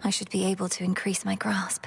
I should be able to increase my grasp.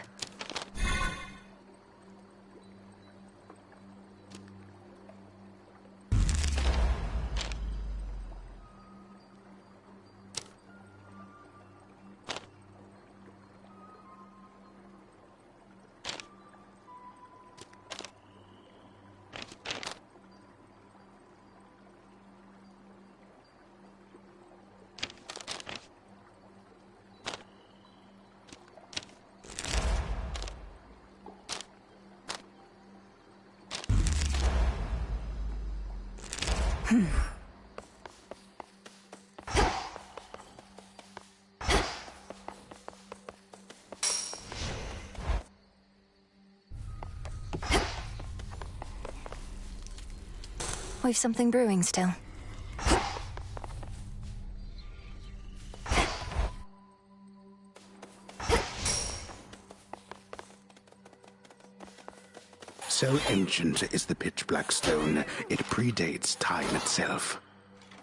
We've something brewing still. So ancient is the pitch-black stone, it predates time itself.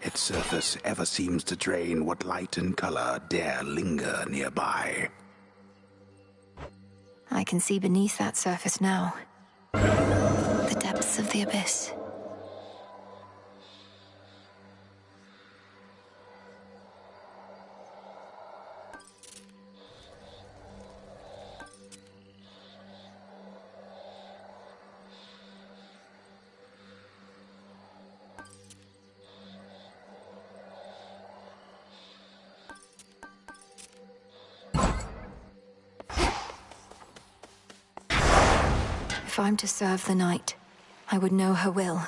Its surface ever seems to drain what light and color dare linger nearby. I can see beneath that surface now. The depths of the abyss. If I'm to serve the night, I would know her will.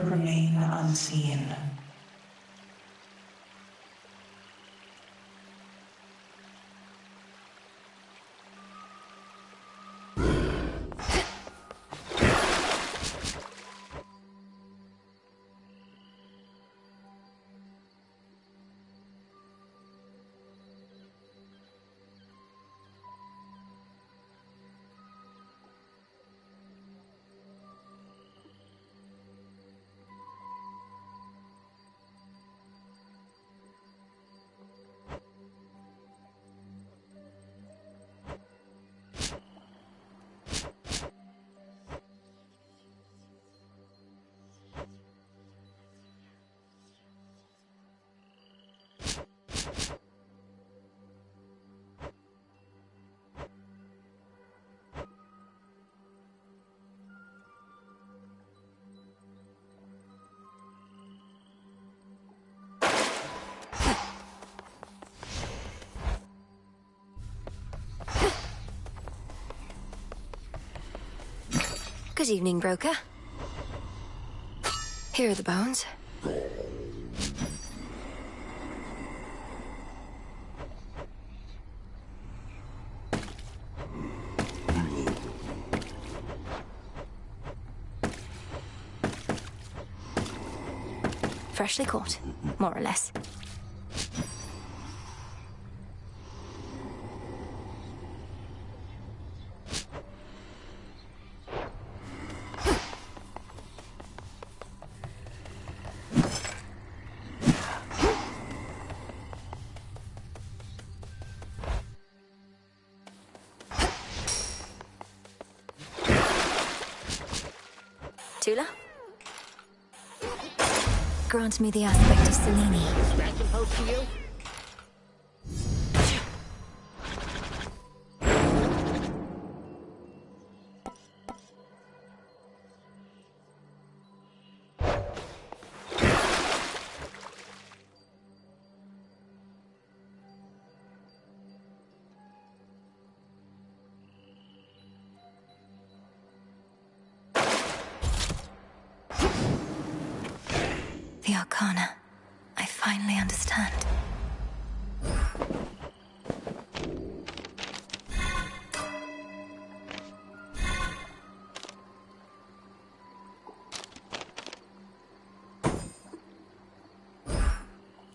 Remain unseen. Good evening, broker. Here are the bones. Freshly caught, more or less. Tula? Grant me the aspect of Selene. That supposed to you? The Arcana. I finally understand.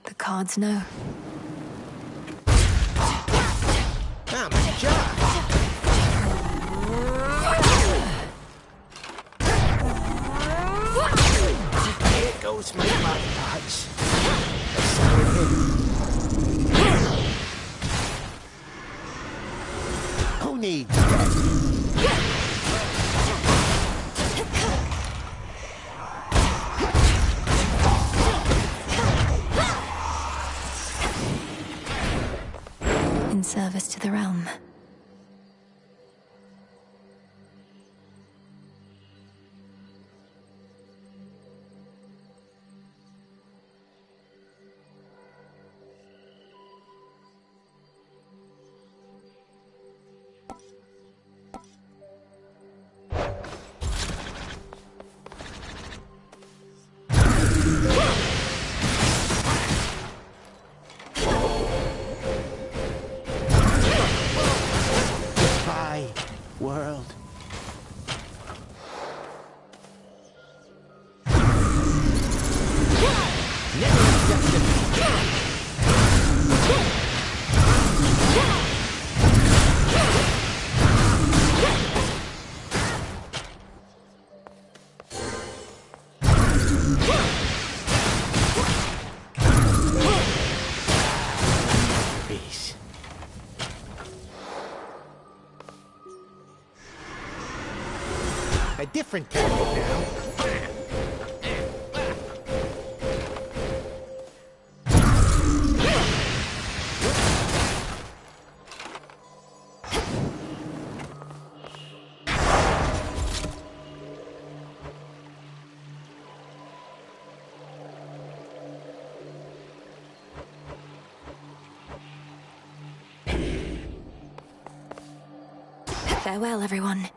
The cards know. Ah, my job! There goes my bodyguards. Who needs that? In service to the realm. Goodbye, world. Never accept defeat. Peace. A different tactic now. Farewell, everyone.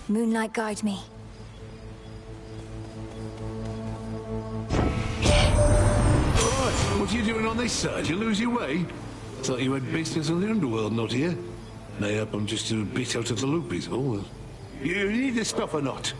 Moonlight, guide me. What are you doing on this side? You lose your way? Thought you had business in the underworld, not here. Mayhap I'm just a bit out of the loop, is all. You need this stuff or not?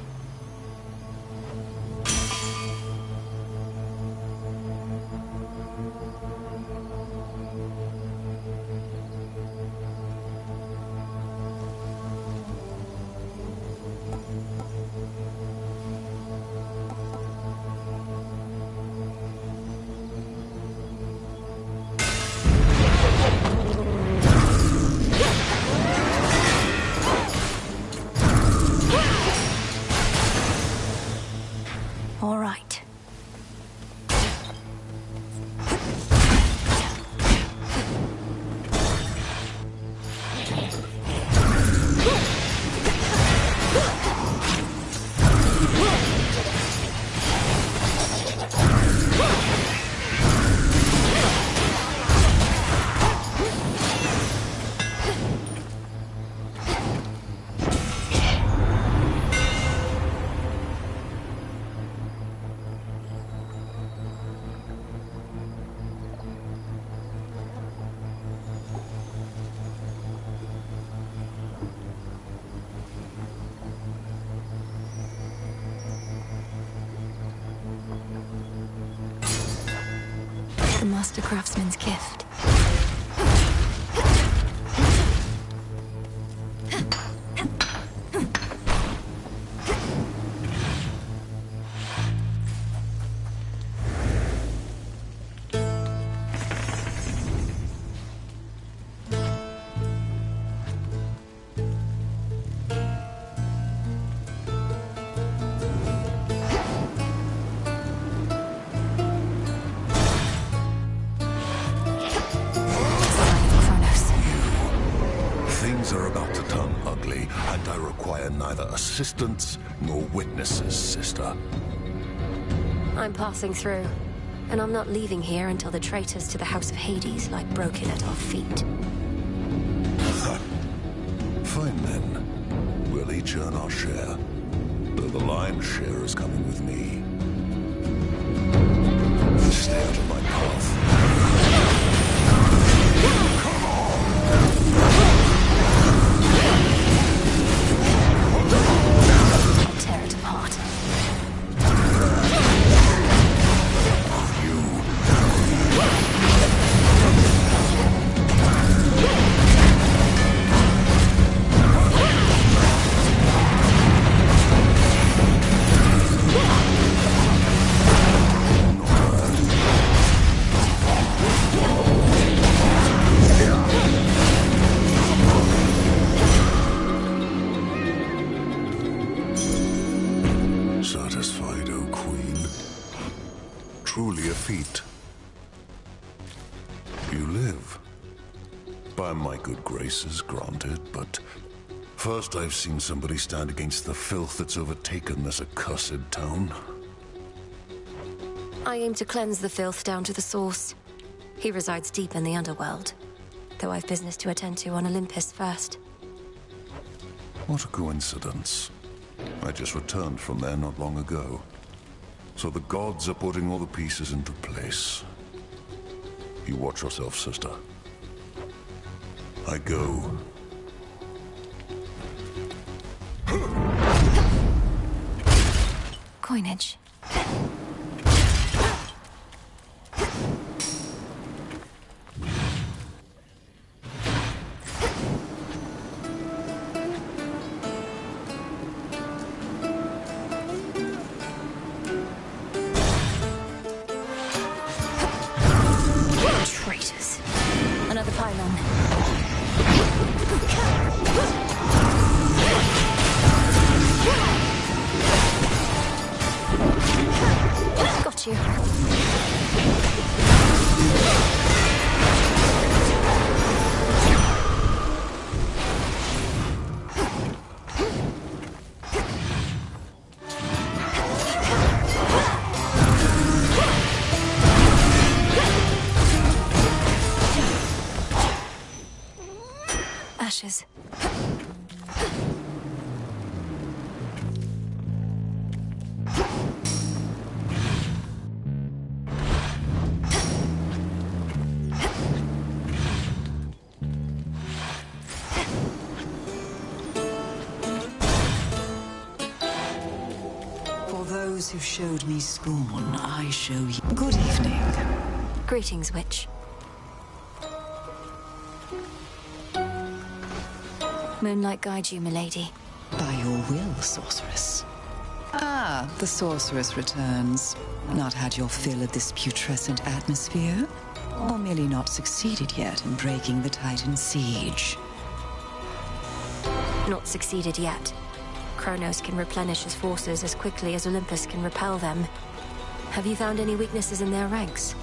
All right. The Master Craftsman's gift. are about to turn ugly, and I require neither assistance nor witnesses, sister. I'm passing through, and I'm not leaving here until the traitors to the House of Hades lie broken at our feet. Fine then. We'll each earn our share, though the lion's share is coming with me. Stay out of my path. I'll tear it apart. Satisfied, O Queen? Truly a feat. You live. By my good graces, granted, but first I've seen somebody stand against the filth that's overtaken this accursed town. I aim to cleanse the filth down to the source. He resides deep in the underworld, though I've business to attend to on Olympus first. What a coincidence. I just returned from there not long ago. So the gods are putting all the pieces into place. You watch yourself, sister. I go. Coinage. Traitors. Another pylon. Got you. Ashes. For those who showed me scorn, I show you. Good evening. Greetings, witch. Moonlight guide you, milady. By your will, sorceress. Ah, the sorceress returns. Not had your fill of this putrescent atmosphere? Or merely not succeeded yet in breaking the Titan's siege? Not succeeded yet. Kronos can replenish his forces as quickly as Olympus can repel them. Have you found any weaknesses in their ranks?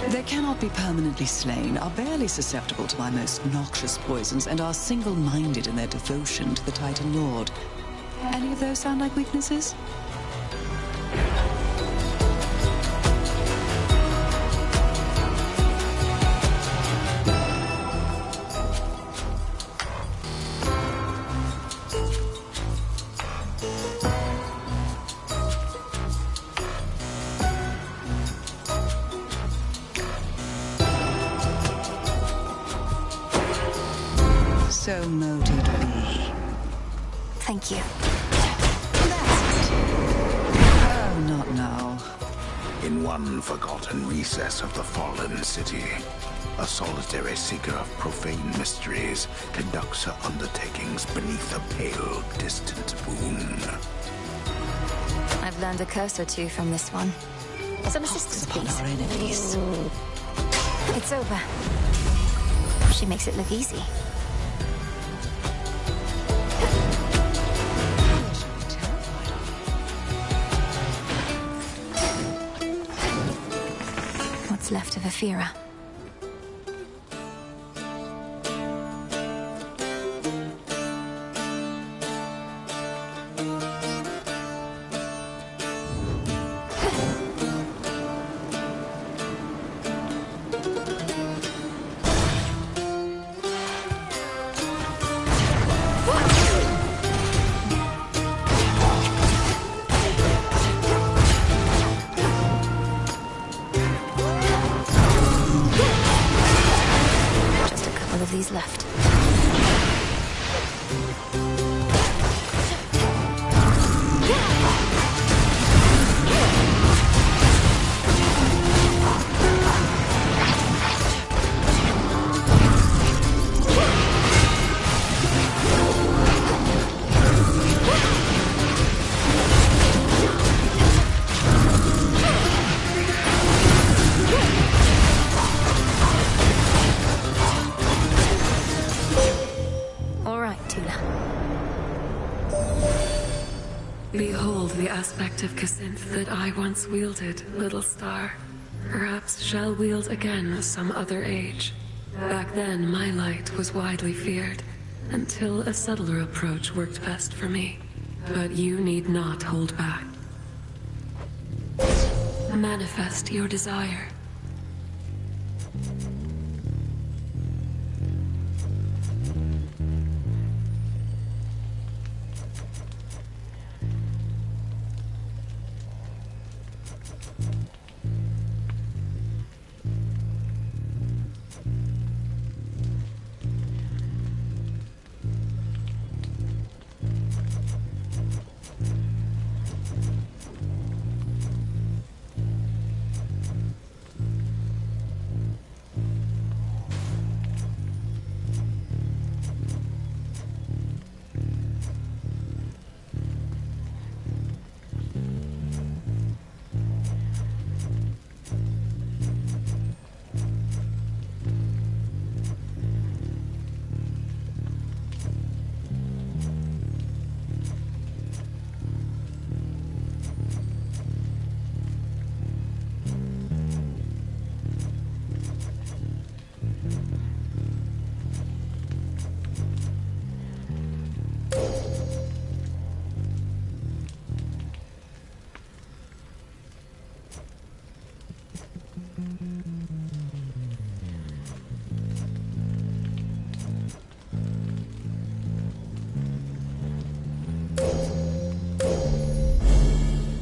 They cannot be permanently slain, are barely susceptible to my most noxious poisons, and are single-minded in their devotion to the Titan Lord. Any of those sound like weaknesses? So mote it be. Thank you. That's it. Oh, not now. In one forgotten recess of the fallen city, a solitary seeker of profane mysteries conducts her undertakings beneath a pale, distant moon. I've learned a curse or two from this one. Some assistance, Upon please. our enemies. It's over. She makes it look easy. What's left of Aphira? Tuna. Behold the aspect of Casinth that I once wielded, little star. Perhaps shall wield again some other age. Back then, my light was widely feared, until a subtler approach worked best for me. But you need not hold back. Manifest your desire.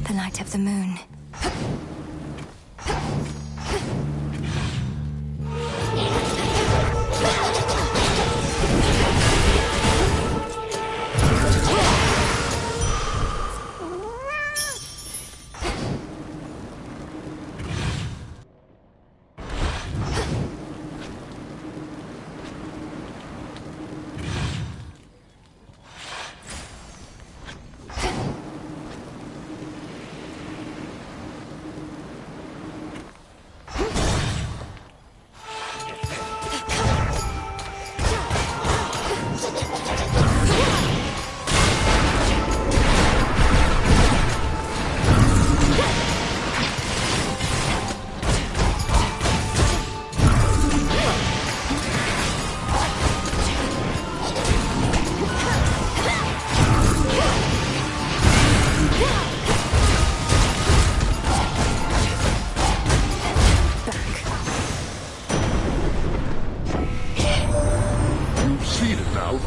The light of the moon.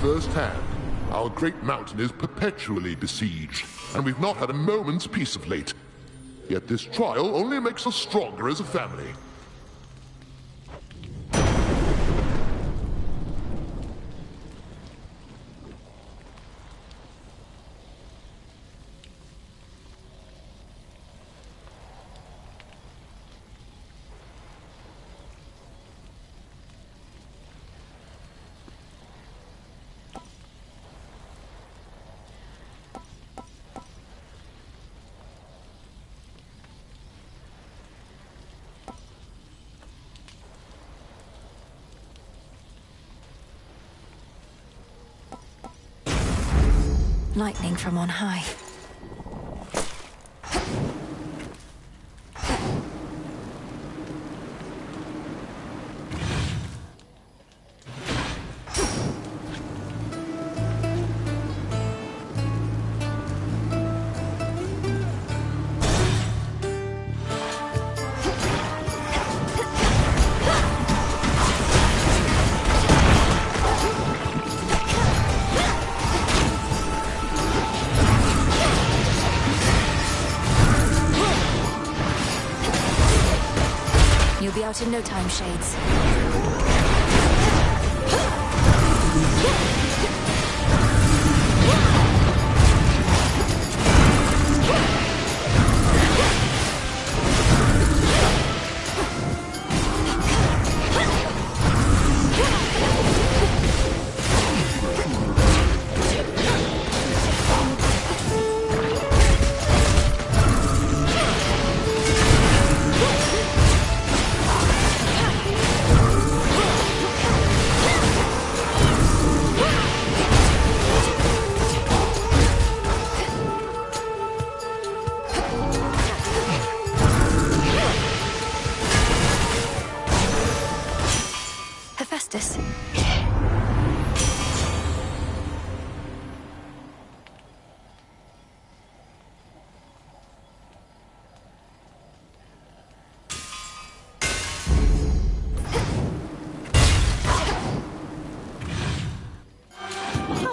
Firsthand, our great mountain is perpetually besieged, and we've not had a moment's peace of late. Yet this trial only makes us stronger as a family. Lightning from on high. You'll be out in no time, Shades.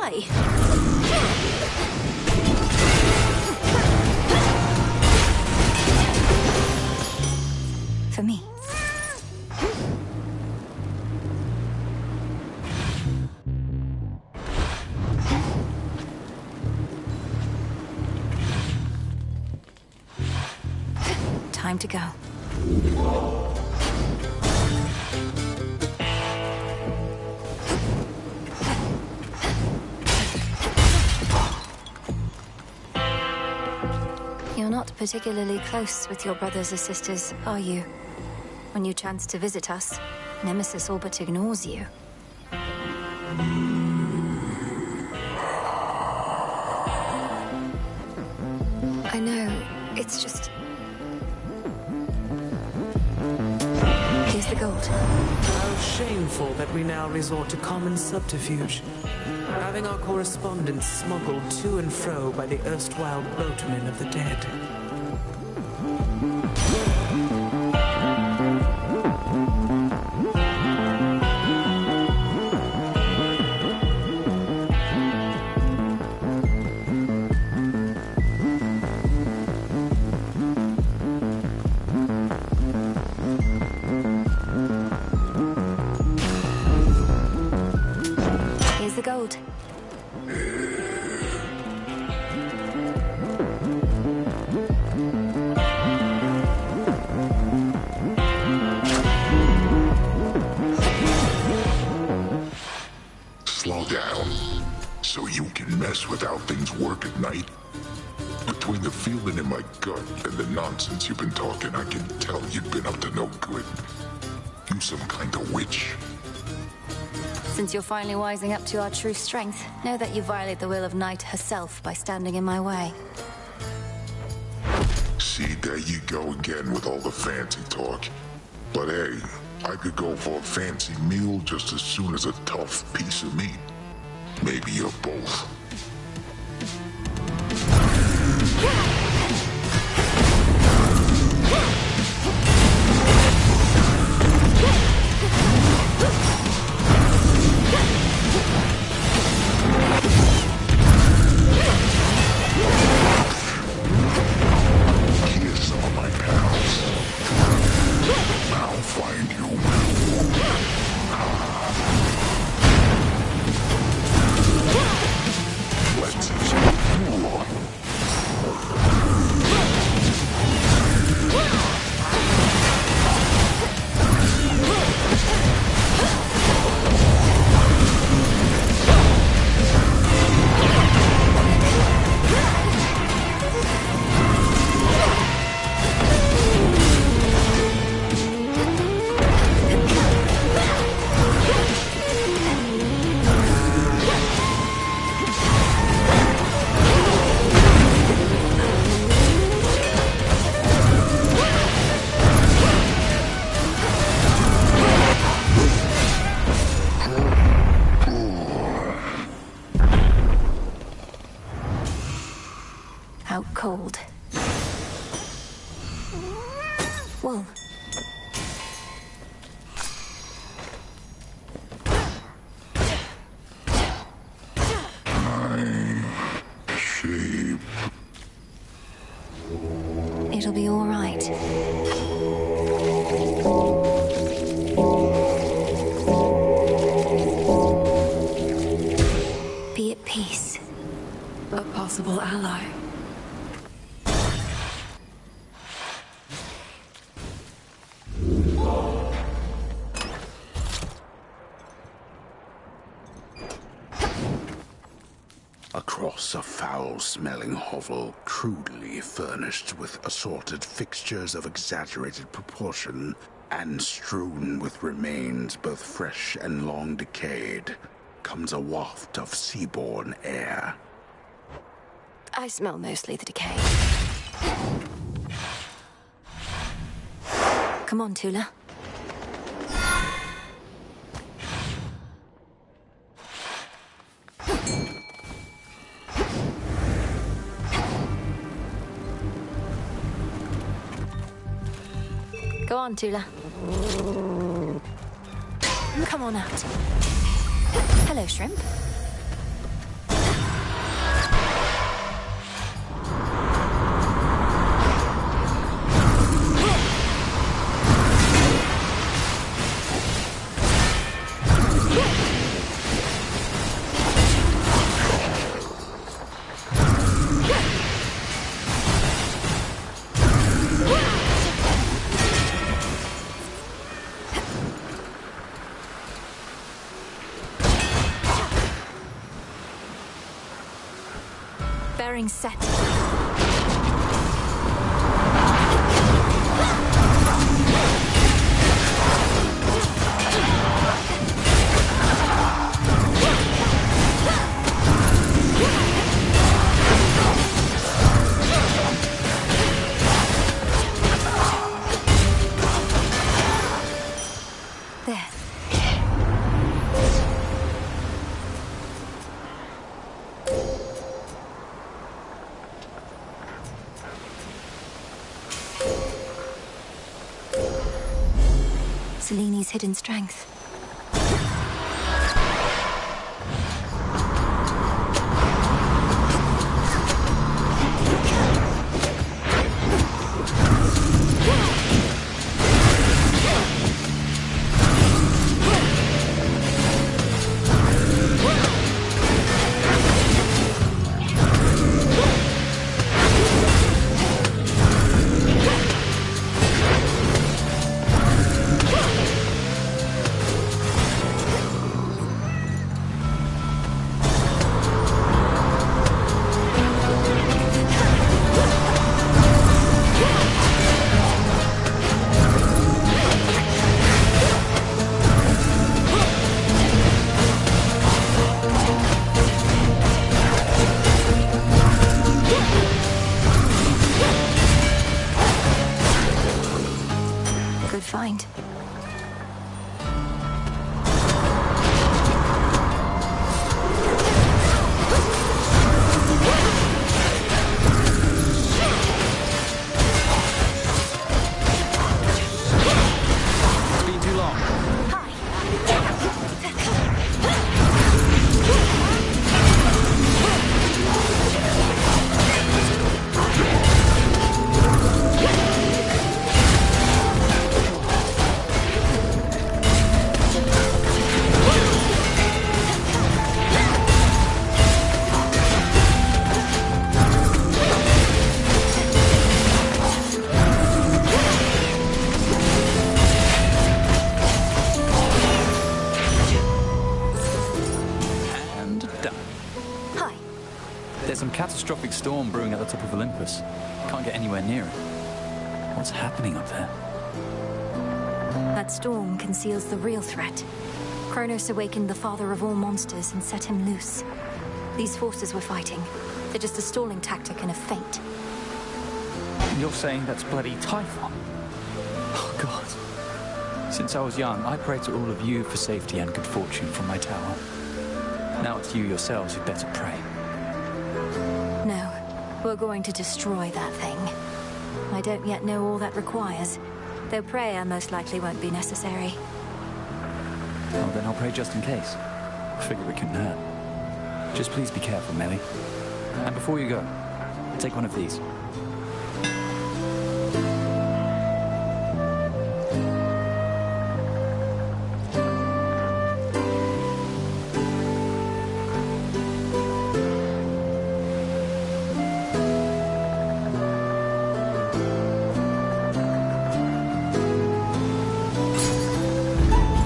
Why? For me. Time to go. You're not particularly close with your brothers or sisters, are you? When you chance to visit us, Nemesis all but ignores you. I know, it's just... Here's the gold. How shameful that we now resort to common subterfuge. Having our correspondence smuggled to and fro by the erstwhile boatmen of the dead. Here's the gold. Slow down, so you can mess with how things work at night. Between the feeling in my gut and the nonsense you've been talking, I can tell you've been up to no good. You some kind of witch. Since you're finally wising up to our true strength, know that you violate the will of Night herself by standing in my way. See, there you go again with all the fancy talk. But hey, I could go for a fancy meal just as soon as a tough piece of meat. Maybe you're both. Here's some of my pals. I'll find you. Let's explore. Out cold. Wool. Shape. It'll be all right. Be at peace. A possible ally. Across a foul-smelling hovel, crudely furnished with assorted fixtures of exaggerated proportion, and strewn with remains both fresh and long decayed, comes a waft of seaborne air. I smell mostly the decay. Come on, Tula. Go on, Tula. Come on out. Hello, Shrimp. Bearing set. There. Seleni's hidden strength. Good find. It's been too long. There's some catastrophic storm brewing at the top of Olympus. Can't get anywhere near it. What's happening up there? That storm conceals the real threat. Kronos awakened the father of all monsters and set him loose. These forces we're fighting, they're just a stalling tactic and a feint. You're saying that's bloody Typhon? Oh, God. Since I was young, I prayed to all of you for safety and good fortune from my tower. Now it's you yourselves who better pray. No, we're going to destroy that thing. I don't yet know all that requires, though prayer most likely won't be necessary. Oh, then I'll pray just in case. I figure it couldn't hurt. Just please be careful, Melly. And before you go, take one of these.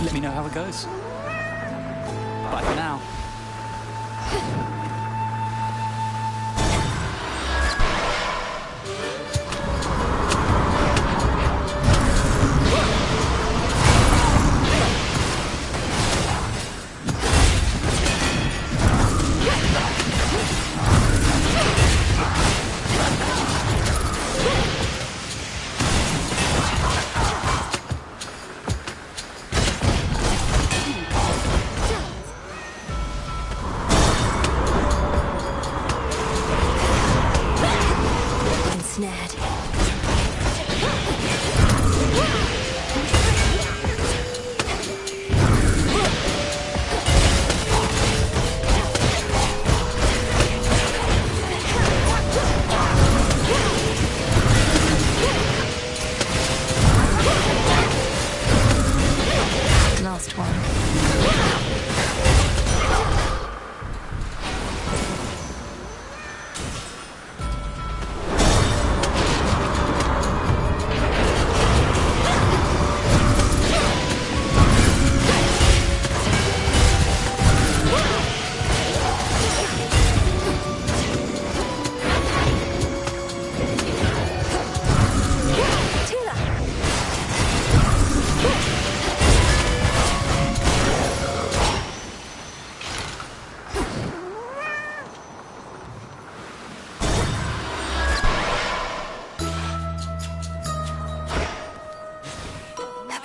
Let me know how it goes. Bye for now.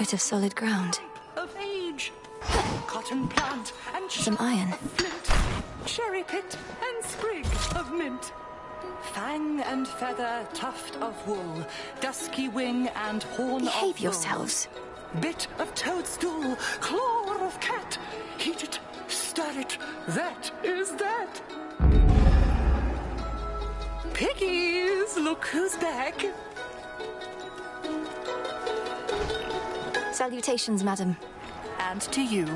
bit of solid ground. Of age, cotton plant and Some iron. flint, cherry pit and sprig of mint. Fang and feather, tuft of wool, dusky wing and horn Behave of bull. yourselves. Bit of toadstool, claw of cat. Heat it, stir it, that is that. Piggies, look who's back. Salutations, madam. And to you.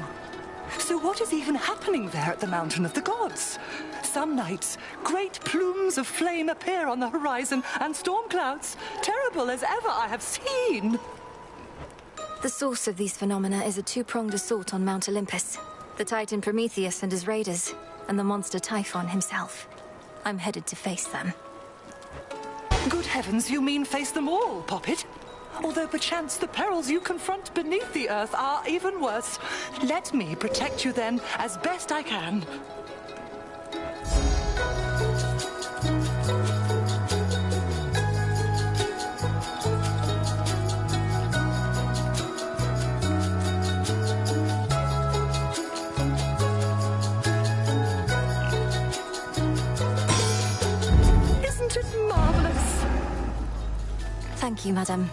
So what is even happening there at the Mountain of the Gods? Some nights, great plumes of flame appear on the horizon, and storm clouds, terrible as ever I have seen. The source of these phenomena is a two-pronged assault on Mount Olympus. The Titan Prometheus and his raiders, and the monster Typhon himself. I'm headed to face them. Good heavens, you mean face them all, Poppet? Although perchance the perils you confront beneath the earth are even worse. Let me protect you then, as best I can. Isn't it marvelous? Thank you, madam.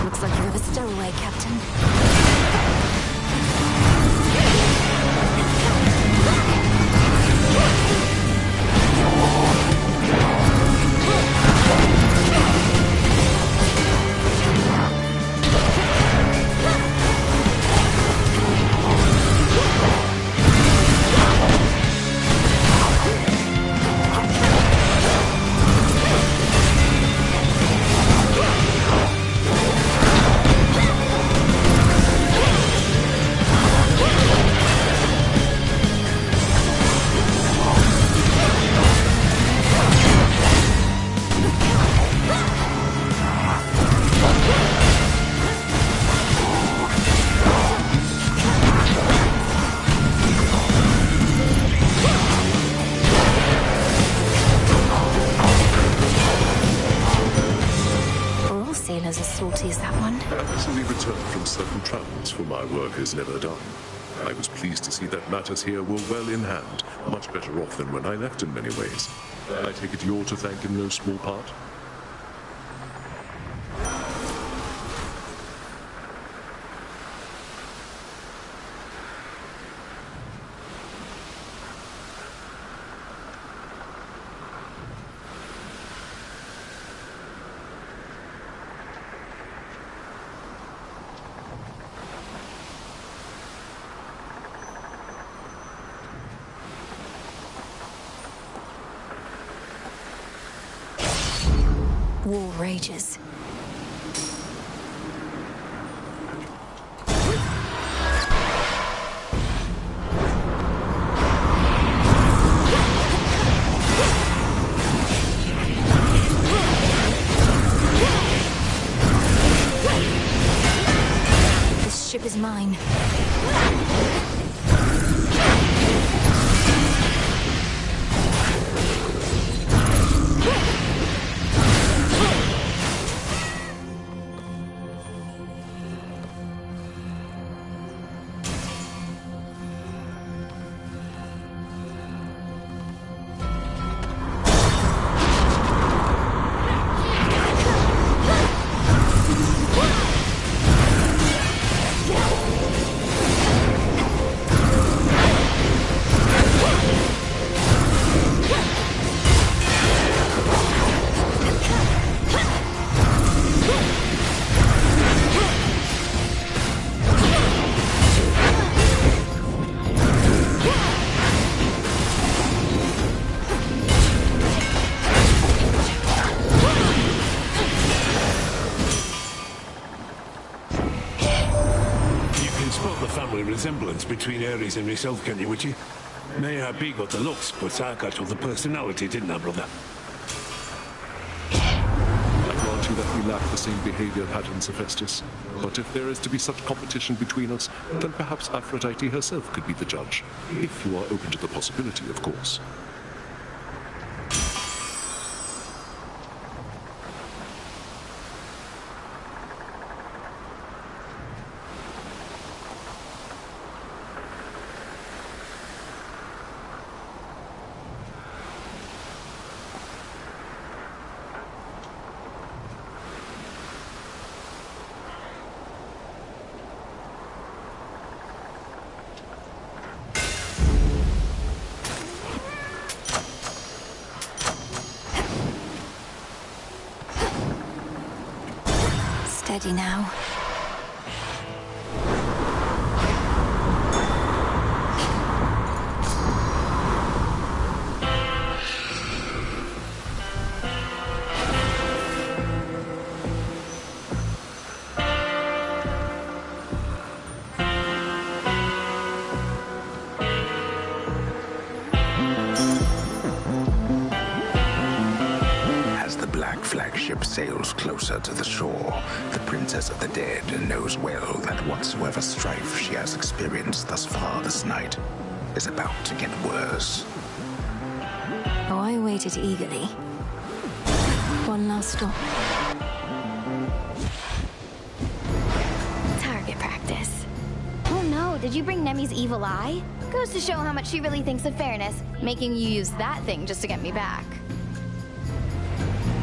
Looks like you have a stowaway, Captain. As salty as that one. I recently returned from certain travels for my work is never done. I was pleased to see that matters here were well in hand, much better off than when I left in many ways. I take it you're to thank in no small part? War rages. This ship is mine. Resemblance between Ares and myself, can you, would you? Mayhap he got the looks, but I got all the personality, didn't I, brother? I grant you that we lack the same behavior patterns, Hephaestus. But if there is to be such competition between us, then perhaps Aphrodite herself could be the judge. If you are open to the possibility, of course. Steady now. Flagship sails closer to the shore. The Princess of the Dead knows well that whatsoever strife she has experienced thus far this night is about to get worse. Oh, I waited eagerly. One last stop. Target practice. Oh no, did you bring Nemi's evil eye? Goes to show how much she really thinks of fairness, making you use that thing just to get me back.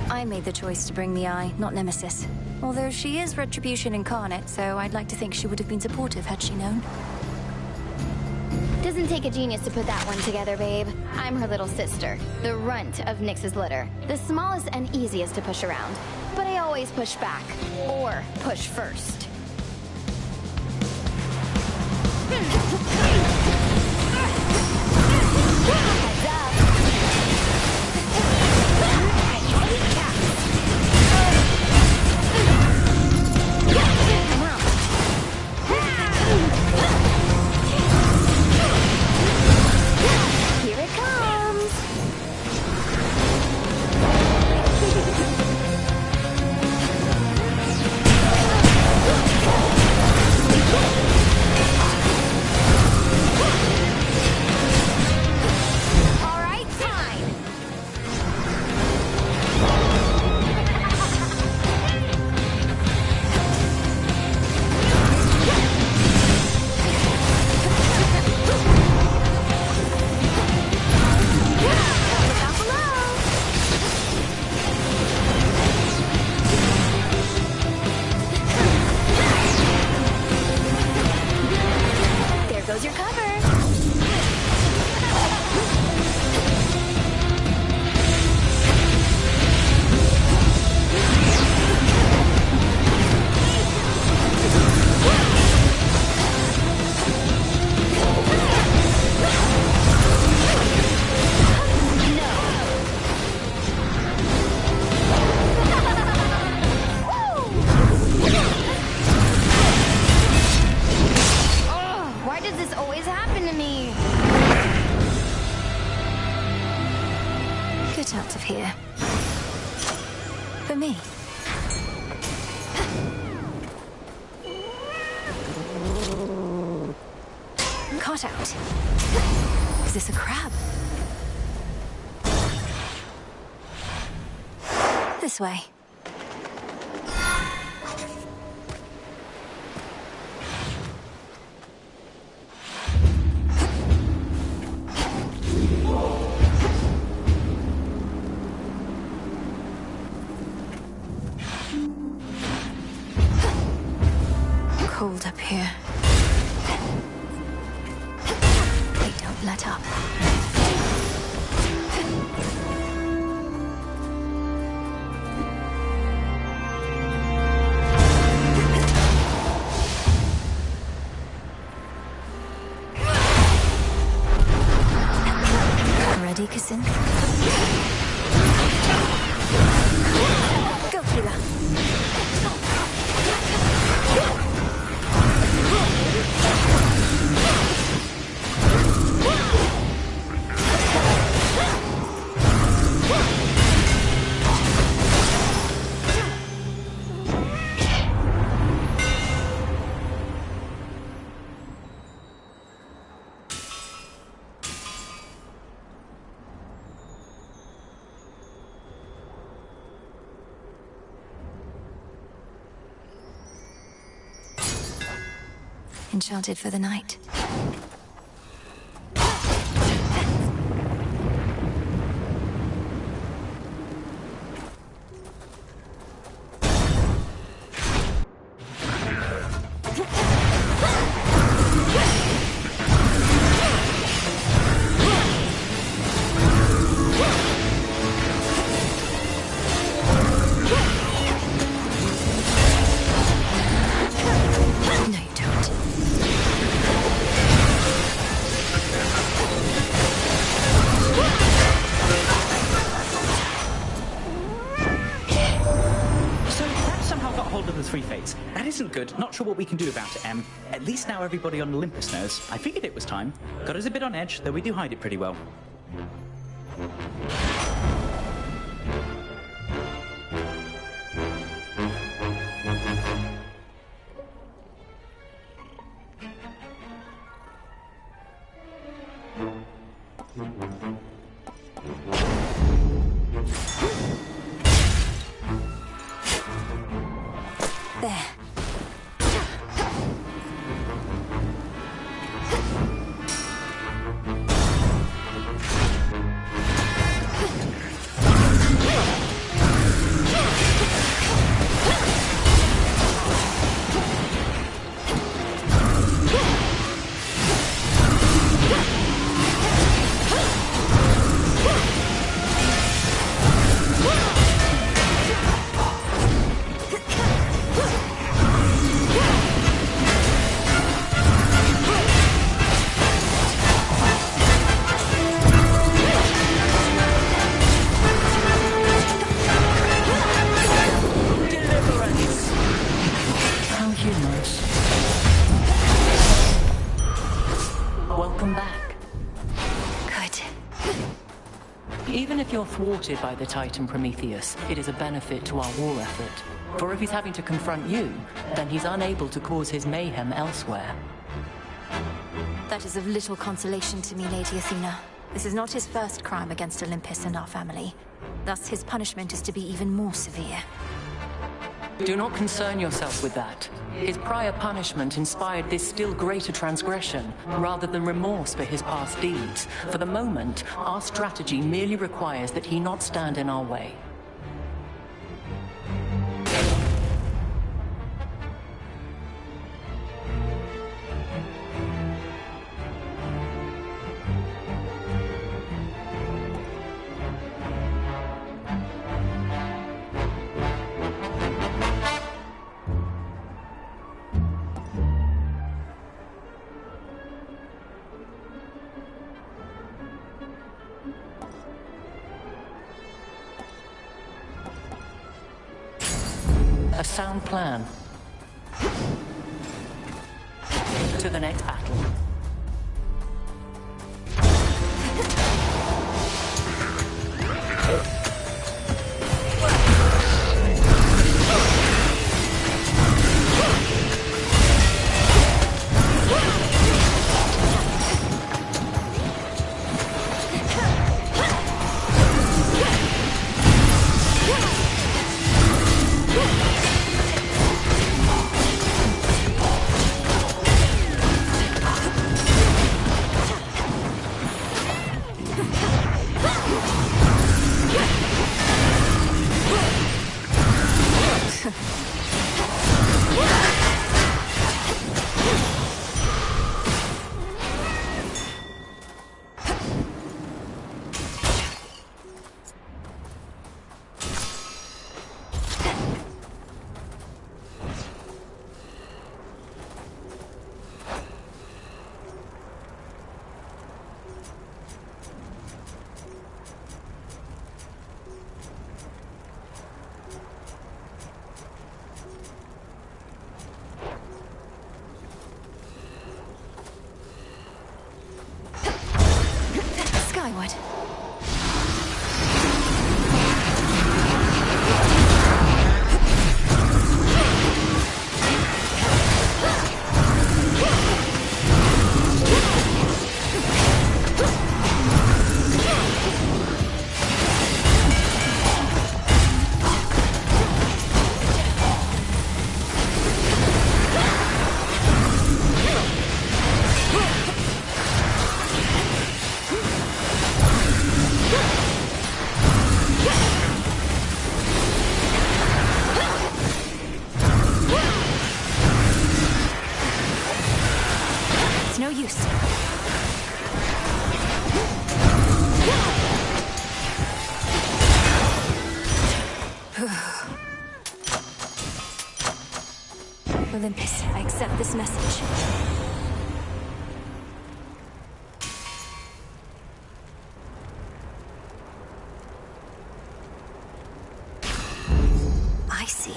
I made the choice to bring the eye, not Nemesis. Although she is Retribution incarnate, so I'd like to think she would have been supportive had she known. Doesn't take a genius to put that one together, babe. I'm her little sister, the runt of Nyx's litter. The smallest and easiest to push around. But I always push back, or push first. Out of here. For me. Cut out. Is this a crab? This way. Cold up here. They don't let up. Ready, Kassin? Go, Kira. enchanted for the night. That isn't good. Not sure what we can do about it, Em. At least now everybody on Olympus knows. I figured it was time. Got us a bit on edge, though we do hide it pretty well. There. Welcome back. Good. Even if you're thwarted by the Titan Prometheus, it is a benefit to our war effort. For if he's having to confront you, then he's unable to cause his mayhem elsewhere. That is of little consolation to me, Lady Athena. This is not his first crime against Olympus and our family. Thus, his punishment is to be even more severe. Do not concern yourself with that. His prior punishment inspired this still greater transgression, rather than remorse for his past deeds. For the moment, our strategy merely requires that he not stand in our way. A sound plan. To the next battle. Olympus, I accept this message. I see.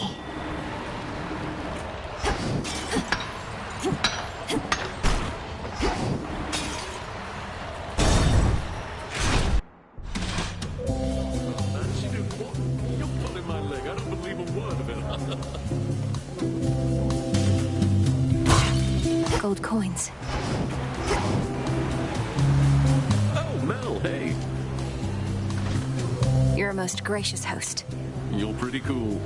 Gold coins. Oh, Mel, hey. You're a most gracious host. You're pretty cool.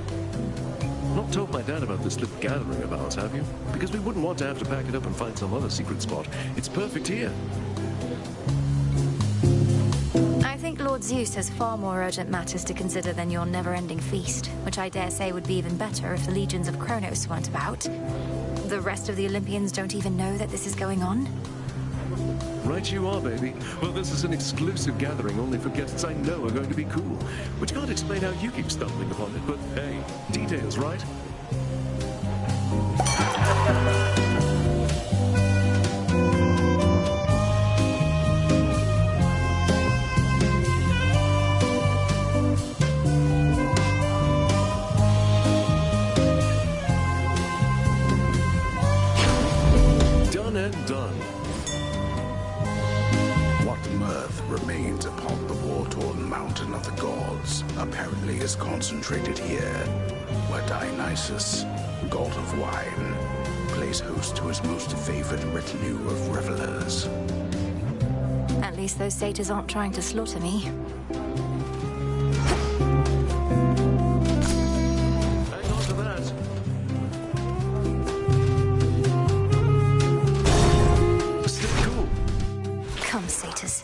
Not told my dad about this little gathering of ours, have you? Because we wouldn't want to have to pack it up and find some other secret spot. It's perfect here. I think Lord Zeus has far more urgent matters to consider than your never-ending feast, which I dare say would be even better if the legions of Kronos weren't about. The rest of the Olympians don't even know that this is going on? Right you are, baby. Well, this is an exclusive gathering only for guests I know are going to be cool. Which can't explain how you keep stumbling upon it, but hey, details, right? Done and done. What mirth remains upon the war-torn mountain of the gods apparently is concentrated here, where Dionysus, god of wine, plays host to his most favored retinue of revelers. At least those satyrs aren't trying to slaughter me. Hang on to that. Still cool. Come, satyrs.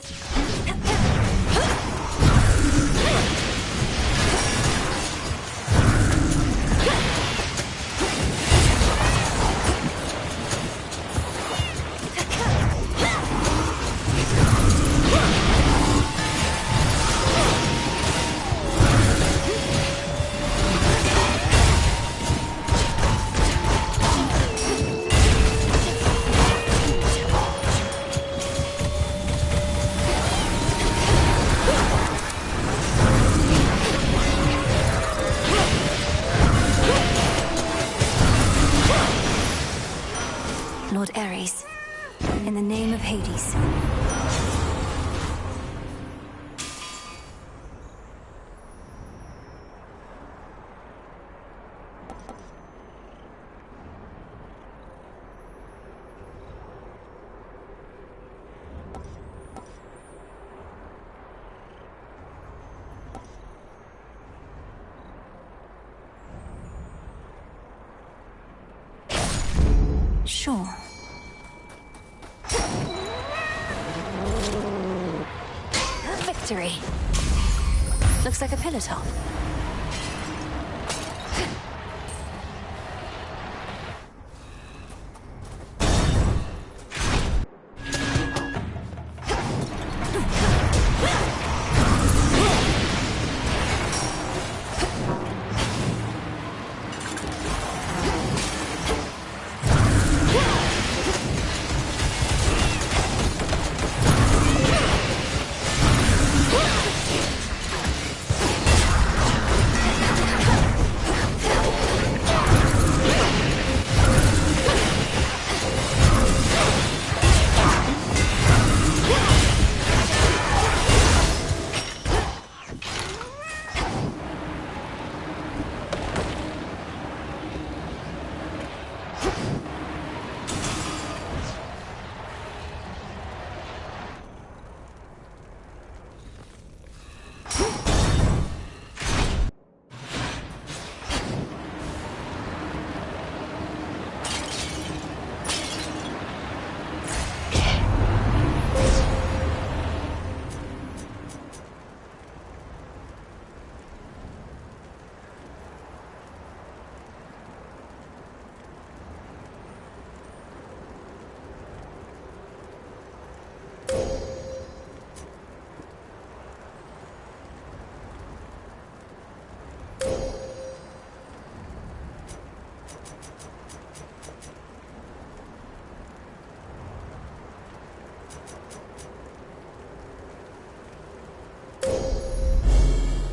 Lord Ares, in the name of Hades. Sure. Victory. Looks like a pillar top.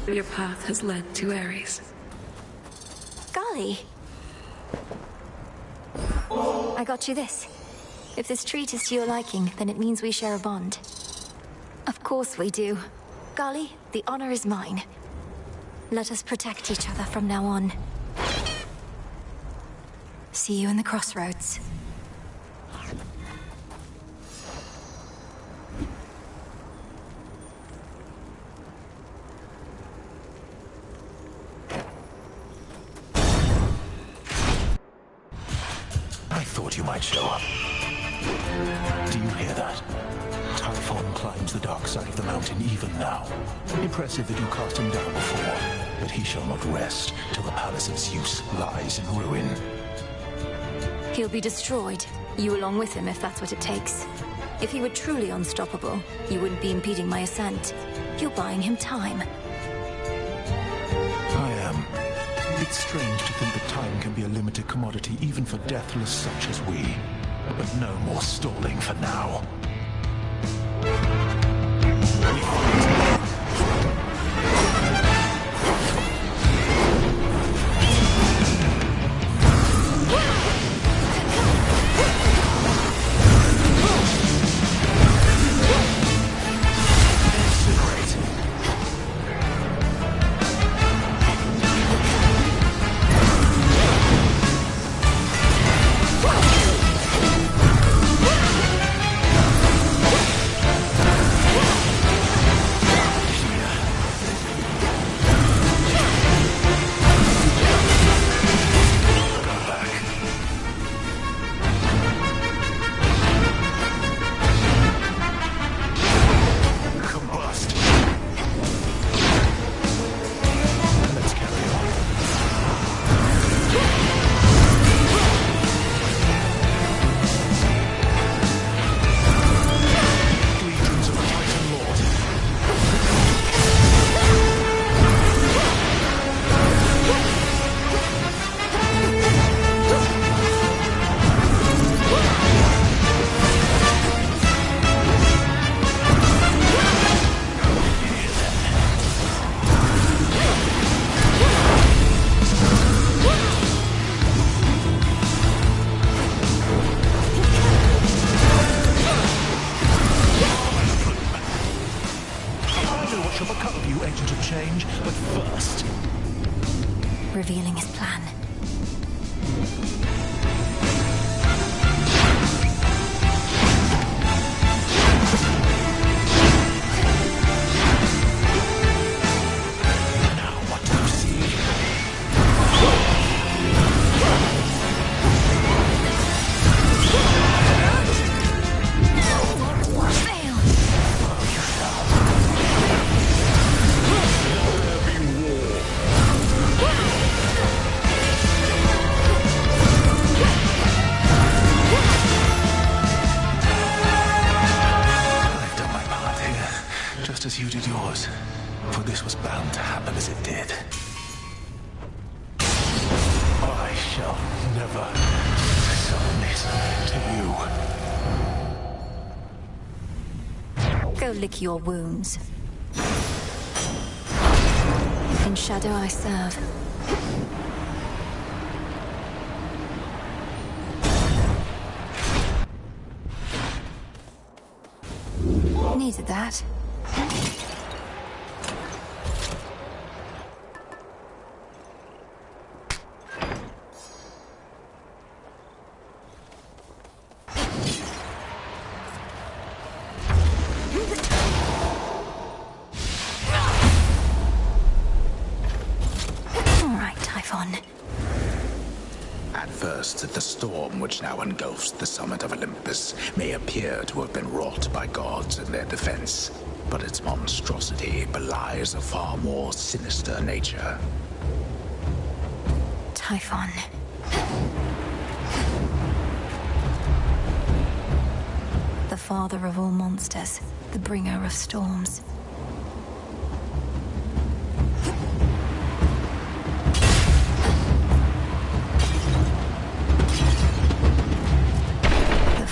Your path has led to Ares. Golly. I got you this. If this treat is to your liking, then it means we share a bond. Of course we do. Golly, the honor is mine. Let us protect each other from now on. See you in the crossroads. I thought you might show up. Do you hear that? Typhon climbs the dark side of the mountain even now. Impressive that you cast him down before, but he shall not rest till the palace of Zeus lies in ruin. He'll be destroyed, you along with him if that's what it takes. If he were truly unstoppable, you wouldn't be impeding my ascent. You're buying him time. I am. It's strange to think that time can be a limited commodity even for deathless such as we. But no more stalling for now. Revealing his plan. As you did yours, for this was bound to happen as it did. I shall never submit to you. Go lick your wounds. In shadow I serve. Needed that. At first, the storm which now engulfs the summit of Olympus may appear to have been wrought by gods in their defense, but its monstrosity belies a far more sinister nature. Typhon. The father of all monsters, the bringer of storms.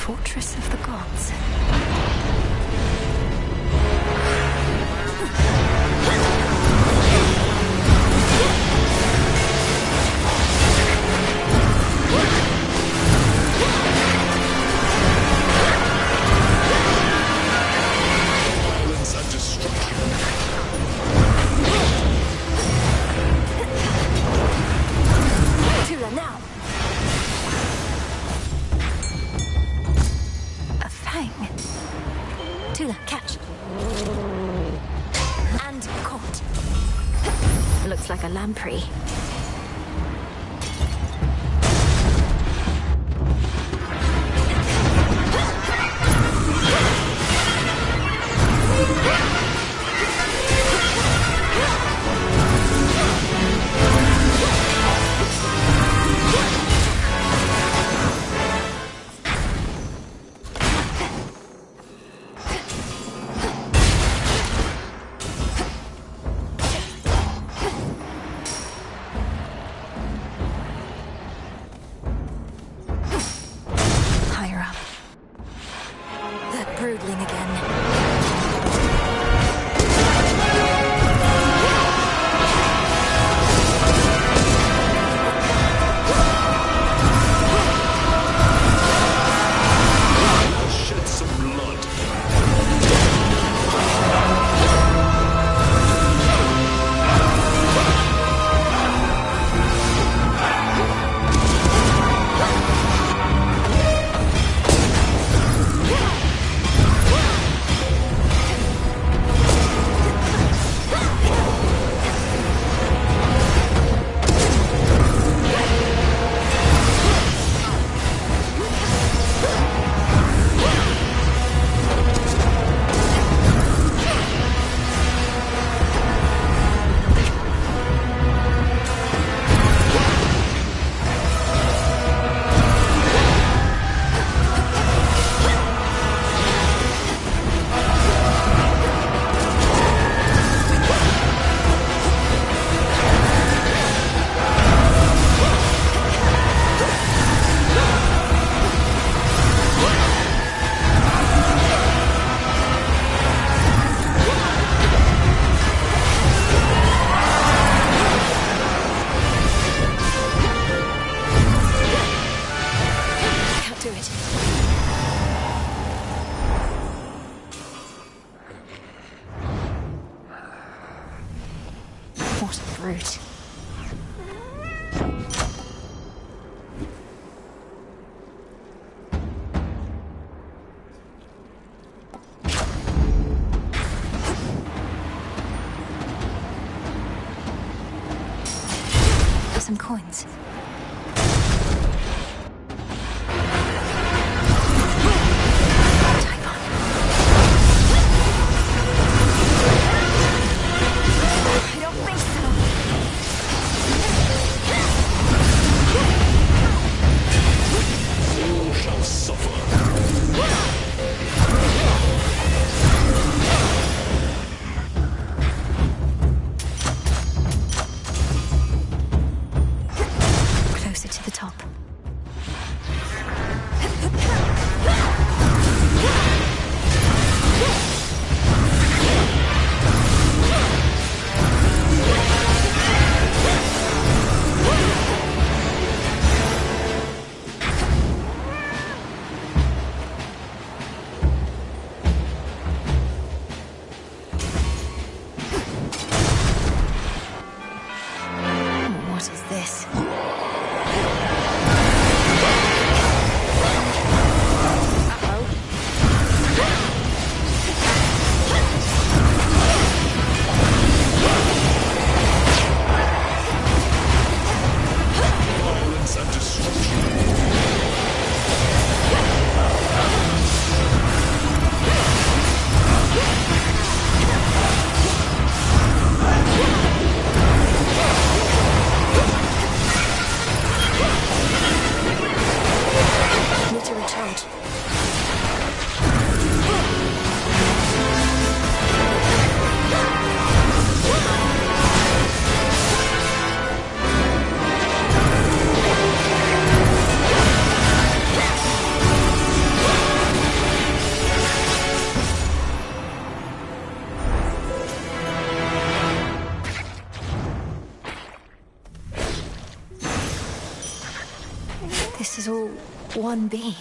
Fortress of the gods. lamprey. What a brute. Some coins. This is all one being.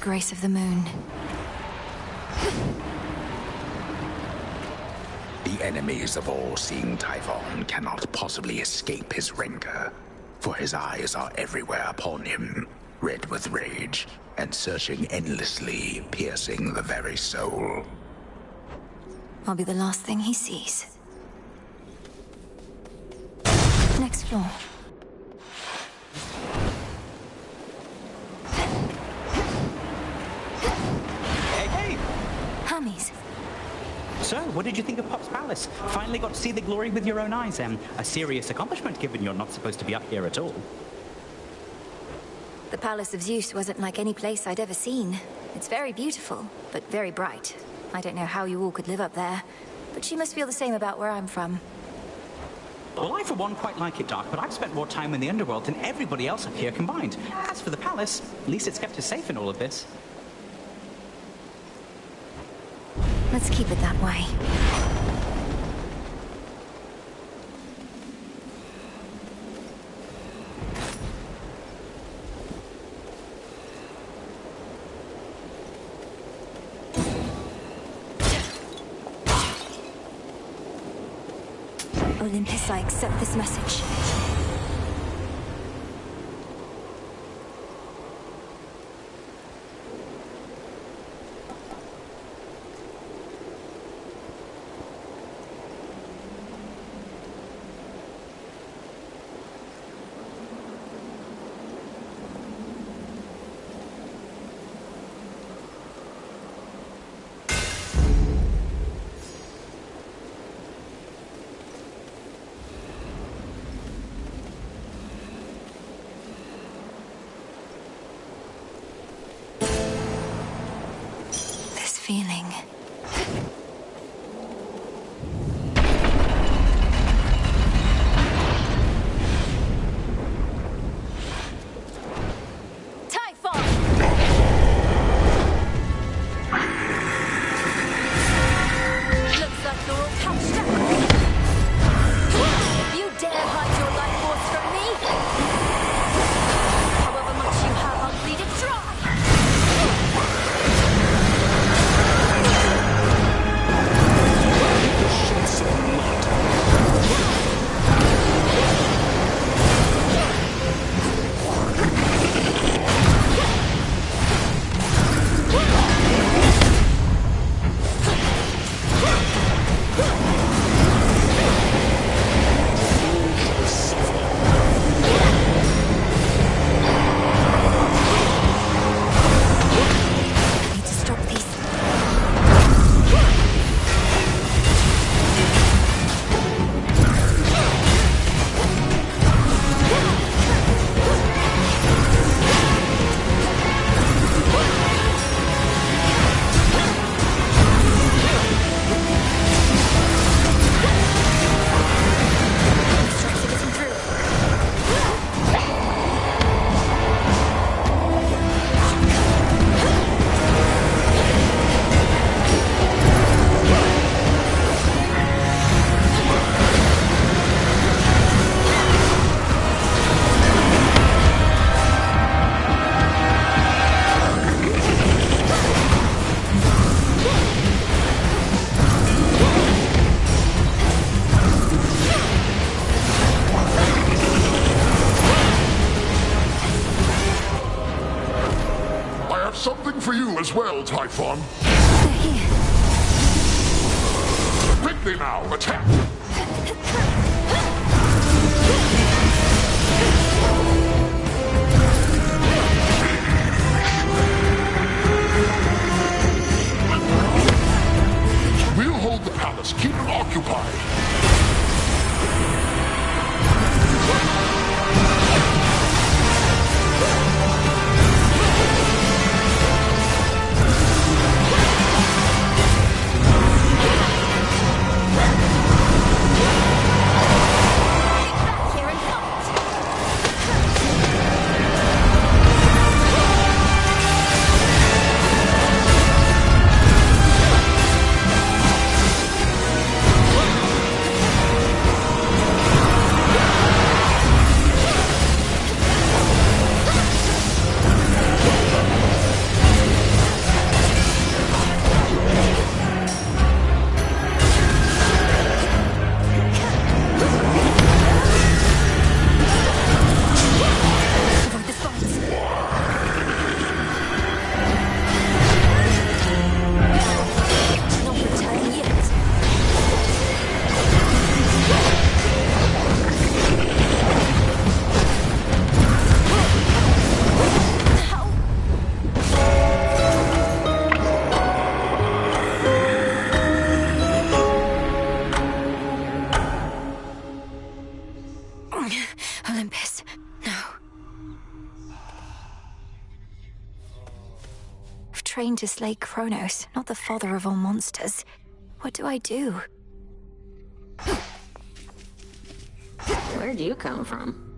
grace of the moon. The enemies of all-seeing Typhon cannot possibly escape his rancor, for his eyes are everywhere upon him, red with rage, and searching endlessly, piercing the very soul. I'll be the last thing he sees. Next floor. Hey! Hermes. So, what did you think of Pop's Palace? Finally got to see the glory with your own eyes, a serious accomplishment given you're not supposed to be up here at all. The Palace of Zeus wasn't like any place I'd ever seen. It's very beautiful, but very bright. I don't know how you all could live up there, but you must feel the same about where I'm from. Well, I, for one, quite like it, Doc, but I've spent more time in the underworld than everybody else up here combined. As for the palace, at least it's kept us safe in all of this. Let's keep it that way. Olympus, I accept this message. Feeling. Something for you as well, Typhon. Quickly now, attack! We'll hold the palace. Keep it occupied. trying to slay Kronos, not the father of all monsters. What do I do? Where'd you come from?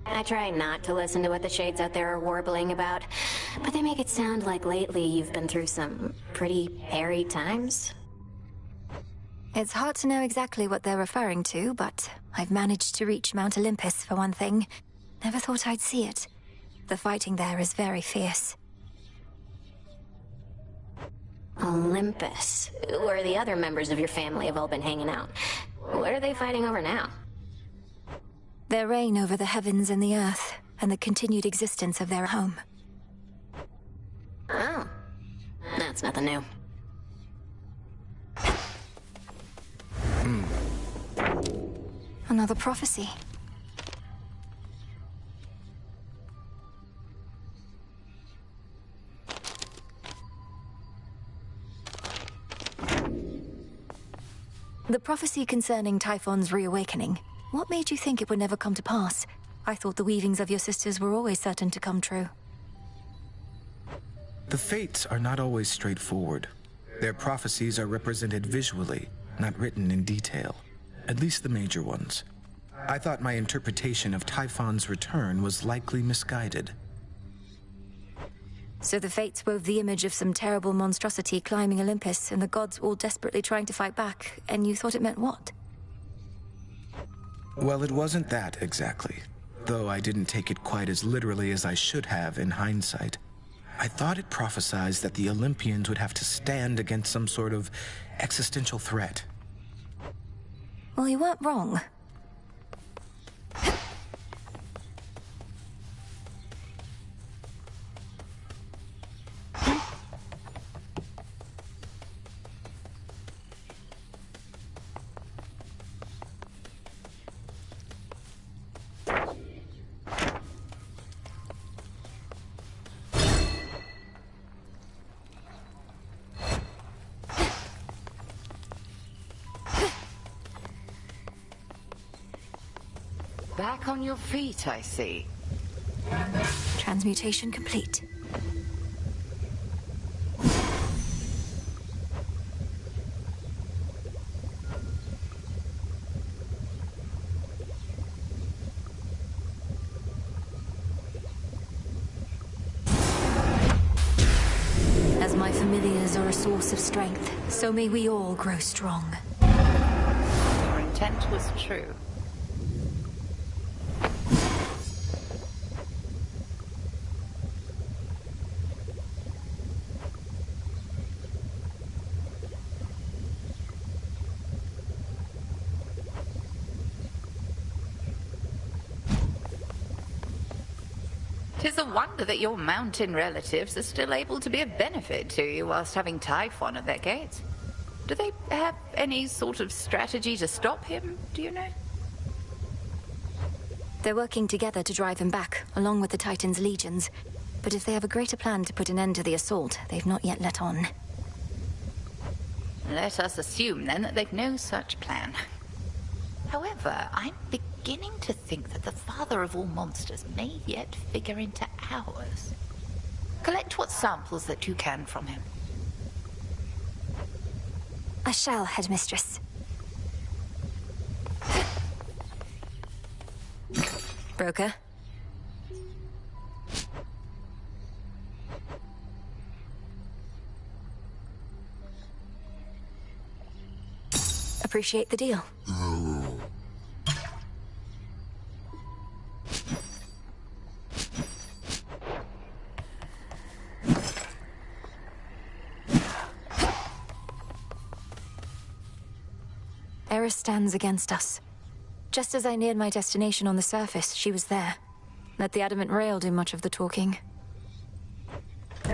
I try not to listen to what the shades out there are warbling about, but they make it sound like lately you've been through some pretty hairy times. It's hard to know exactly what they're referring to, but I've managed to reach Mount Olympus for one thing. Never thought I'd see it. The fighting there is very fierce. Olympus? Where the other members of your family have all been hanging out. What are they fighting over now? Their reign over the heavens and the earth, and the continued existence of their home. Oh. That's nothing new. Another prophecy. The prophecy concerning Typhon's reawakening. What made you think it would never come to pass? I thought the weavings of your sisters were always certain to come true. The fates are not always straightforward. Their prophecies are represented visually, not written in detail. At least the major ones. I thought my interpretation of Typhon's return was likely misguided. So the fates wove the image of some terrible monstrosity climbing Olympus, and the gods all desperately trying to fight back, and you thought it meant what? Well, it wasn't that exactly. Though I didn't take it quite as literally as I should have in hindsight. I thought it prophesied that the Olympians would have to stand against some sort of existential threat. Well, you weren't wrong. Back on your feet, I see. Transmutation complete. As my familiars are a source of strength, so may we all grow strong. Your intent was true. Tis a wonder that your mountain relatives are still able to be of benefit to you whilst having Typhon at their gates. Do they have any sort of strategy to stop him, do you know? They're working together to drive him back, along with the Titan's legions. But if they have a greater plan to put an end to the assault, they've not yet let on. Let us assume, then, that they've no such plan. However, I'm beginning to think that the father of all monsters may yet figure into ours. Collect what samples that you can from him. I shall, Headmistress. Broker? Appreciate the deal. Eris stands against us. Just as I neared my destination on the surface, she was there. Let the adamant rail do much of the talking.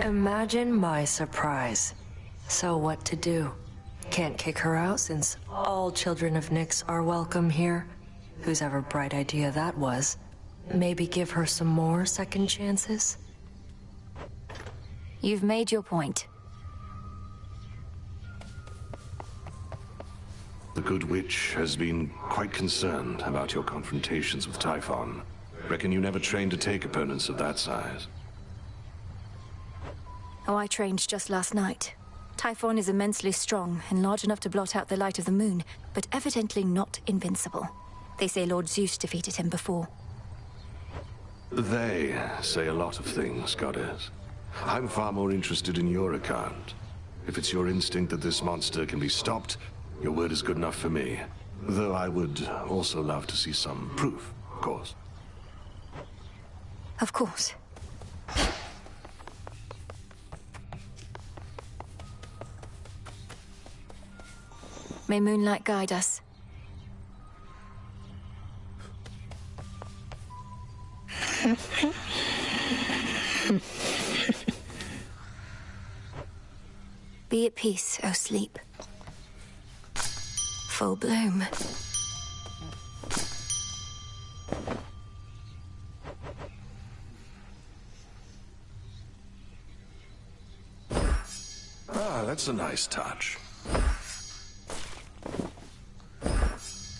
Imagine my surprise. So what to do? Can't kick her out since all children of Nyx are welcome here. Whose ever bright idea that was. Maybe give her some more second chances? You've made your point. The good witch has been quite concerned about your confrontations with Typhon. Reckon you never trained to take opponents of that size. Oh, I trained just last night. Typhon is immensely strong and large enough to blot out the light of the moon, but evidently not invincible. They say Lord Zeus defeated him before. They say a lot of things, Goddess. I'm far more interested in your account. If it's your instinct that this monster can be stopped, your word is good enough for me. Though I would also love to see some proof, of course. Of course. May moonlight guide us. Be at peace, O sleep. Full bloom. Ah, that's a nice touch.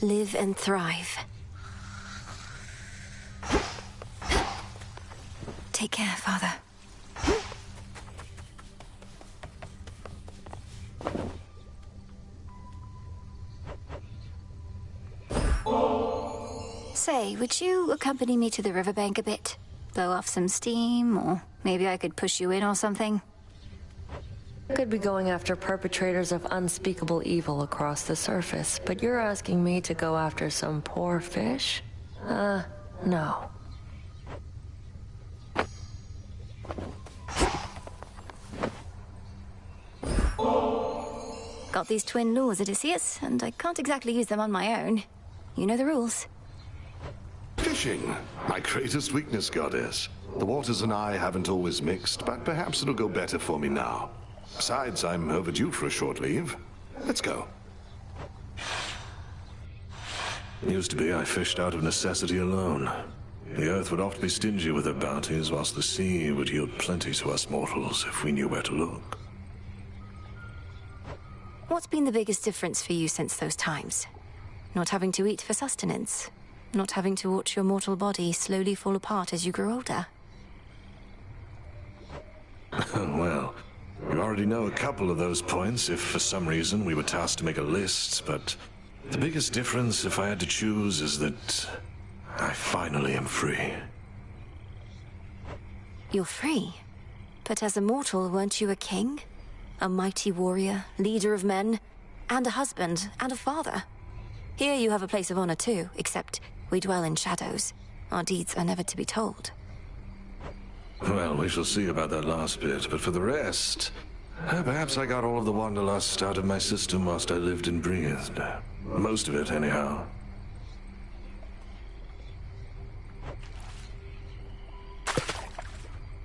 Live and thrive. Take care, Father. Say, would you accompany me to the riverbank a bit? Blow off some steam, or maybe I could push you in or something? Could be going after perpetrators of unspeakable evil across the surface, but you're asking me to go after some poor fish? No. Got these twin lures, Odysseus, and I can't exactly use them on my own. You know the rules. Fishing, my greatest weakness, Goddess. The waters and I haven't always mixed, but perhaps it'll go better for me now. Besides, I'm overdue for a short leave. Let's go. Used to be I fished out of necessity alone. The earth would oft be stingy with her bounties, whilst the sea would yield plenty to us mortals if we knew where to look. What's been the biggest difference for you since those times? Not having to eat for sustenance? Not having to watch your mortal body slowly fall apart as you grow older? Well, you already know a couple of those points if for some reason we were tasked to make a list, but the biggest difference, if I had to choose, is that I finally am free. You're free? But as a mortal, weren't you a king? A mighty warrior, leader of men, and a husband, and a father. Here you have a place of honor too, except we dwell in shadows. Our deeds are never to be told. Well, we shall see about that last bit, but for the rest, perhaps I got all of the wanderlust out of my system whilst I lived and breathed. Most of it, anyhow.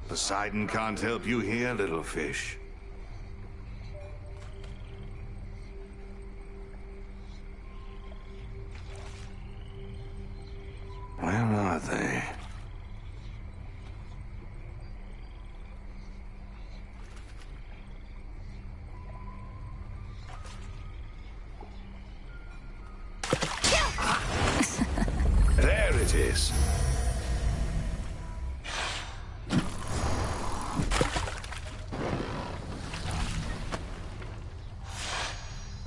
Poseidon can't help you here, little fish. Where are they? There it is.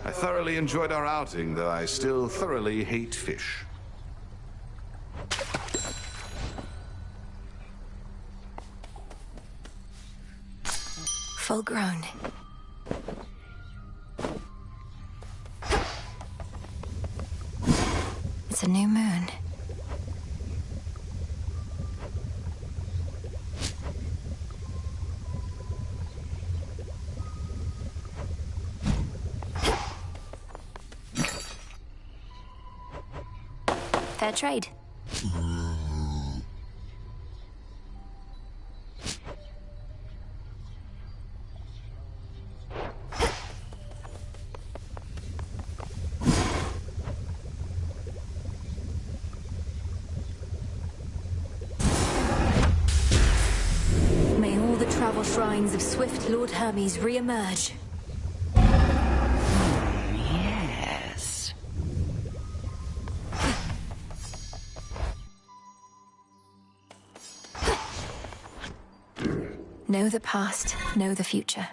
I thoroughly enjoyed our outing, though I still thoroughly hate fish. Full grown. It's a new moon. Fair trade. May all the travel shrines of swift Lord Hermes re-emerge. Yes. Know the past, know the future.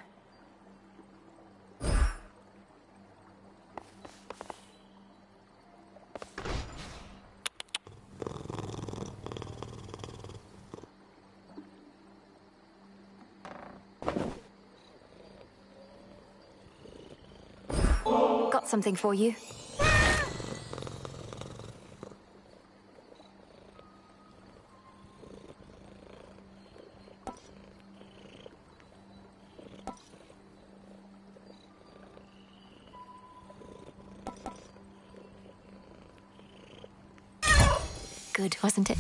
Got something for you. Good, wasn't it?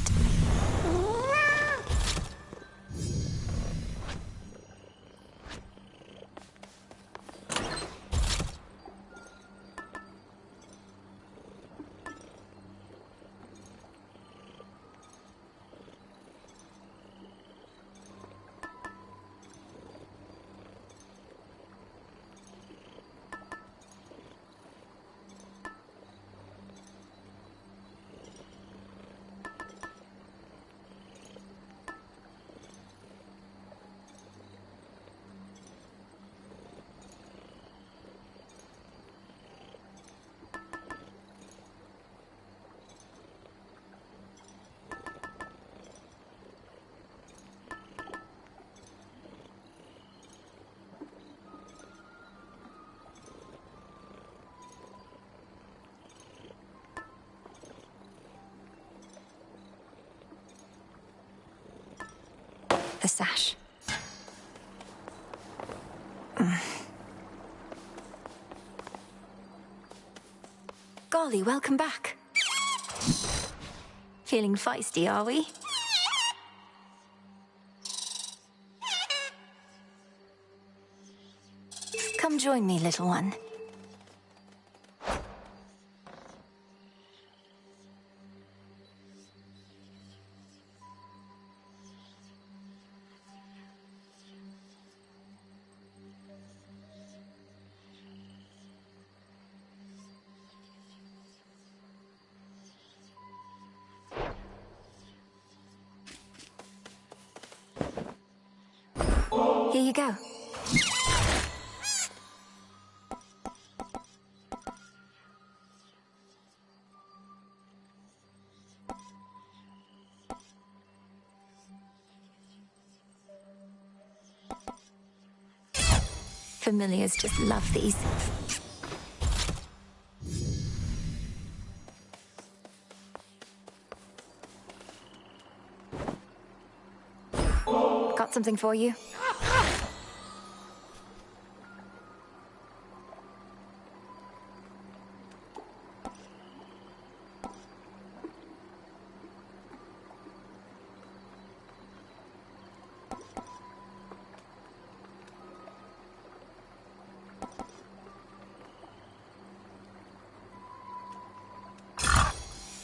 The sash. Golly, welcome back. Feeling feisty, are we? Come join me, little one. Here you go. Familiars just love these. Got something for you.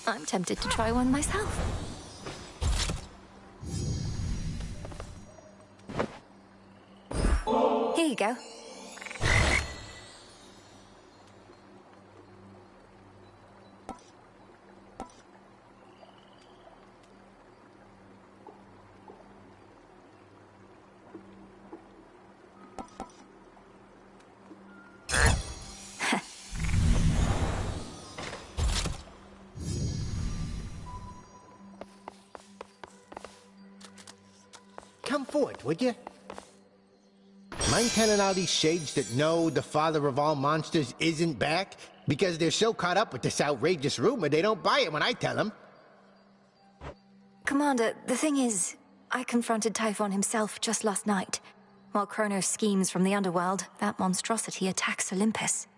I'm tempted to try one myself. Here you go. Come forward, would you? Mind telling all these shades that no, the father of all monsters isn't back? Because they're so caught up with this outrageous rumor, they don't buy it when I tell them. Commander, the thing is, I confronted Typhon himself just last night. While Kronos schemes from the underworld, that monstrosity attacks Olympus.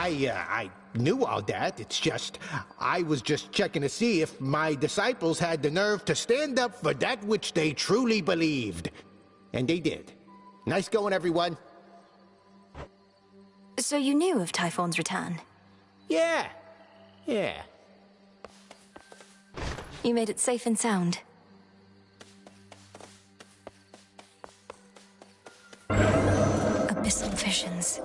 I knew all that. It's just, I was just checking to see if my disciples had the nerve to stand up for that which they truly believed. And they did. Nice going, everyone. So you knew of Typhon's return? Yeah. You made it safe and sound. Abyssal visions.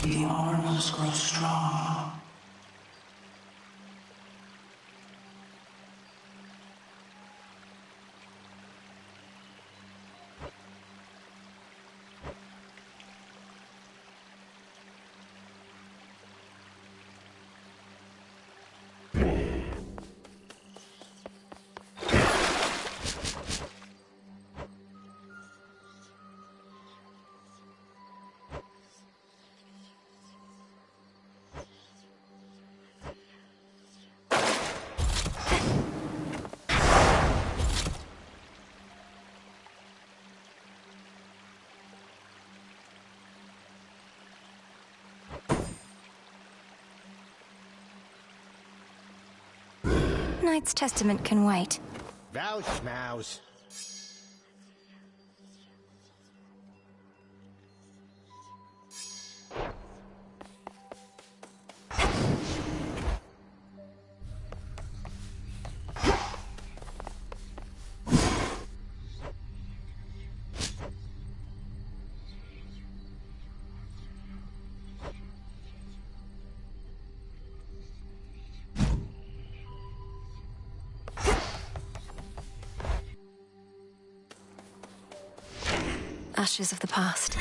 The arms grow strong. Knight's Testament can wait. Vows, schmouse. Ashes of the past.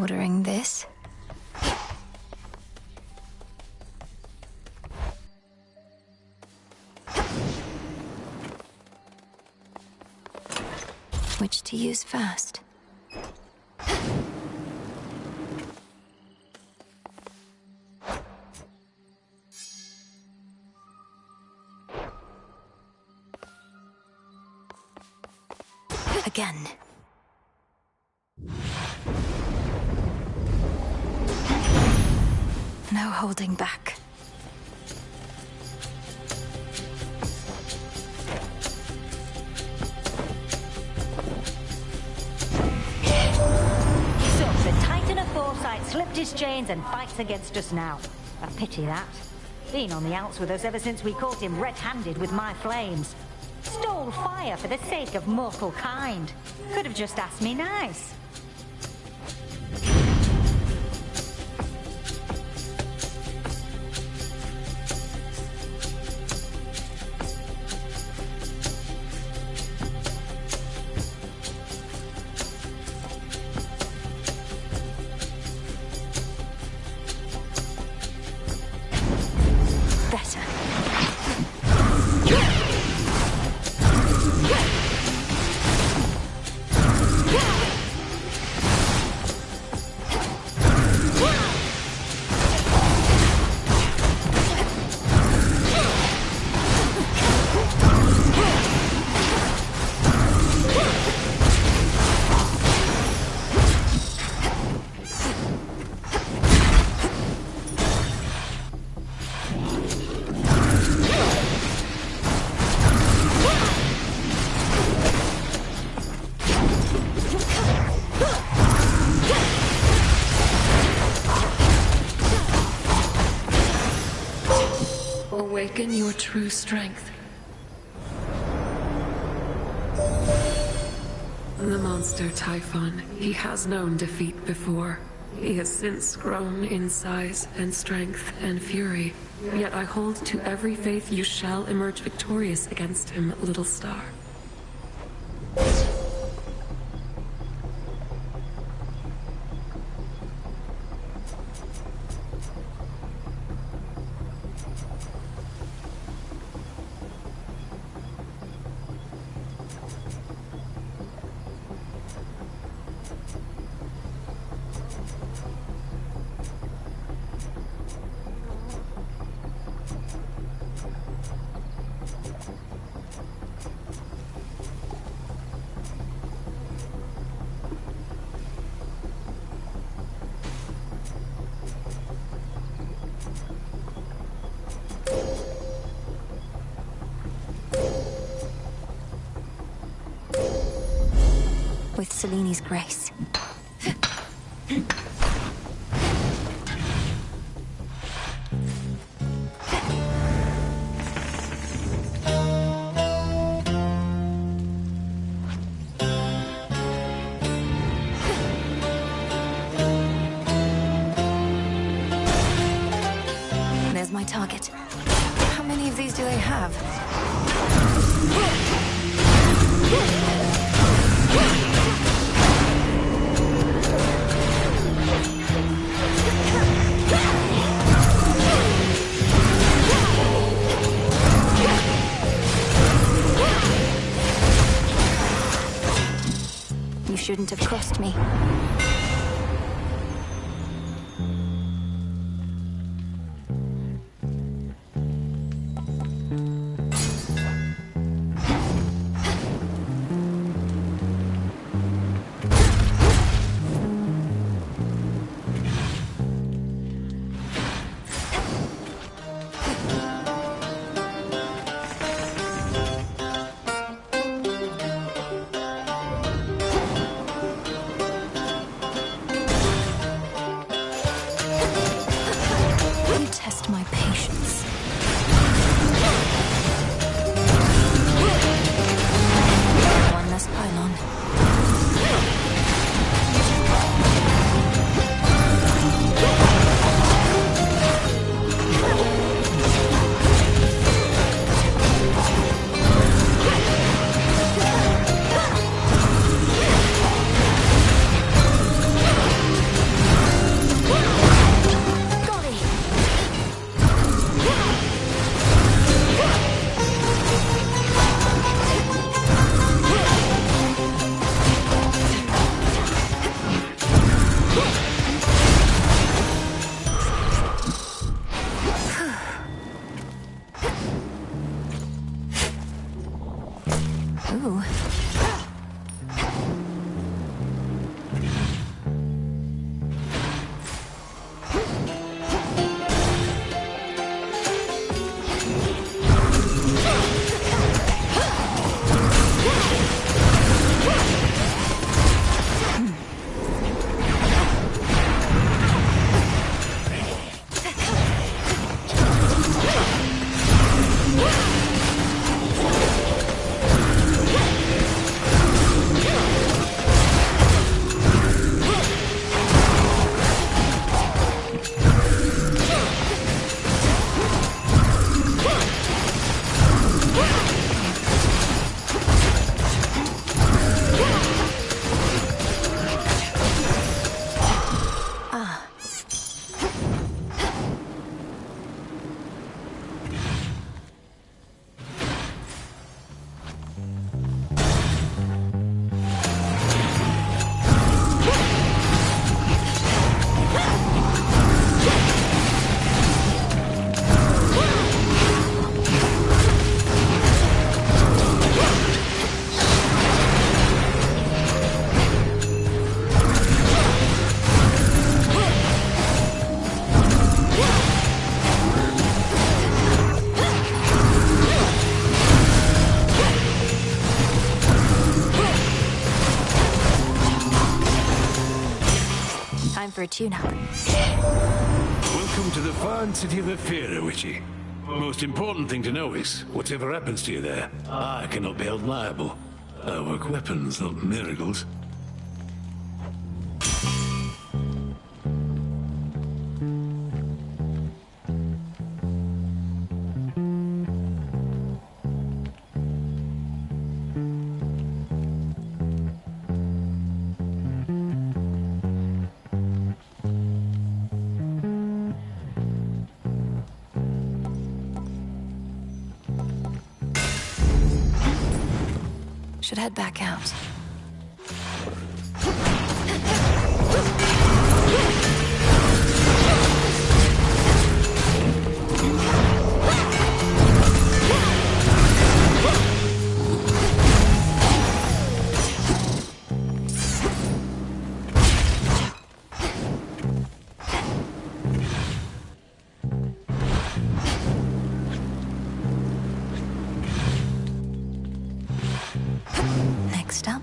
Ordering this. Which to use first? Again. No holding back. Slipped his chains and fights against us now. A pity that. Been on the outs with us ever since we caught him red-handed with my flames. Stole fire for the sake of mortal kind. Could have just asked me nice. Awaken your true strength. The monster Typhon, he has known defeat before. He has since grown in size and strength and fury. Yet I hold to every faith you shall emerge victorious against him, little star. Mussolini's grace. There's my target. How many of these do they have? You shouldn't have crossed me. Test my patience. One less pylon. Ooh. Time for a tune-up. Welcome to the fine city of Ephira, Witchy. Most important thing to know is, whatever happens to you there, I cannot be held liable. I work weapons, not miracles. Should head back out. Next up.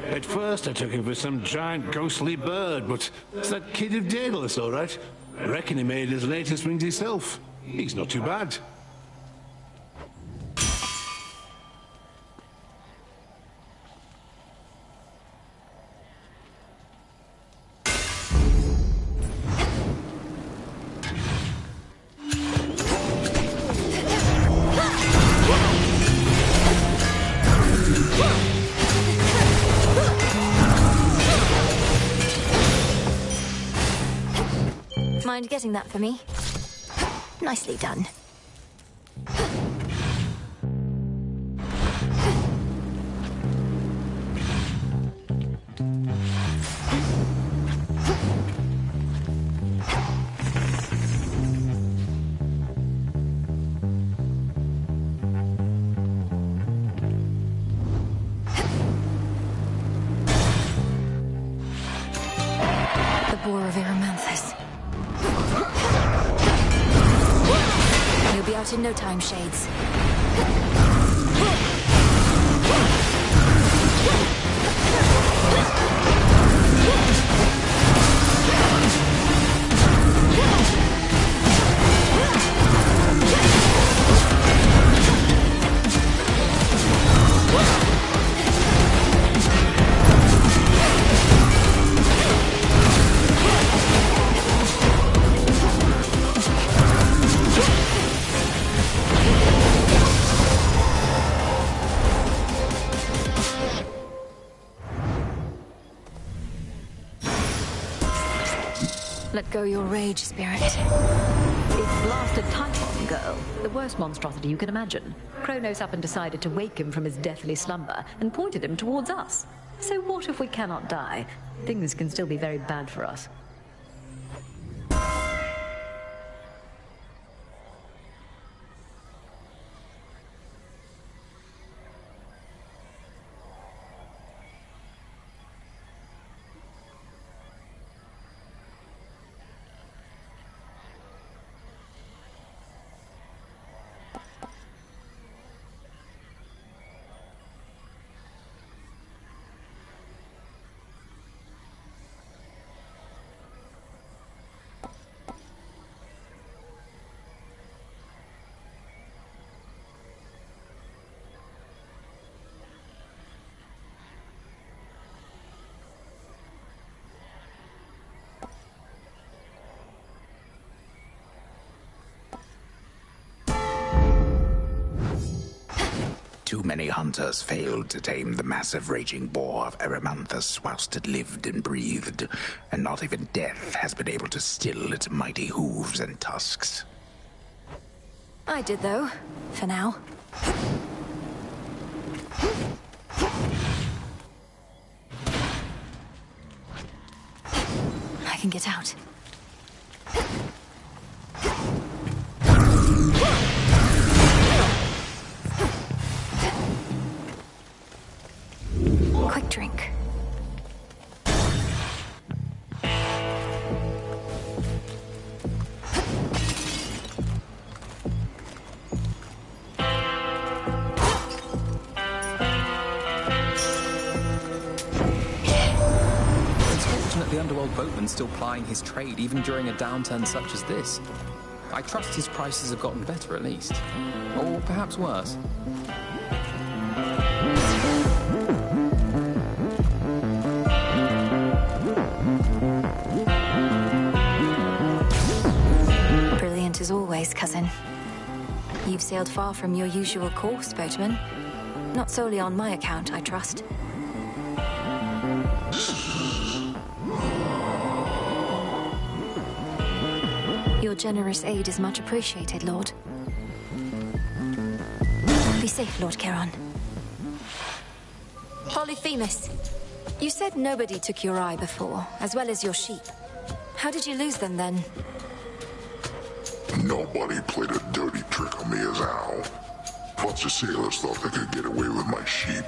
At first I took him for some giant ghostly bird, but it's that kid of Daedalus, all right. I reckon he made his latest wings himself. He's not too bad. Mind getting that for me? Nicely done. The boar of Eremanthus. You'll be out in no time, Shades. Let go your rage, spirit. It's blasted Typhon, girl. The worst monstrosity you can imagine. Kronos up and decided to wake him from his deathly slumber and pointed him towards us. So what if we cannot die? Things can still be very bad for us. Too many hunters failed to tame the massive raging boar of Eremanthus whilst it lived and breathed, and not even death has been able to still its mighty hooves and tusks. I did, though. For now. I can get out. Quick drink. The underworld boatman's still plying his trade even during a downturn such as this. I trust his prices have gotten better at least. Or perhaps worse. Brilliant as always, cousin. You've sailed far from your usual course, boatman. Not solely on my account, I trust. Your generous aid is much appreciated, Lord. Be safe, Lord Charon. Polyphemus, you said nobody took your eye before, as well as your sheep. How did you lose them, then? Nobody played a dirty trick on me as Al. Plus the sailors thought they could get away with my sheep,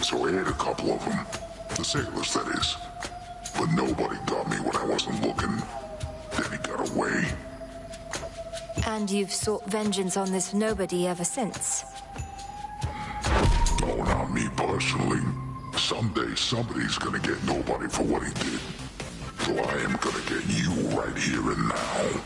so I ate a couple of them. The sailors, that is. But nobody got me when I wasn't looking. Then he got away. And you've sought vengeance on this nobody ever since? Oh, not me personally. Some Someday somebody's gonna get nobody for what he did. So I am gonna get you right here and now.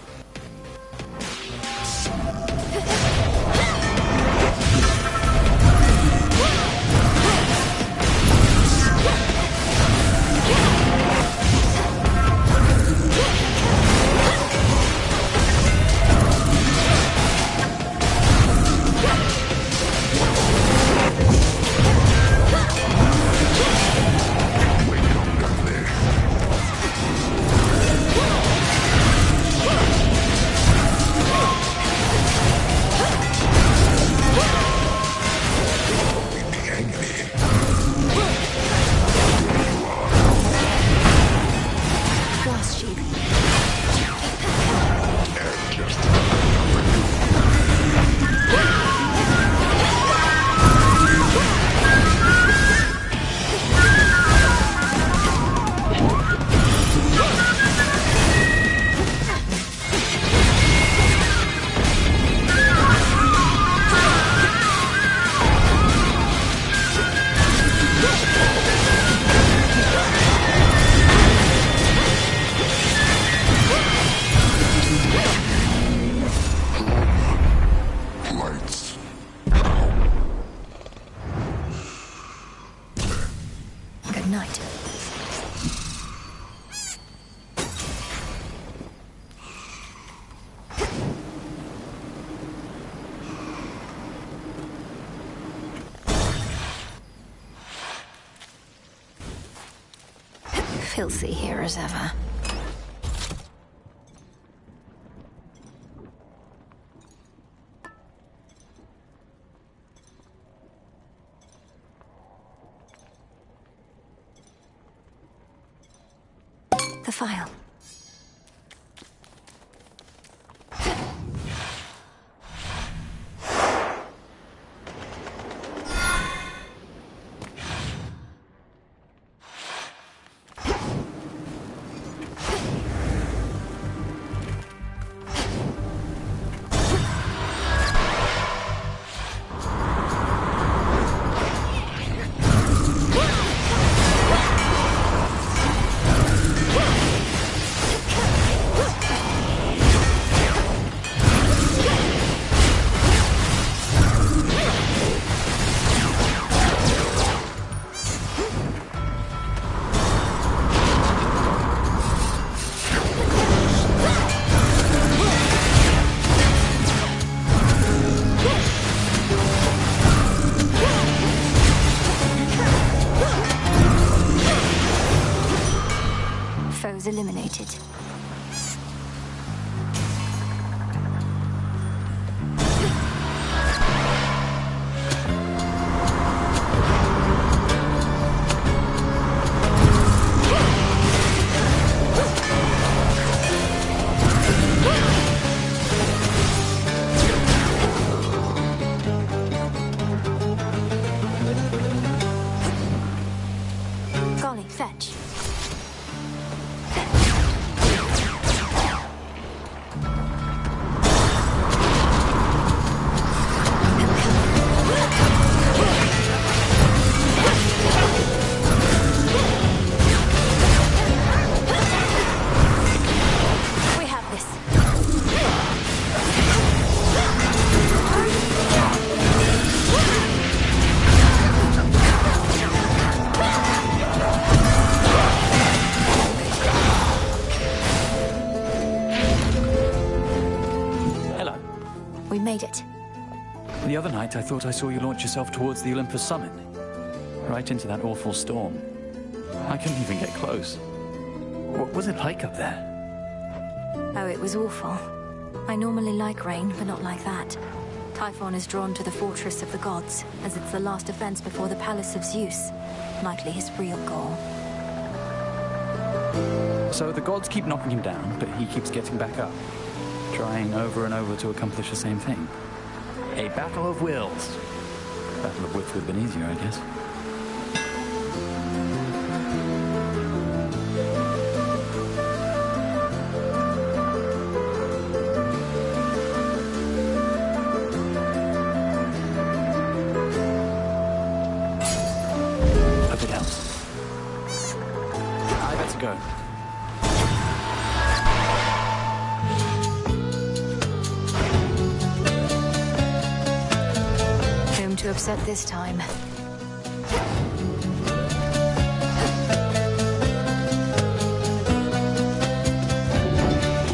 Filthy here as ever. The file. Eliminated. Golly, fetch. Made it. The other night, I thought I saw you launch yourself towards the Olympus summit. Right into that awful storm. I couldn't even get close. What was it like up there? Oh, it was awful. I normally like rain, but not like that. Typhon is drawn to the fortress of the gods, as it's the last defense before the palace of Zeus. Likely his real goal. So the gods keep knocking him down, but he keeps getting back up. Trying over and over to accomplish the same thing. A battle of wills. Battle of wits would have been easier, I guess. Hope it helps. to upset this time.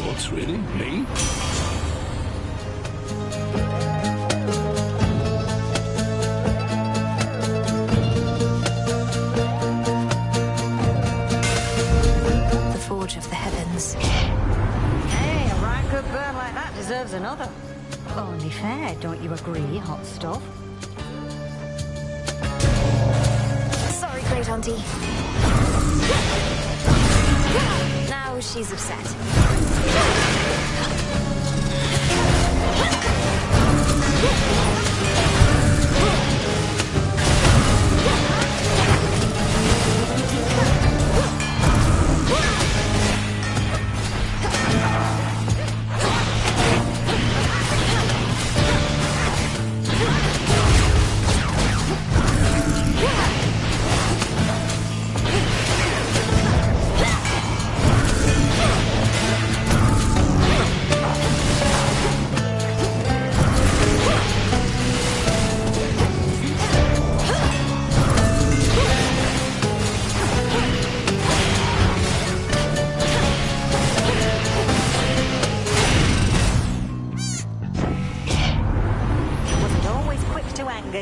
What's really? Me? The Forge of the Heavens. Hey, a right good bird like that deserves another. Only fair, don't you agree, hot stuff? Sorry, Great Auntie. Now she's upset.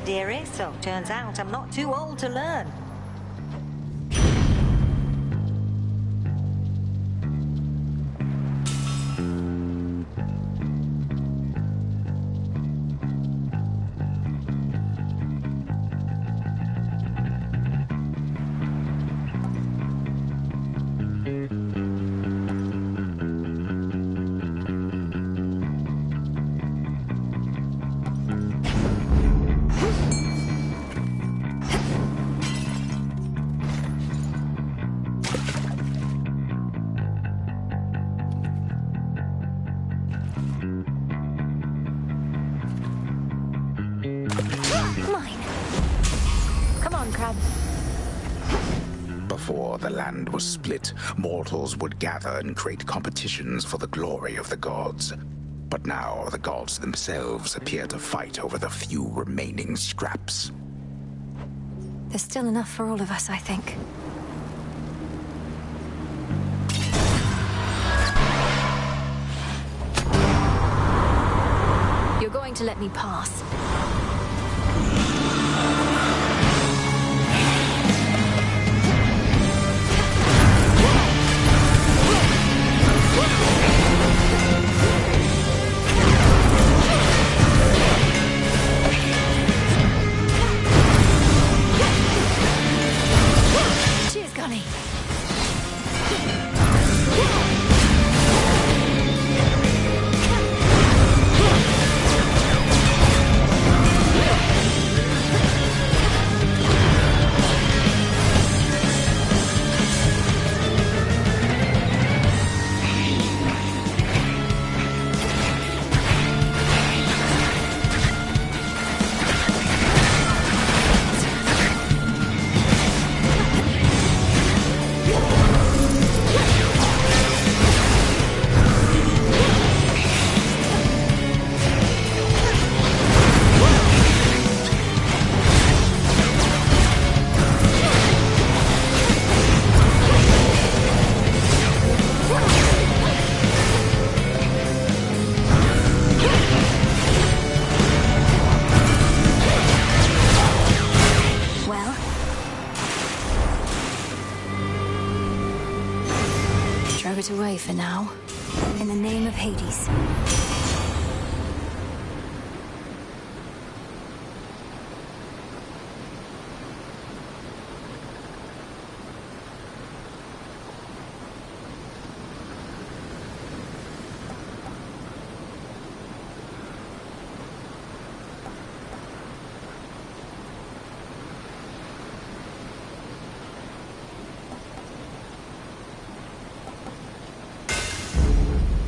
Dearie, so turns out I'm not too old to learn. Before the land was split, mortals would gather and create competitions for the glory of the gods. But now the gods themselves appear to fight over the few remaining scraps. There's still enough for all of us, I think. You're going to let me pass. Cheers, Gunny. Throw it away for now, in the name of Hades.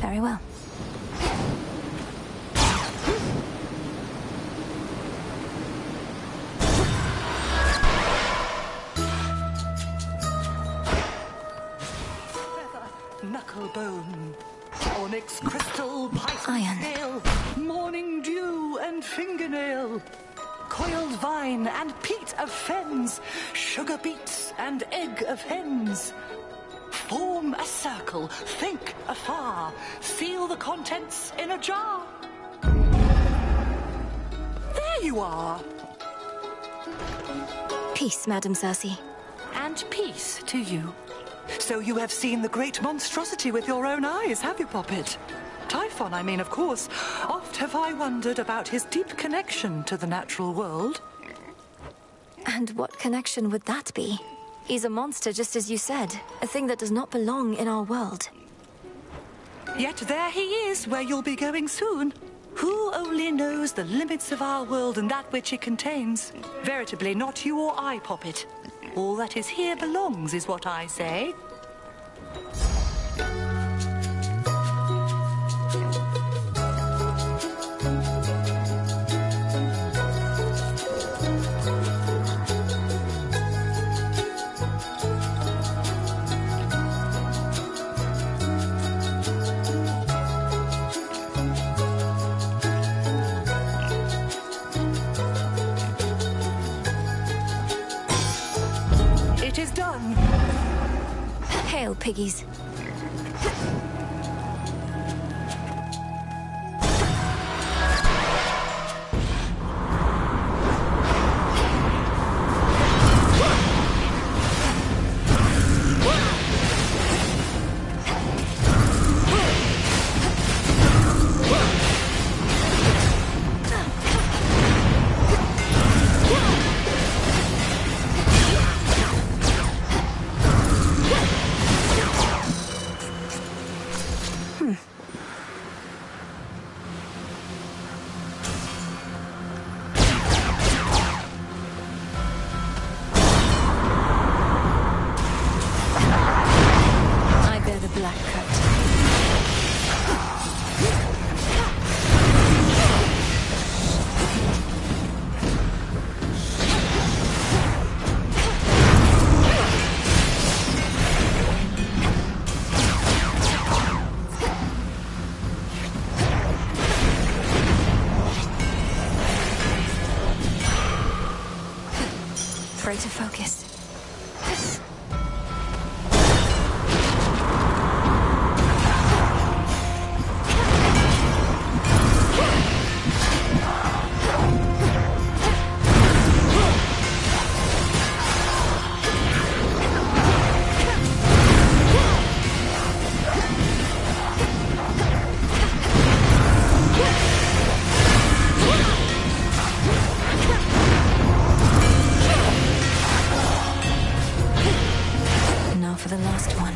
Very well. Knucklebone, onyx crystal, python scale, morning dew and fingernail, coiled vine and peat of fens, sugar beets and egg of hens. Form a circle, think afar, feel the contents in a jar. There you are. Peace, Madam Cersei. And peace to you. So you have seen the great monstrosity with your own eyes, have you, Poppet? Typhon, I mean, of course. Oft have I wondered about his deep connection to the natural world. And what connection would that be? He's a monster, just as you said. A thing that does not belong in our world. Yet there he is, where you'll be going soon. Who only knows the limits of our world and that which it contains? Veritably, not you or I, Poppet. All that is here belongs, is what I say. It is done. Hail, piggies. Try to focus. For the last one.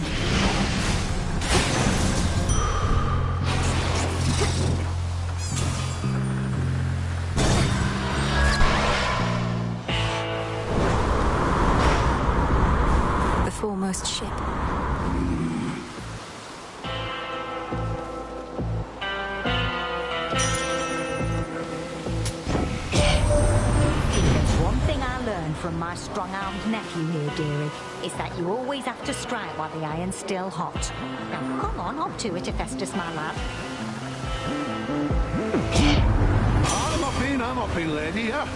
The foremost ship. One thing I learned from my strong-armed nephew here, dearie, is that you always have to strike while the iron's still hot. Now, come on, hop to it, Hephaestus, my lad. I'm up in, lady, yeah?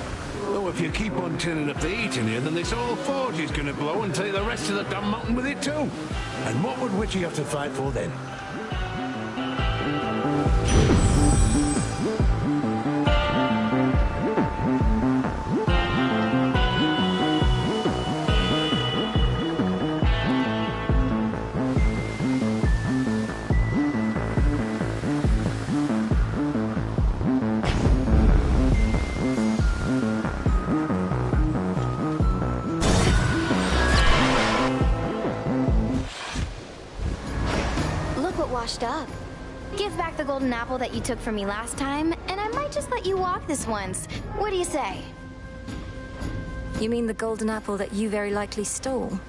Though if you keep on turning up the heat in here, then this whole forge is going to blow and take the rest of the damn mountain with it, too. And what would Witchy have to fight for then? Washed up. Give back the golden apple that you took from me last time, and I might just let you walk this once. What do you say? You mean the golden apple that you very likely stole?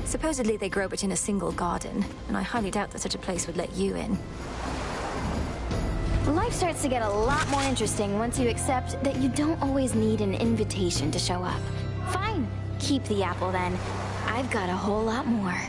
Supposedly they grow but in a single garden, and I highly doubt that such a place would let you in. Life starts to get a lot more interesting once you accept that you don't always need an invitation to show up. Fine, keep the apple then. I've got a whole lot more.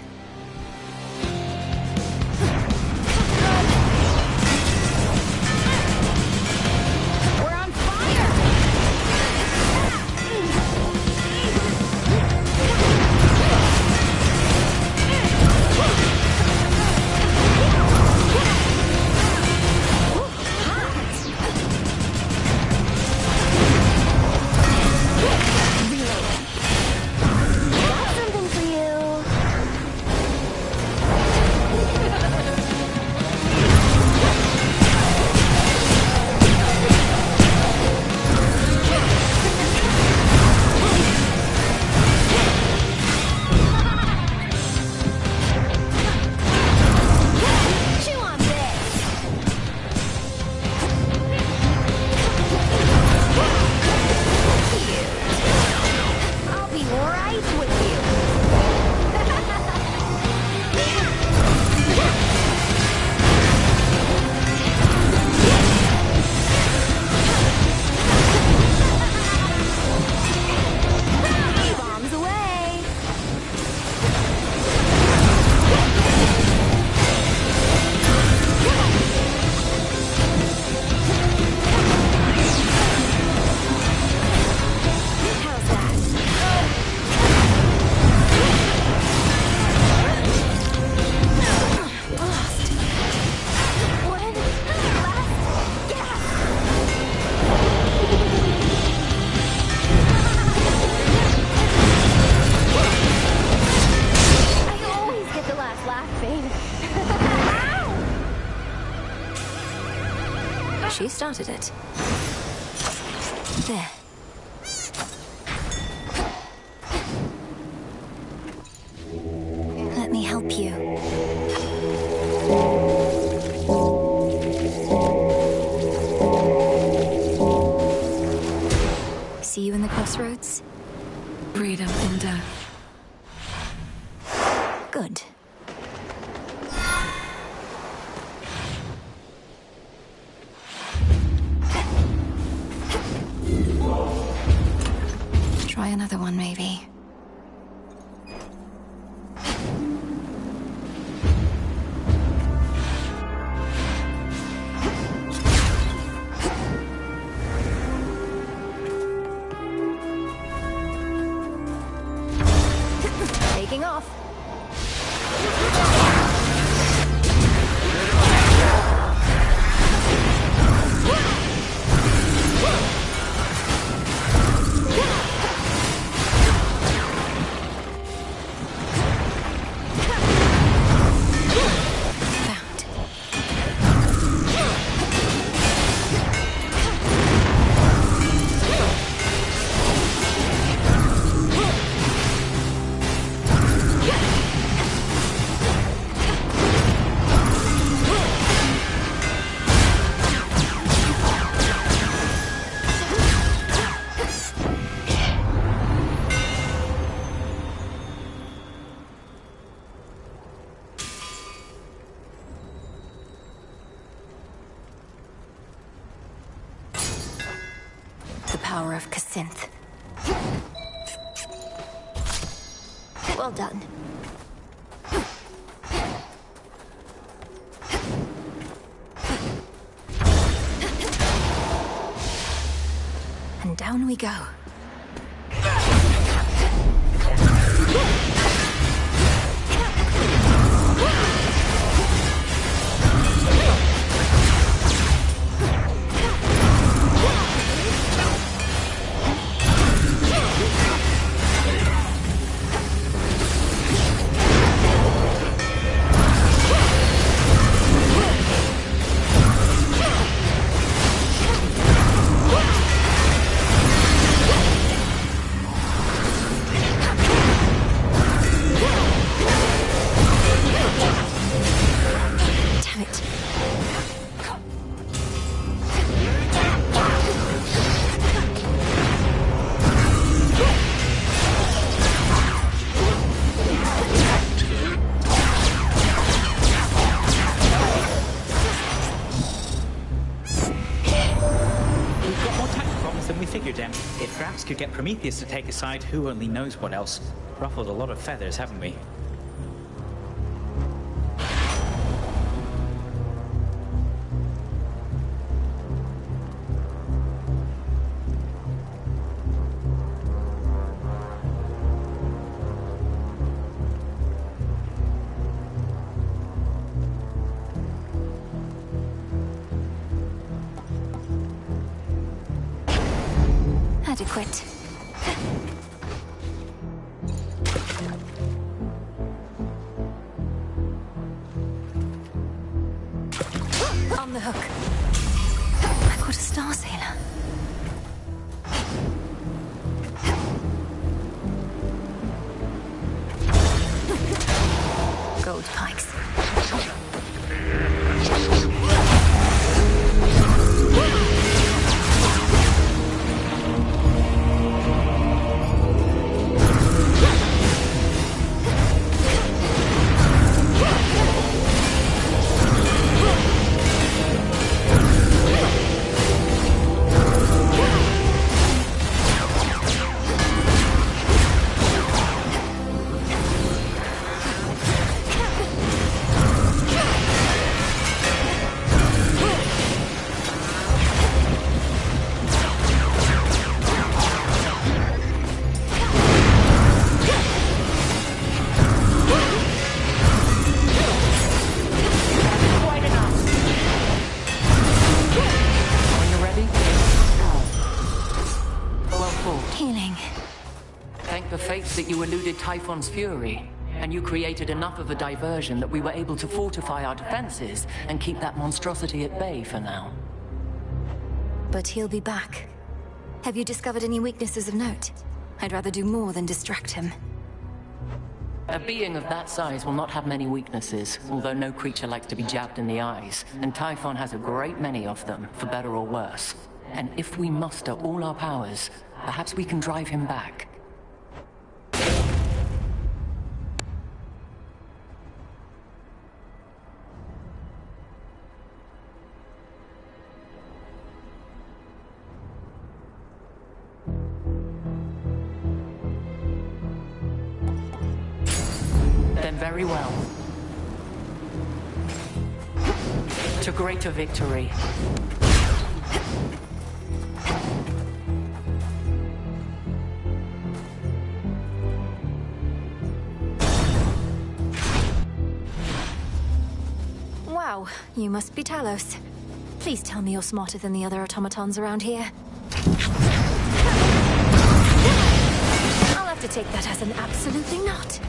She started it. There. Let me help you. See you in the crossroads? Freedom in death. Good. Try another one, maybe. Taking off. Power of Kacinth. Well done. And down we go. If perhaps could get Prometheus to take a side, who only knows what else. Ruffled a lot of feathers, haven't we? Adequate. On the hook. I caught a star sailor. Gold pikes. That you eluded Typhon's fury, and you created enough of a diversion that we were able to fortify our defenses and keep that monstrosity at bay for now. but he'll be back. Have you discovered any weaknesses of note? I'd rather do more than distract him. A being of that size will not have many weaknesses, although no creature likes to be jabbed in the eyes, and Typhon has a great many of them, for better or worse. And if we muster all our powers, perhaps we can drive him back. Then very well. To greater victory. Wow, you must be Talos. Please tell me you're smarter than the other automatons around here. I'll have to take that as an absolutely not.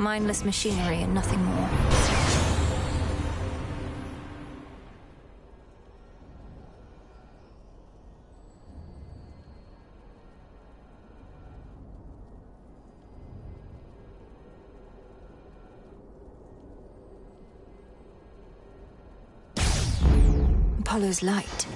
Mindless machinery and nothing more. Apollo's light.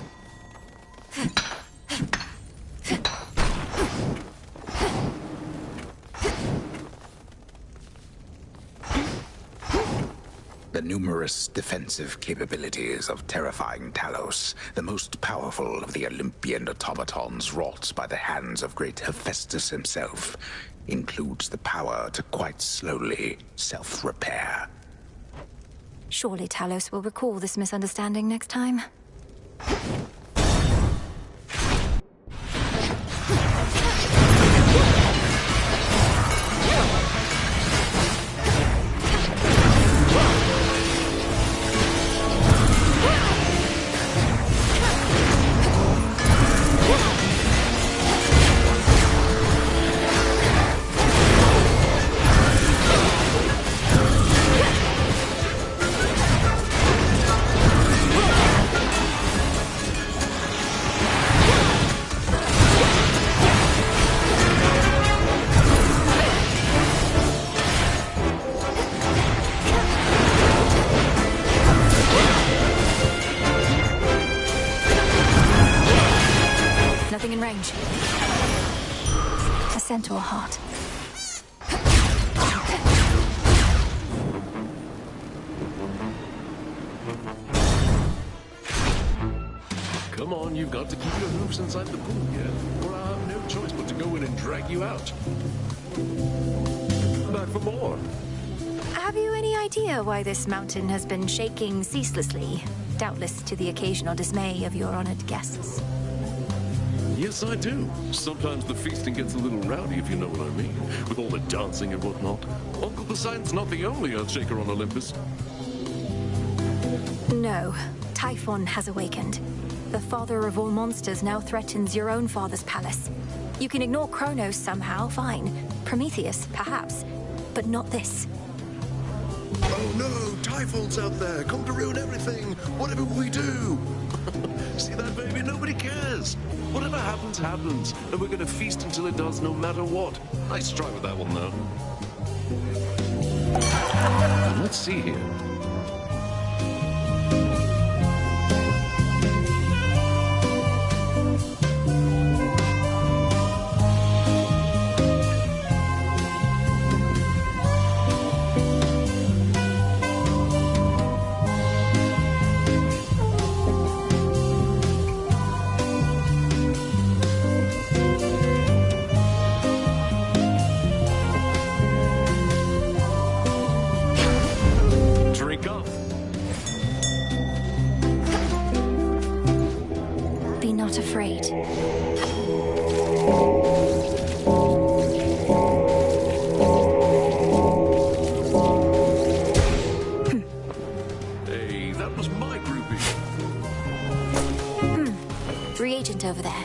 The numerous defensive capabilities of terrifying Talos, the most powerful of the Olympian automatons wrought by the hands of great Hephaestus himself, includes the power to quite slowly self-repair. Surely Talos will recall this misunderstanding next time. Nothing in range. A centaur heart. Come on, you've got to keep your hoofs inside the pool, yeah? Or I'll have no choice but to go in and drag you out. Back for more. Have you any idea why this mountain has been shaking ceaselessly? Doubtless to the occasional dismay of your honored guests. Yes, I do. Sometimes the feasting gets a little rowdy, if you know what I mean, with all the dancing and whatnot. Uncle Poseidon's not the only Earthshaker on Olympus. No, Typhon has awakened. The father of all monsters now threatens your own father's palace. You can ignore Kronos somehow, fine. Prometheus, perhaps. But not this. Oh no, Typhon's out there, come to ruin everything. Whatever will we do? See that, baby? Nobody cares. Whatever happens, happens. And we're gonna feast until it does, no matter what. Nice try with that one, though. Let's see here. not afraid. Hey, that was my groupie. Reagent over there.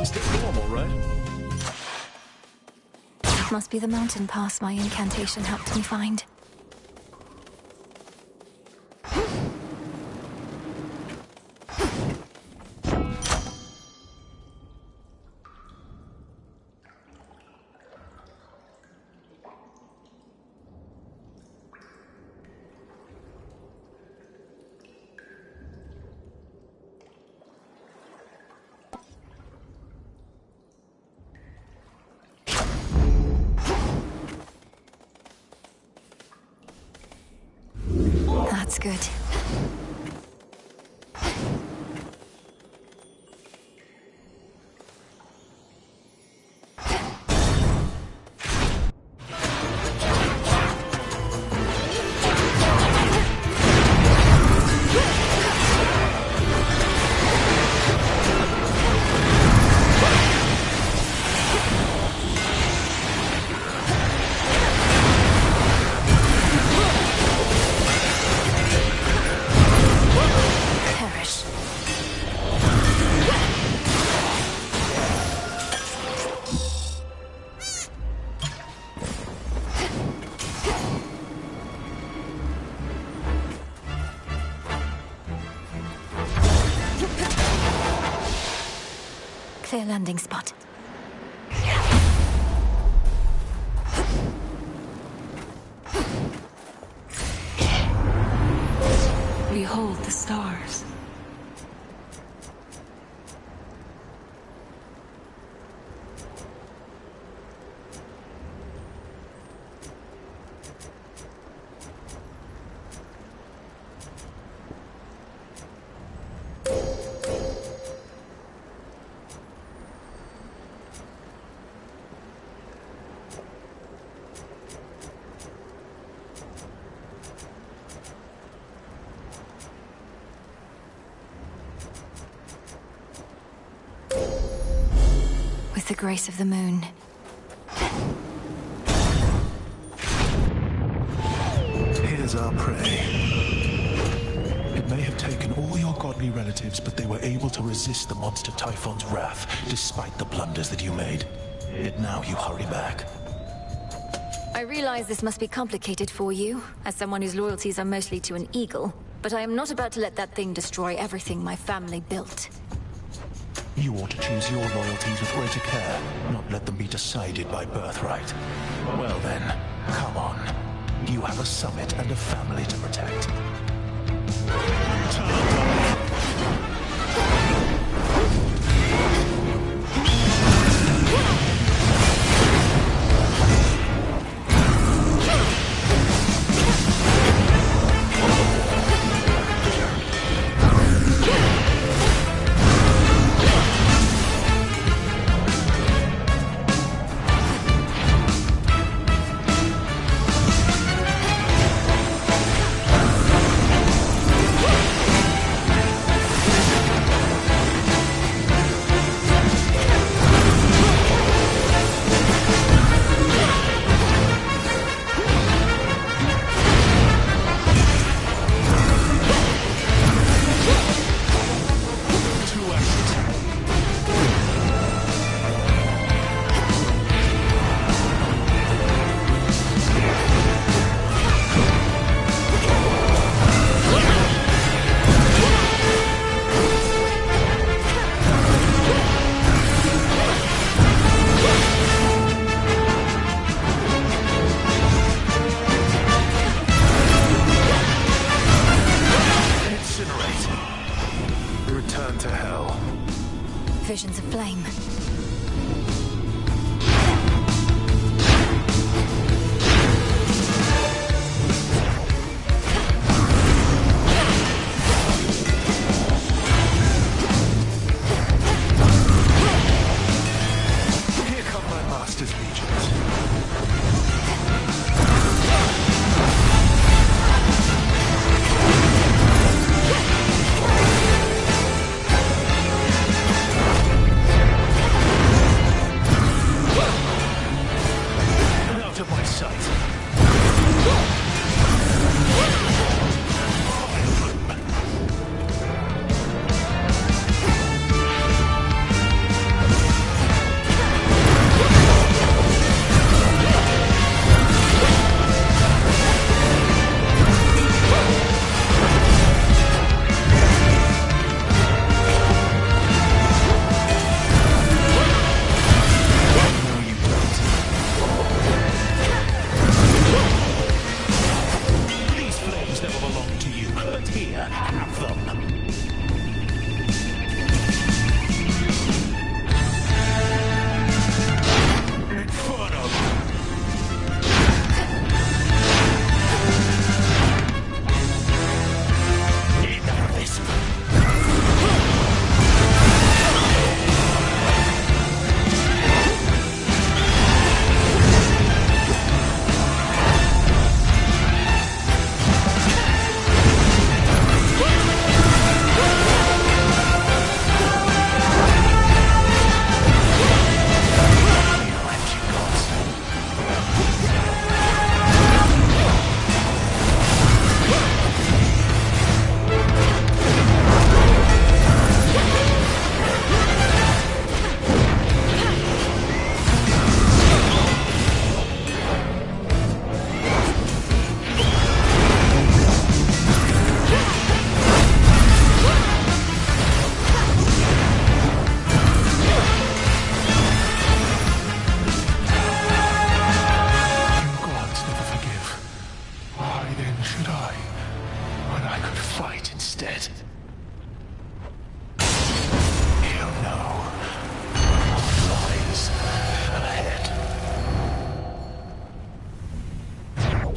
Still normal, right? Must be the mountain pass my incantation helped me find. That's good. Clear landing spot. Behold the stars. With the grace of the moon. Here's our prey. It may have taken all your godly relatives, but they were able to resist the monster Typhon's wrath, despite the blunders that you made. Yet now you hurry back. I realize this must be complicated for you, as someone whose loyalties are mostly to an eagle, but I am not about to let that thing destroy everything my family built. You ought to choose your loyalties with greater care, not let them be decided by birthright. Well then, come on. You have a summit and a family to protect.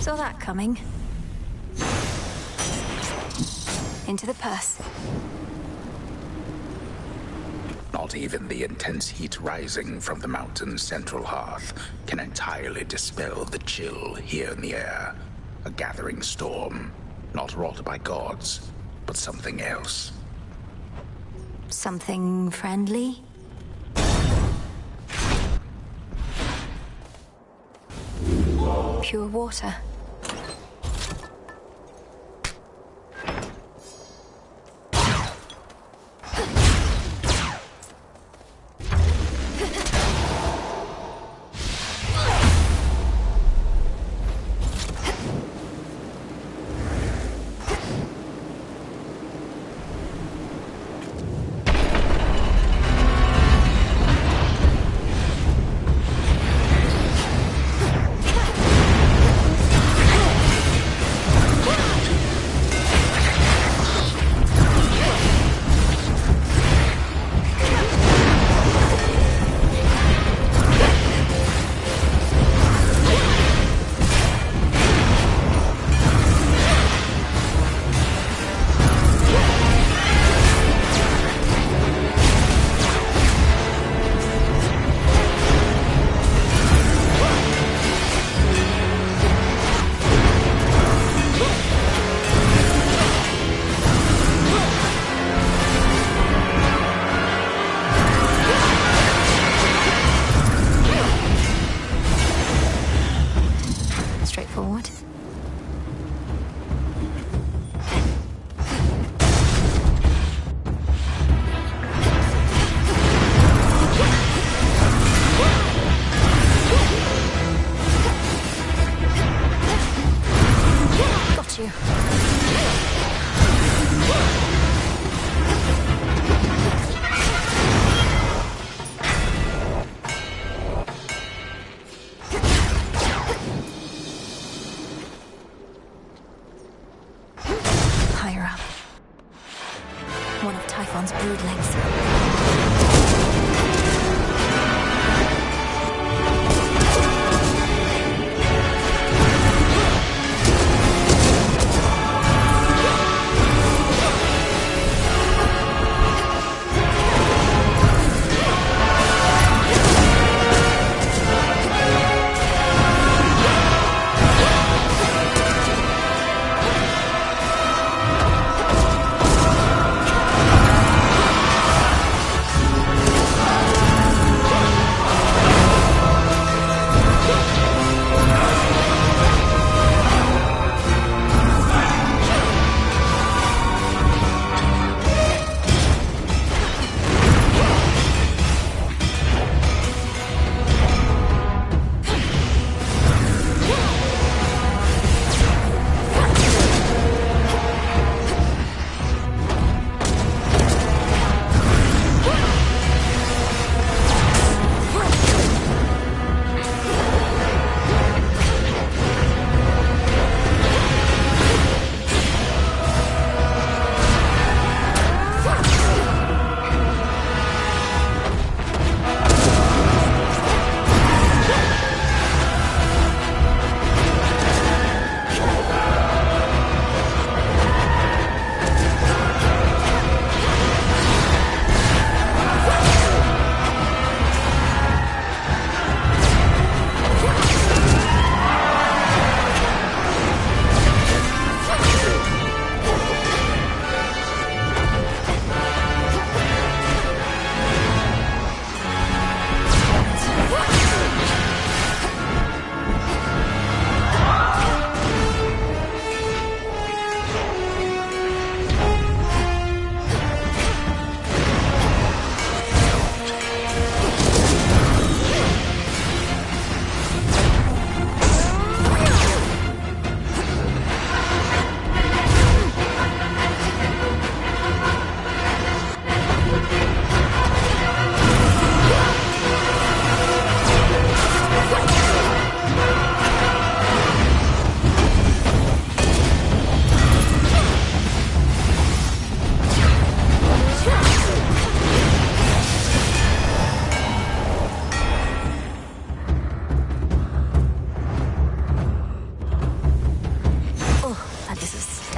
Saw that coming. Into the purse. Not even the intense heat rising from the mountain's central hearth can entirely dispel the chill here in the air. A gathering storm, not wrought by gods, but something else. Something friendly? Pure water. Straightforward. Got you. Higher up. One of Typhon's broodlings.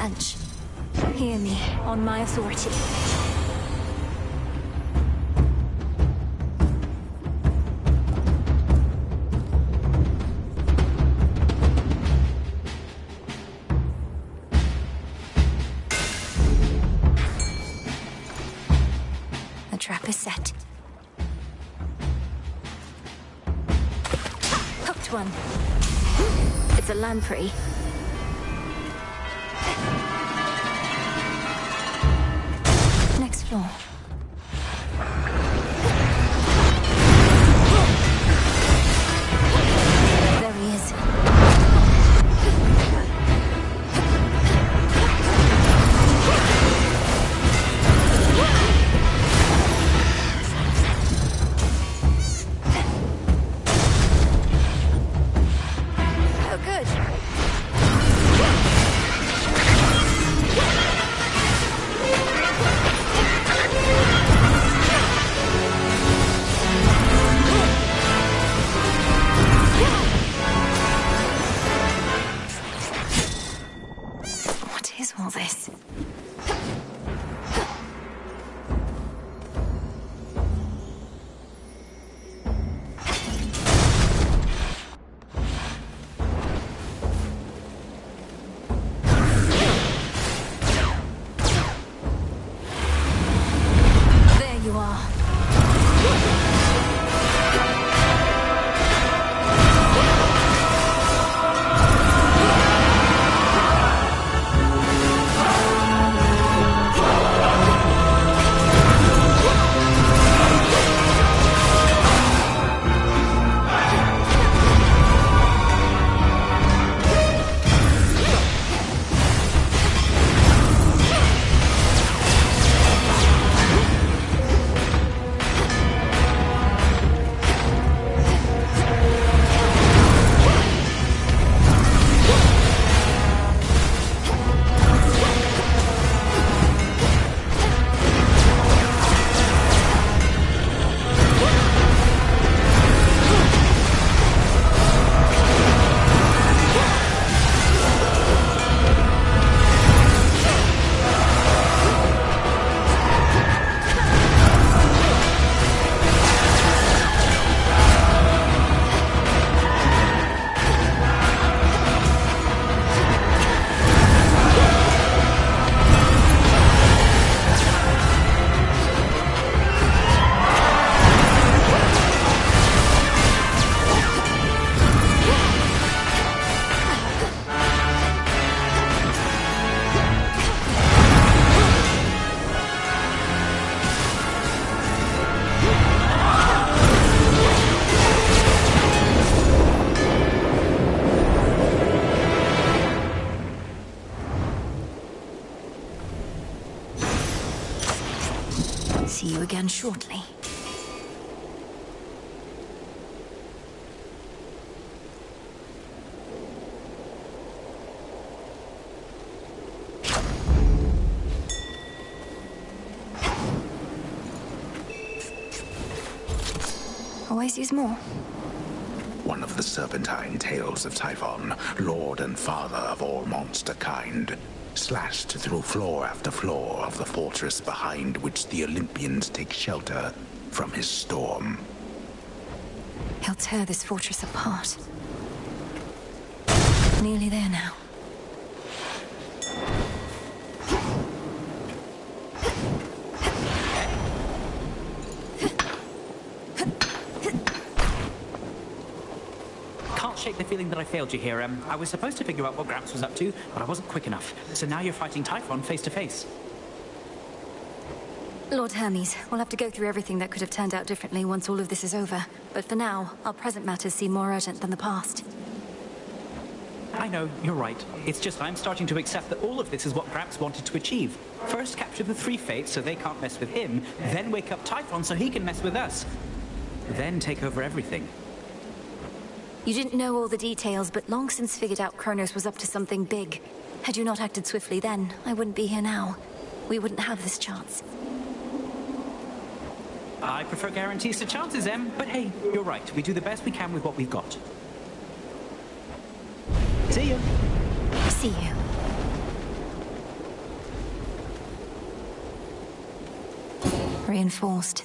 bench. Hear me, on my authority. The trap is set. Hooked one. It's a lamprey. Next floor. There he is. Oh, good. What is all this? There you are. See you again shortly. Always use more. One of the serpentine tales of Typhon, lord and father of all monster kind, slashed through floor after floor of the fortress behind which the Olympians take shelter from his storm. He'll tear this fortress apart. Nearly there now. Can't shake the feeling that I failed you here. I was supposed to figure out what Gramps was up to, but I wasn't quick enough. So now you're fighting Typhon face to face. Lord Hermes, we'll have to go through everything that could have turned out differently once all of this is over. But for now, our present matters seem more urgent than the past. I know, you're right. It's just I'm starting to accept that all of this is what Gramps wanted to achieve. First capture the three fates so they can't mess with him, then wake up Typhon so he can mess with us. Then take over everything. You didn't know all the details, but long since figured out Kronos was up to something big. Had you not acted swiftly then, I wouldn't be here now. We wouldn't have this chance. I prefer guarantees to chances, Em, but hey, you're right. We do the best we can with what we've got. See you. See you. Reinforced.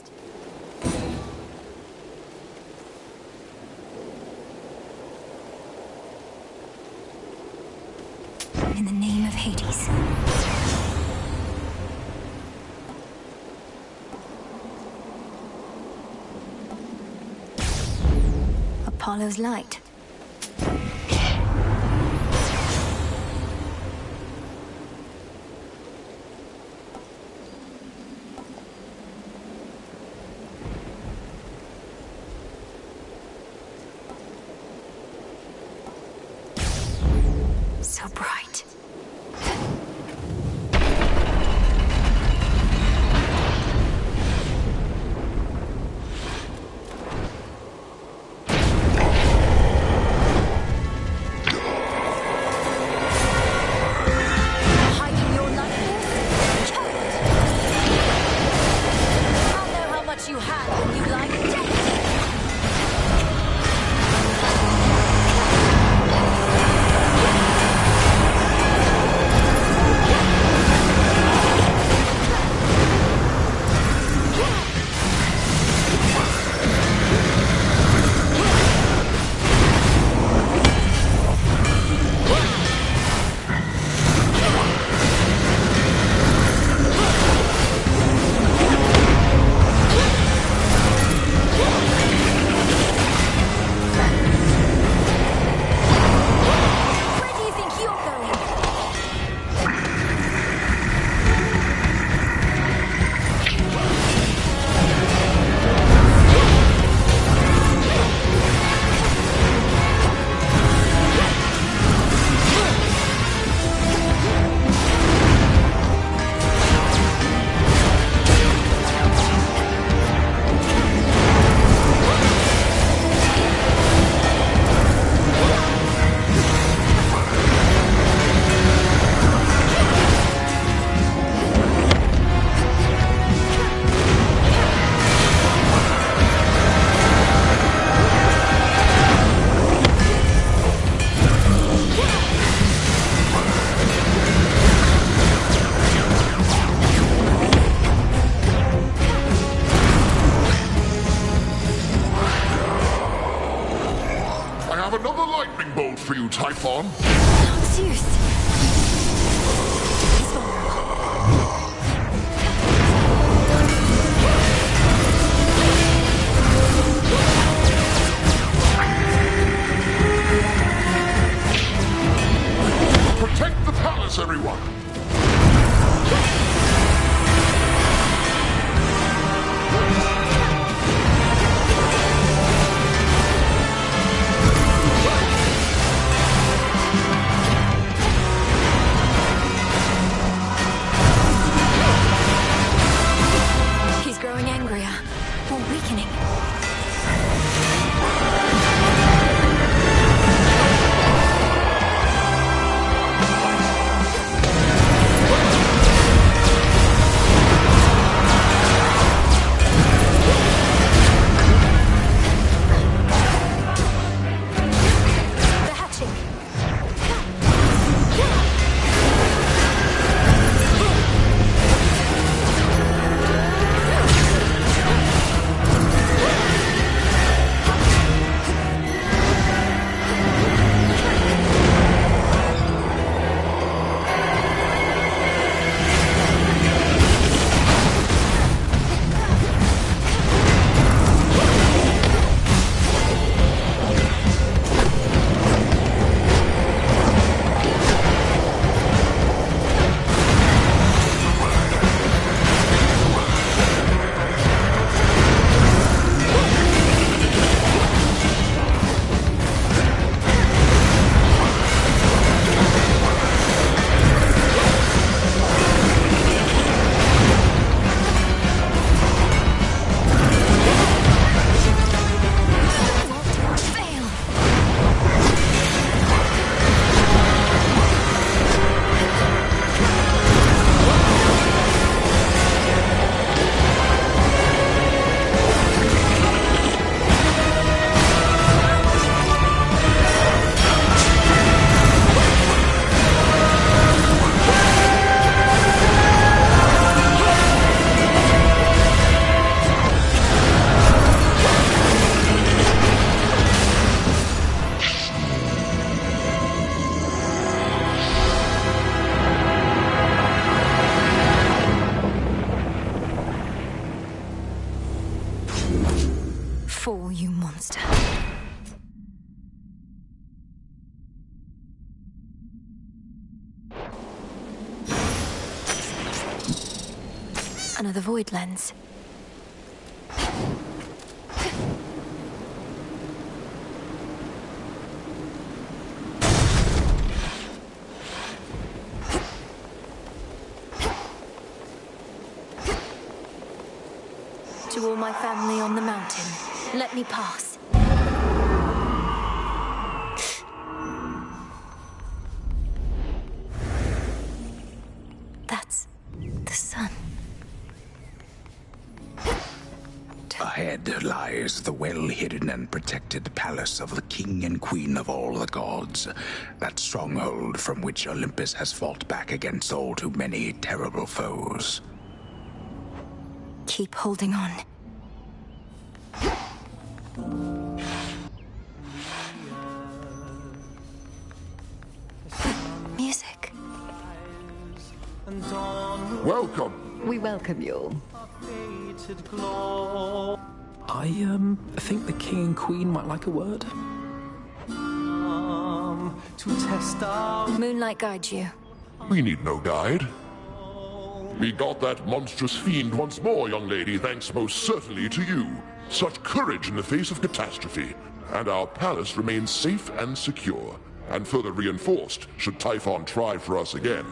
In the name of Hades. Apollo's light. So bright. Hiding your nightmares? Coward! I'll know how much you had when you lied dead. Where do you think you're going? I have another lightning bolt for you, Typhon. Zeus! He's vulnerable. Protect the palace, everyone. He's growing angrier, more weakening. Another void lens. To all my family on the mountain, let me pass. That's the sun. Ahead lies the well-hidden and protected palace of the king and queen of all the gods, that stronghold from which Olympus has fought back against all too many terrible foes. Keep holding on. Music. Welcome. We welcome you. I think the king and queen might like a word. Moonlight guide you. We need no guide. We got that monstrous fiend once more, young lady, thanks most certainly to you. Such courage in the face of catastrophe. And our palace remains safe and secure, and further reinforced should Typhon try for us again.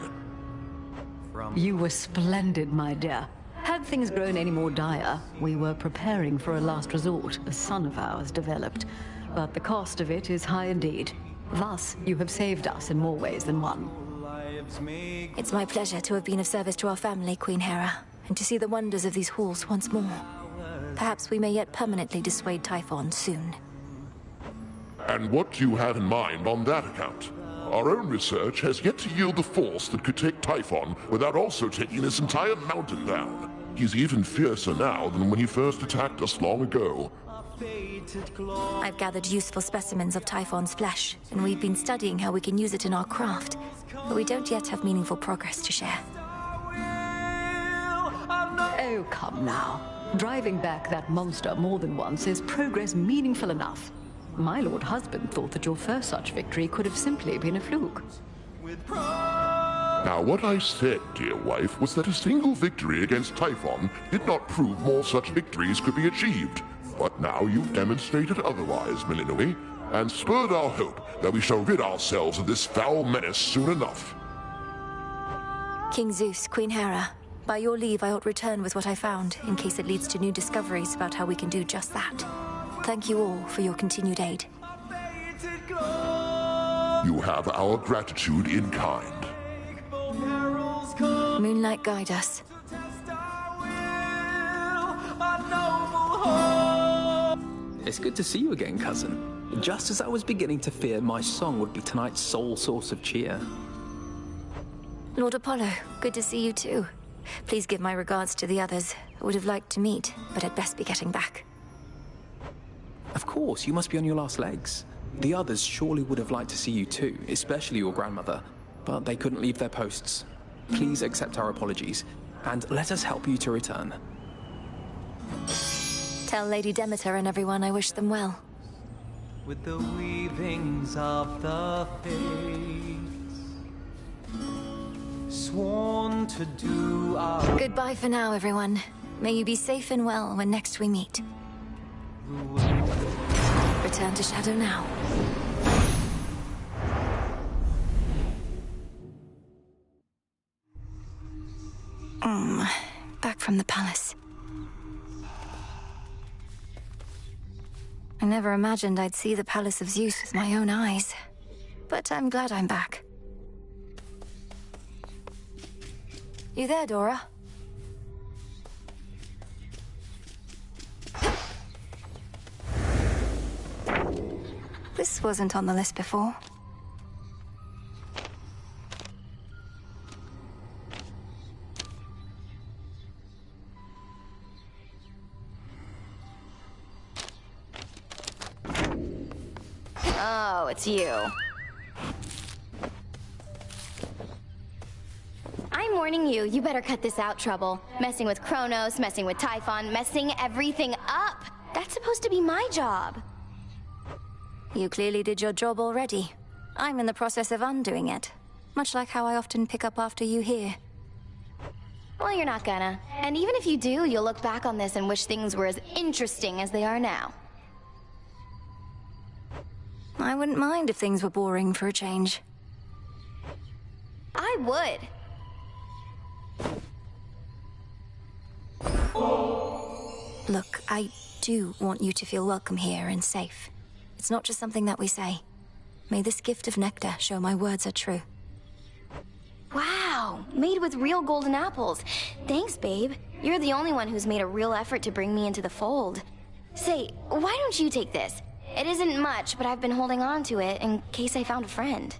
You were splendid, my dear. Had things grown any more dire, we were preparing for a last resort a son of ours developed. But the cost of it is high indeed. Thus, you have saved us in more ways than one. It's my pleasure to have been of service to our family, Queen Hera, and to see the wonders of these halls once more. Perhaps we may yet permanently dissuade Typhon soon. And what do you have in mind on that account? Our own research has yet to yield the force that could take Typhon without also taking this entire mountain down. He's even fiercer now than when he first attacked us long ago. I've gathered useful specimens of Typhon's flesh, and we've been studying how we can use it in our craft. But we don't yet have meaningful progress to share. Oh, come now. Driving back that monster more than once is progress meaningful enough. My lord husband thought that your first such victory could have simply been a fluke. Now, what I said, dear wife, was that a single victory against Typhon did not prove more such victories could be achieved. But now you've demonstrated otherwise, Melinoi, and spurred our hope that we shall rid ourselves of this foul menace soon enough. King Zeus, Queen Hera, by your leave I ought return with what I found, in case it leads to new discoveries about how we can do just that. Thank you all for your continued aid. You have our gratitude in kind. Moonlight guide us. It's good to see you again, cousin. Just as I was beginning to fear my song would be tonight's sole source of cheer. Lord Apollo, good to see you too. Please give my regards to the others. I would have liked to meet, but I'd best be getting back. Of course, you must be on your last legs. The others surely would have liked to see you too, especially your grandmother, but they couldn't leave their posts. Please accept our apologies, and let us help you to return. Tell Lady Demeter and everyone I wish them well. With the weavings of the fates, sworn to do our... Goodbye for now, everyone. May you be safe and well when next we meet. Return to Shadow now. Back from the palace. I never imagined I'd see the Palace of Zeus with my own eyes. But I'm glad I'm back. You there, Dora? This wasn't on the list before. Oh, it's you. I'm warning you. You better cut this out, Trouble. Messing with Kronos, messing with Typhon, messing everything up. That's supposed to be my job. You clearly did your job already. I'm in the process of undoing it. Much like how I often pick up after you here. Well, you're not gonna. And even if you do, you'll look back on this and wish things were as interesting as they are now. I wouldn't mind if things were boring for a change. I would. Look, I do want you to feel welcome here and safe. It's not just something that we say. May this gift of nectar show my words are true. Wow, made with real golden apples. Thanks, babe. You're the only one who's made a real effort to bring me into the fold. Say, why don't you take this? It isn't much, but I've been holding on to it in case I found a friend.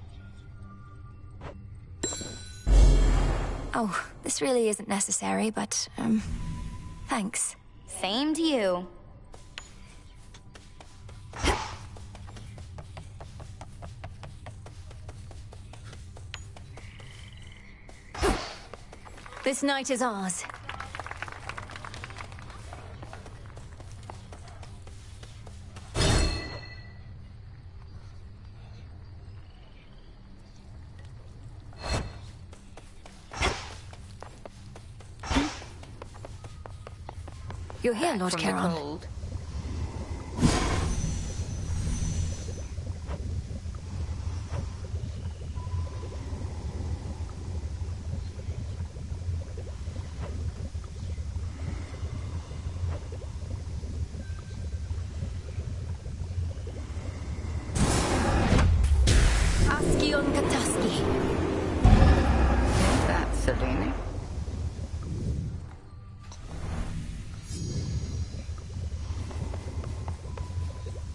Oh, this really isn't necessary, but, thanks. Same to you. This night is ours. You're here, Lord Charon. That's Selene.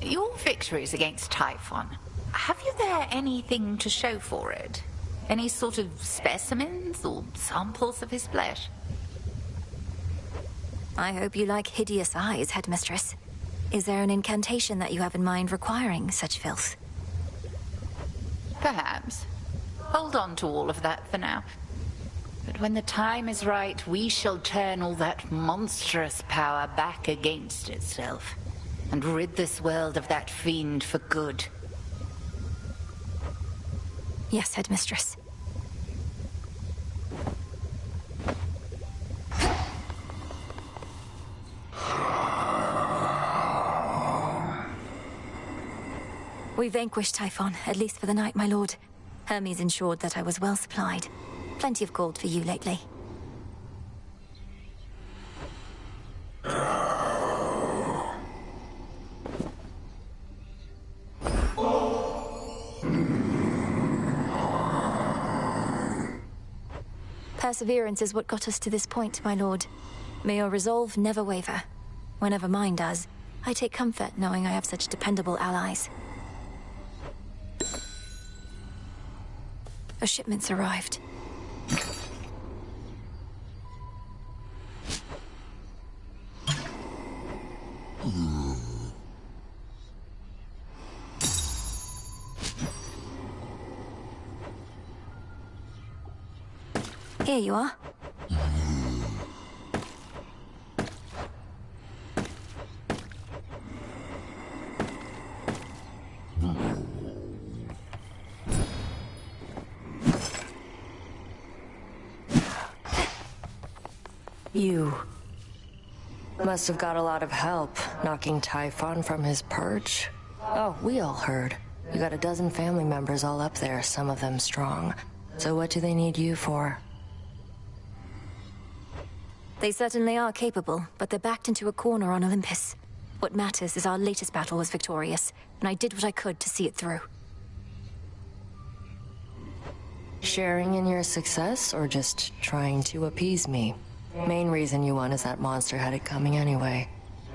Your victories against Typhon, have you there anything to show for it? Any sort of specimens or samples of his flesh? I hope you like hideous eyes, Headmistress. Is there an incantation that you have in mind requiring such filth? Perhaps. Hold on to all of that for now. But when the time is right, we shall turn all that monstrous power back against itself, and rid this world of that fiend for good. Yes, Headmistress. We vanquished Typhon, at least for the night, my lord. Hermes ensured that I was well supplied. Plenty of gold for you lately. Perseverance is what got us to this point, my lord. May your resolve never waver. Whenever mine does, I take comfort knowing I have such dependable allies. A shipment's arrived. Here you are. You must have got a lot of help knocking Typhon from his perch. Oh, we all heard. You got a dozen family members all up there, some of them strong. So what do they need you for? They certainly are capable, but they're backed into a corner on Olympus. What matters is our latest battle was victorious, and I did what I could to see it through. Sharing in your success, or just trying to appease me? Main reason you won is that monster had it coming anyway.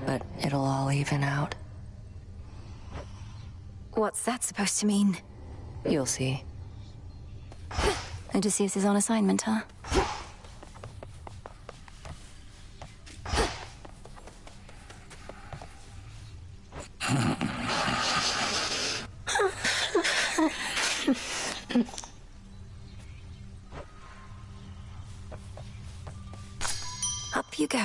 But it'll all even out. What's that supposed to mean? You'll see. Odysseus is on assignment, huh? Up you go.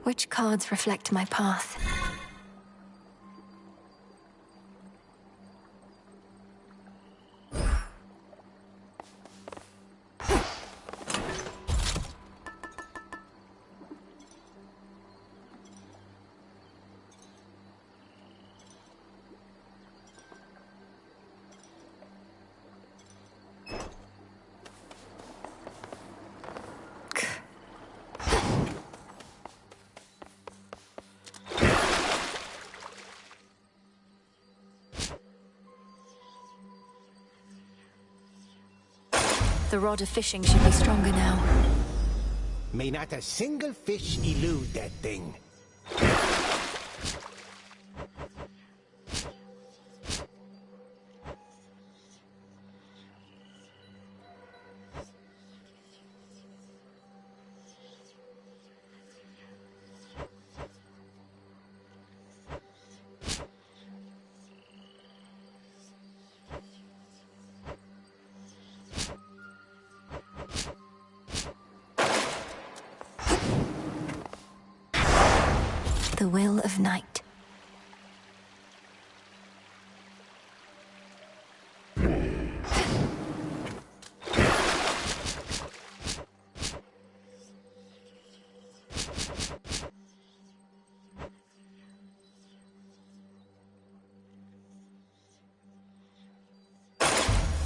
Which cards reflect my path? The rod of fishing should be stronger now. May not a single fish elude that thing. The will of night.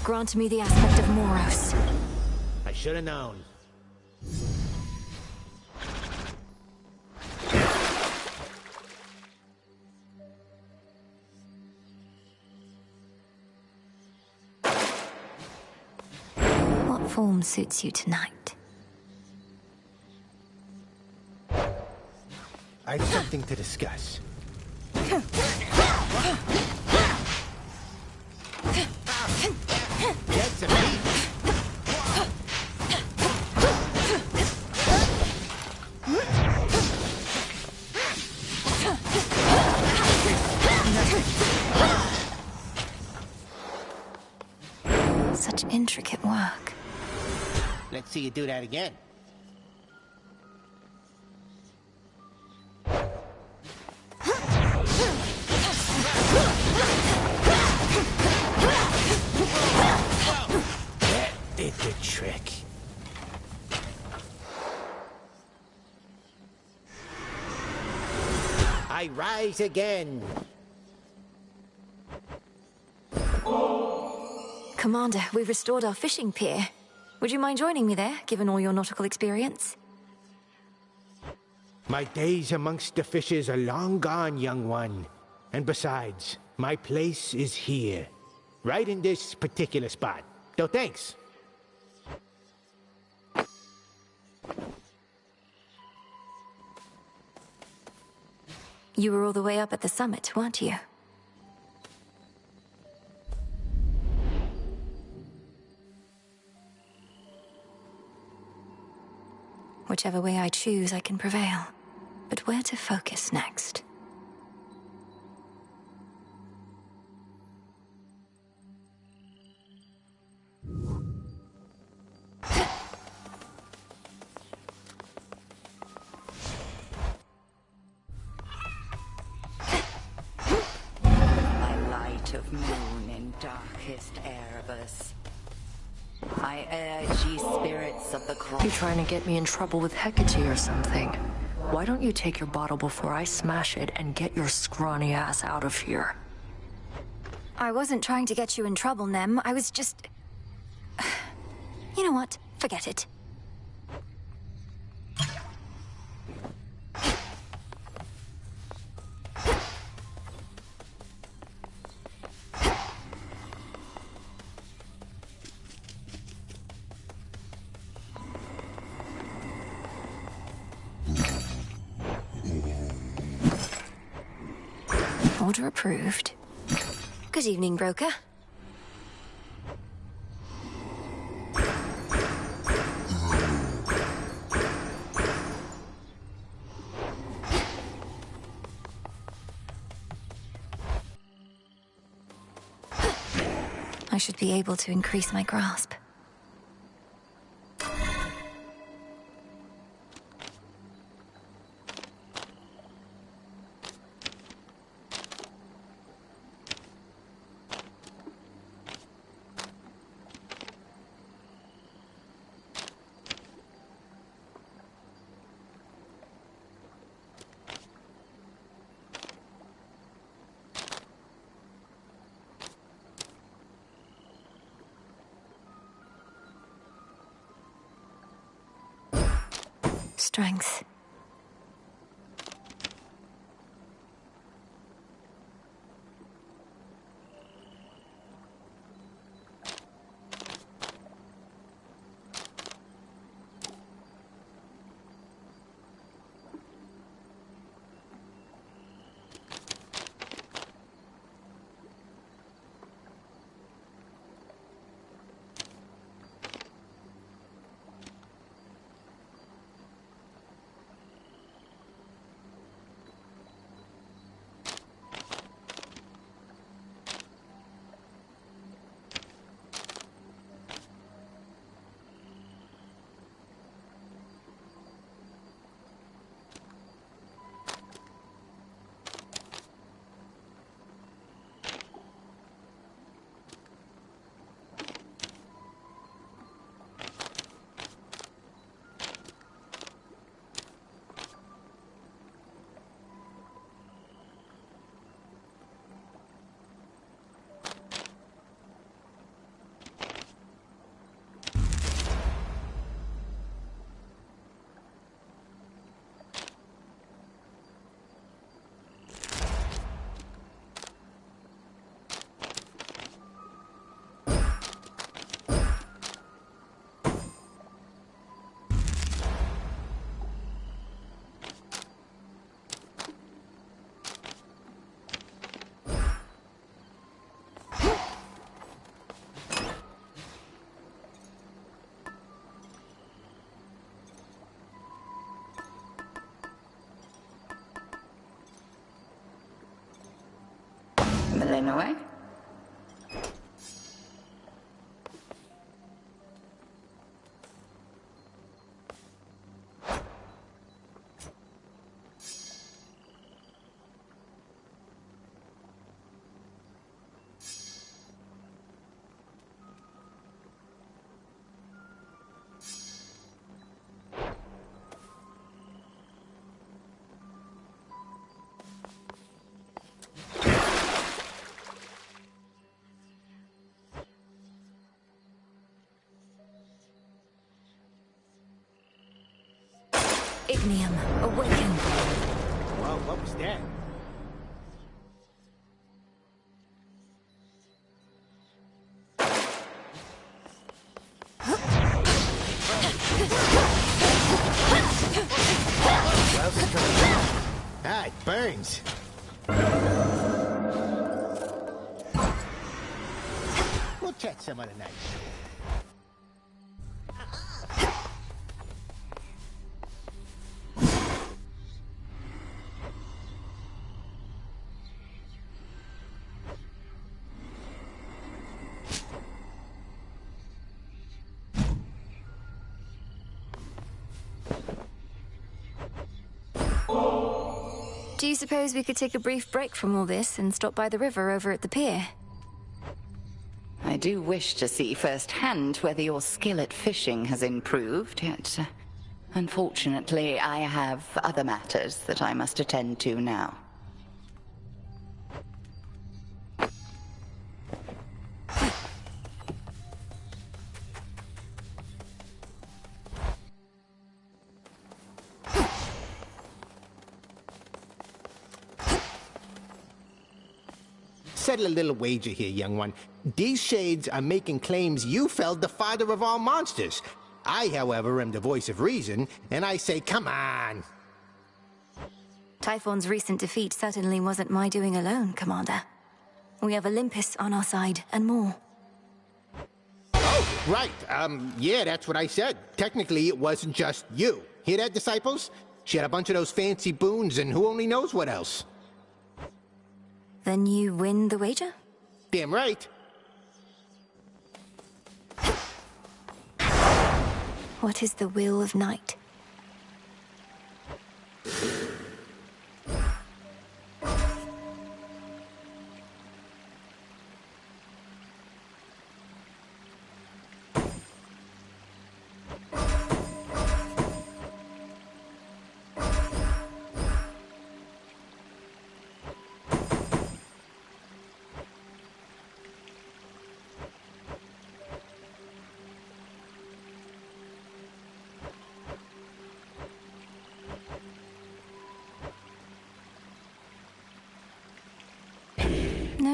Grant me the aspect of Moros. I should have known. What form suits you tonight? I've something to discuss. That's a beat. Such intricate work. Let's see you do that again. That did the trick. I rise again. Commander, we've restored our fishing pier. Would you mind joining me there, given all your nautical experience? My days amongst the fishes are long gone, young one. And besides, my place is here. Right in this particular spot. So thanks. You were all the way up at the summit, weren't you? Whichever way I choose, I can prevail. But where to focus next? My light of moon in darkest Erebus. I urge ye spirits of the cross. You trying to get me in trouble with Hecate or something? Why don't you take your bottle before I smash it and get your scrawny ass out of here? I wasn't trying to get you in trouble, Nem. I was just... You know what? Forget it. Order approved. Good evening, broker. I should be able to increase my grasp. strength. Milling away. Ignium, awaken. Well, what was that? Ah, it burns. We'll chat some other night. Do you suppose we could take a brief break from all this and stop by the river over at the pier? I do wish to see firsthand whether your skill at fishing has improved, yet unfortunately I have other matters that I must attend to now. Settle a little wager here, young one. These shades are making claims you felled the father of all monsters. I, however, am the voice of reason, and I say, come on. Typhon's recent defeat certainly wasn't my doing alone, Commander. We have Olympus on our side, and more. Oh, right. Yeah, that's what I said. Technically, it wasn't just you. Hear that, disciples? She had a bunch of those fancy boons, and who only knows what else. Then you win the wager? Damn right. What is the will of night?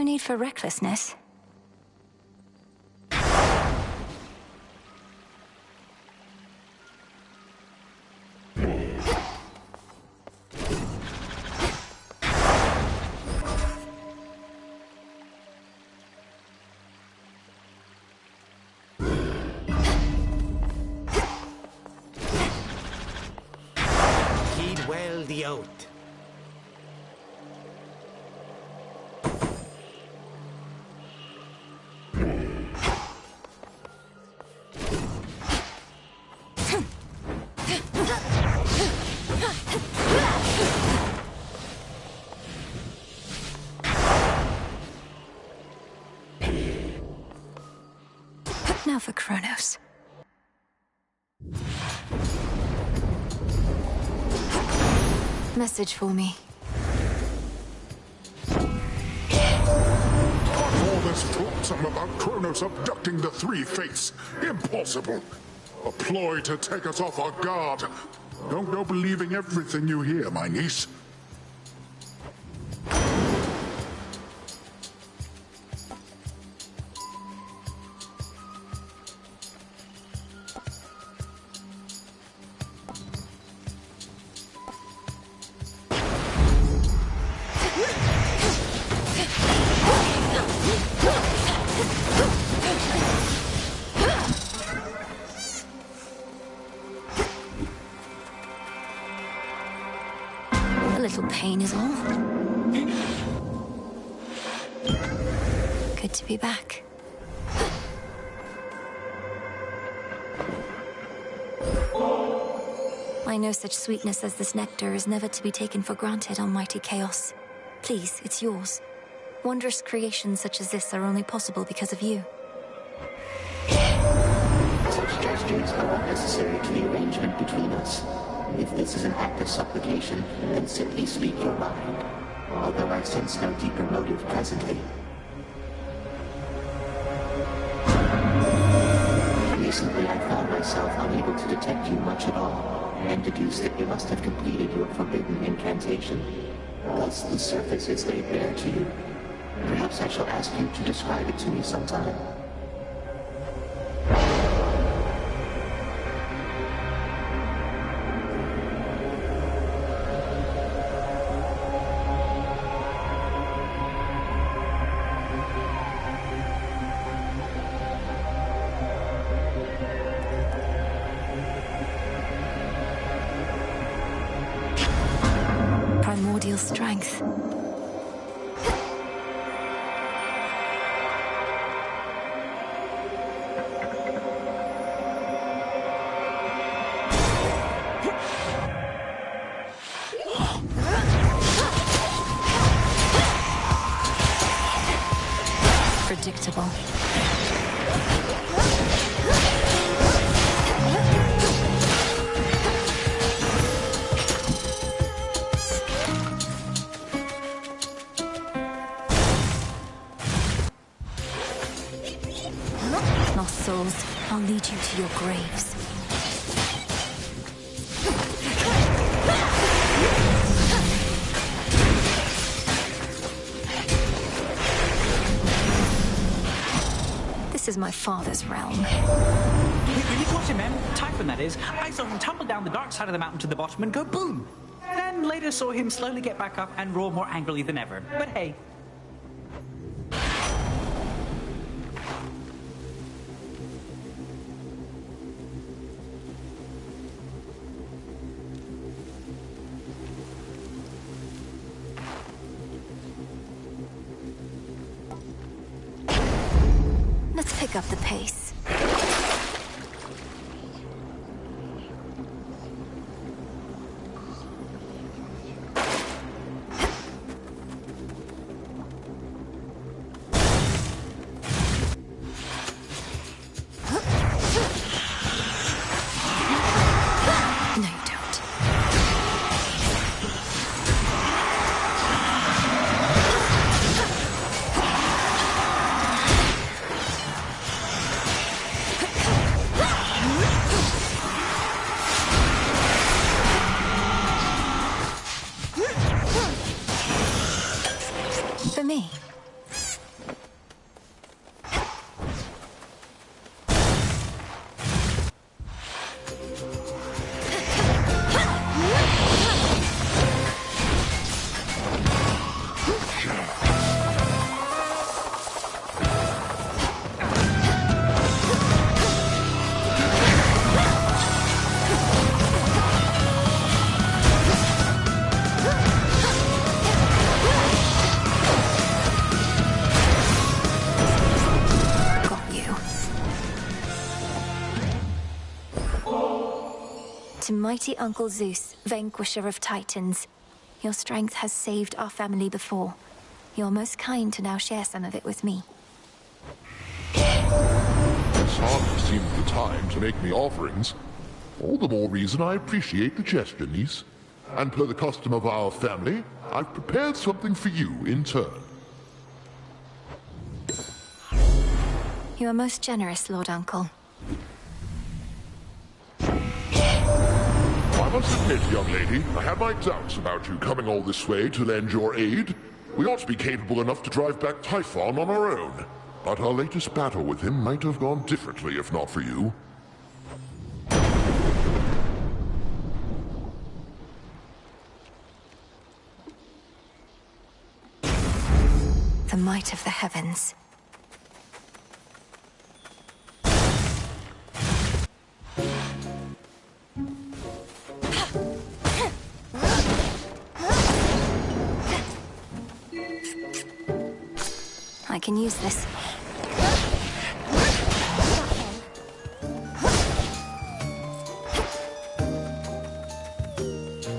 need for recklessness. Heed well the oath. Now for Kronos. Message for me. All this flotsam about Kronos abducting the Three Fates. Impossible. A ploy to take us off our guard. Don't go believing everything you hear, my niece. A little pain is all. Good to be back. I know such sweetness as this nectar is never to be taken for granted, almighty chaos. Please, it's yours. Wondrous creations such as this are only possible because of you. Such gestures are not necessary to the arrangement between us. If this is an act of supplication, then simply speak your mind. Although I sense no deeper motive presently. Recently I found myself unable to detect you much at all, and deduced that you must have completed your forbidden incantation. Thus the surface is laid bare to you. Perhaps I shall ask you to describe it to me sometime. Primordial strength. Predictable. Lost souls, I'll lead you to your graves. This is my father's realm. We really caught him, man. Typhon, that is. I saw him tumble down the dark side of the mountain to the bottom and go boom. Then later saw him slowly get back up and roar more angrily than ever. But hey. Let's pick up the pace. To mighty Uncle Zeus, vanquisher of titans, your strength has saved our family before. You're most kind to now share some of it with me. This hardly seems the time to make me offerings. All the more reason I appreciate the gesture, niece. And per the custom of our family, I've prepared something for you in turn. You are most generous, Lord Uncle. I must admit, young lady, I had my doubts about you coming all this way to lend your aid. We ought to be capable enough to drive back Typhon on our own. But our latest battle with him might have gone differently if not for you. The might of the heavens. I can use this.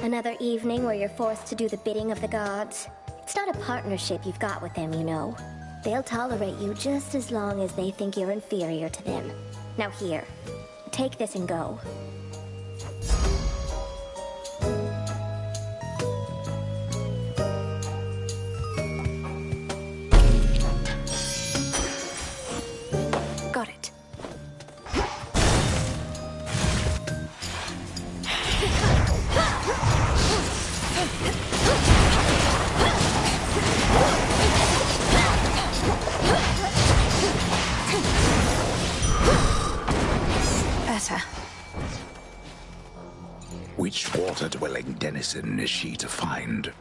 Another evening where you're forced to do the bidding of the gods. It's not a partnership you've got with them, you know. They'll tolerate you just as long as they think you're inferior to them. Now here, take this and go. Got it. Better. Which water-dwelling denizen is she to find?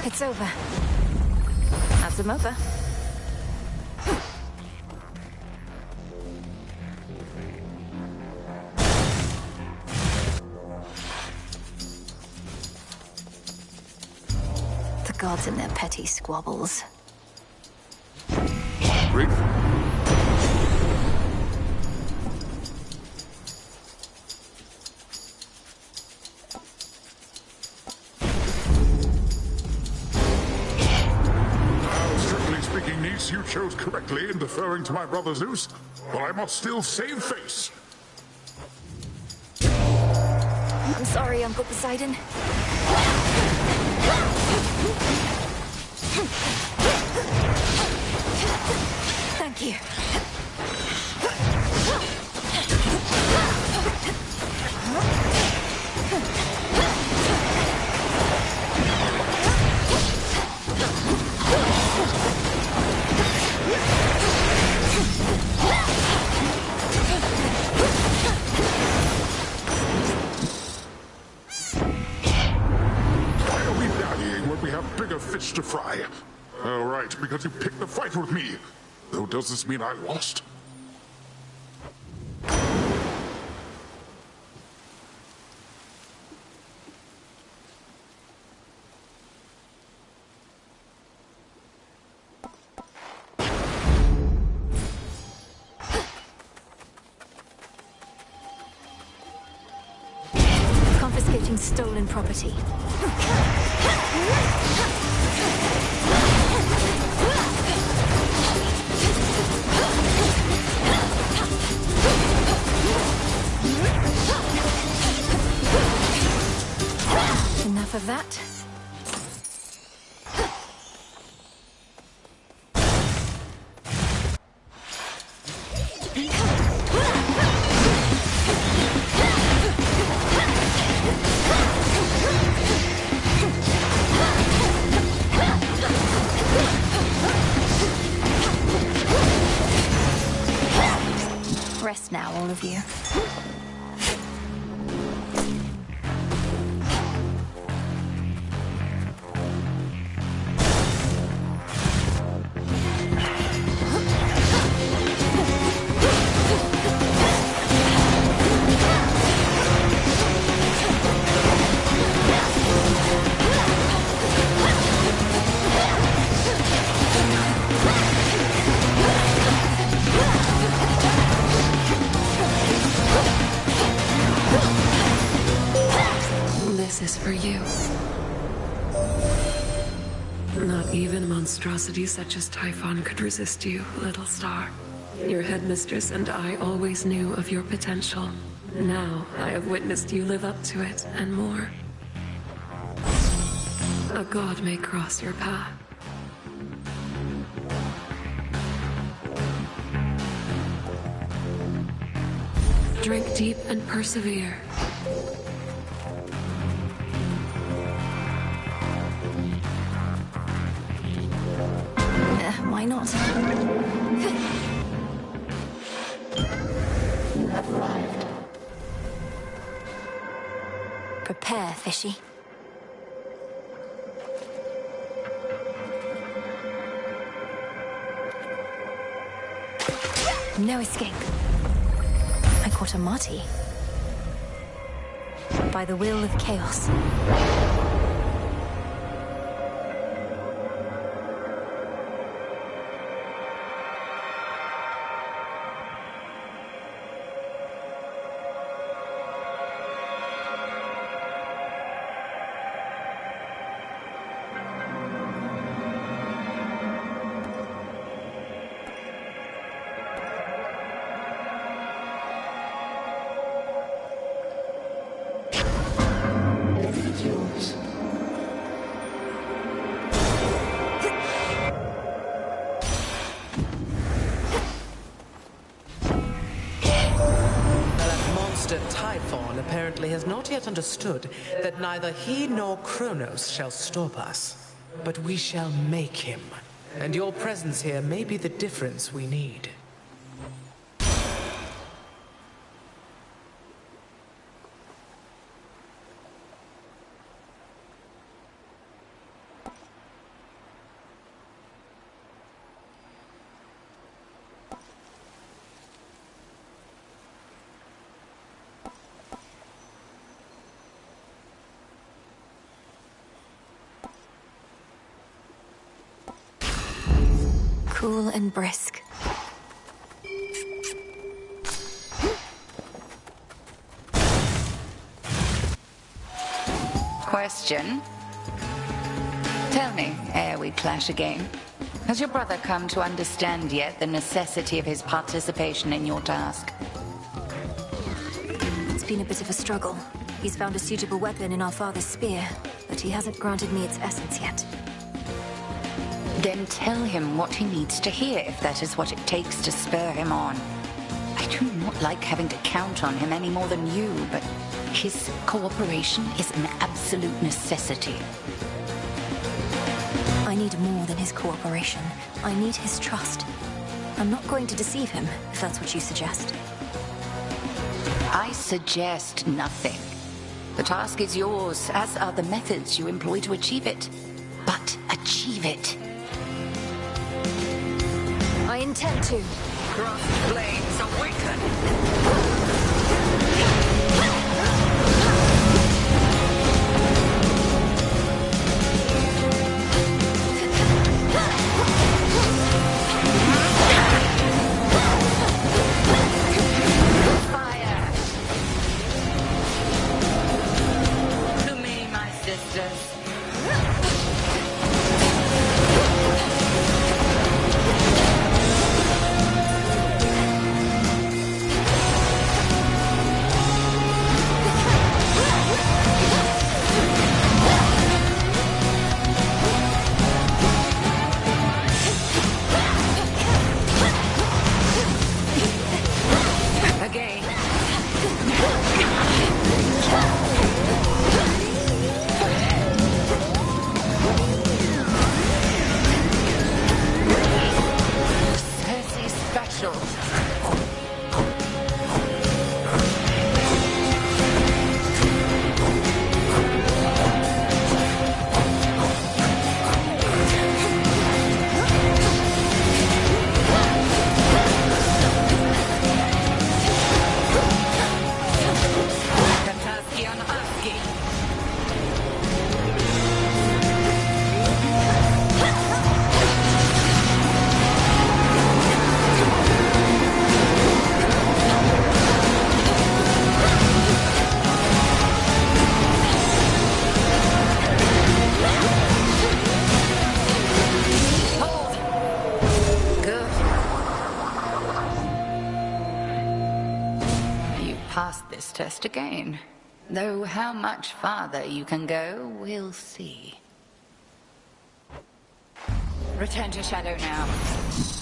It's over. Have them over. The gods and their petty squabbles. Great. You chose correctly in deferring to my brother Zeus, but I must still save face. I'm sorry, Uncle Poseidon. Thank you. Fish to fry. Oh, right, because you picked the fight with me. Though, does this mean I lost? Confiscating stolen property. Enough of that. Rest now, all of you. this is for you. Not even monstrosities such as Typhon could resist you, little star. Your headmistress and I always knew of your potential. Now I have witnessed you live up to it, and more. A god may cross your path. Drink deep and persevere. Why not? You have arrived. Prepare, Fishy. No escape. I caught a Marty. By the will of chaos. Yours. That monster Typhon apparently has not yet understood that neither he nor Kronos shall stop us. But we shall make him. And your presence here may be the difference we need. Cool and brisk. Question. Tell me, ere we clash again, has your brother come to understand yet the necessity of his participation in your task? It's been a bit of a struggle. He's found a suitable weapon in our father's spear, but he hasn't granted me its essence yet. Then tell him what he needs to hear, if that is what it takes to spur him on. I do not like having to count on him any more than you, but his cooperation is an absolute necessity. I need more than his cooperation. I need his trust. I'm not going to deceive him, if that's what you suggest. I suggest nothing. The task is yours, as are the methods you employ to achieve it. But achieve it. I intend to. Cross flames awaken! passed this test again. Though how much farther you can go, we'll see. Return to Shadow now.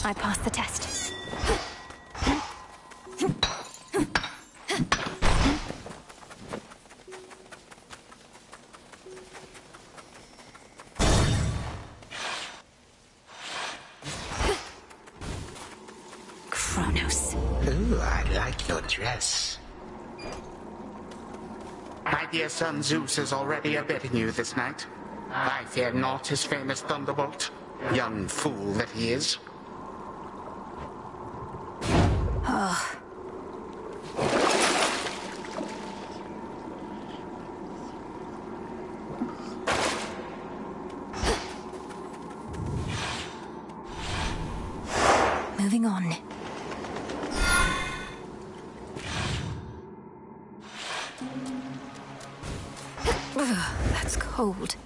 I passed the test. Kronos. Ooh, I like your dress. My dear son Zeus is already abetting you this night. I fear not his famous thunderbolt. Young fool that he is. Oh. Moving on. Ugh, that's cold.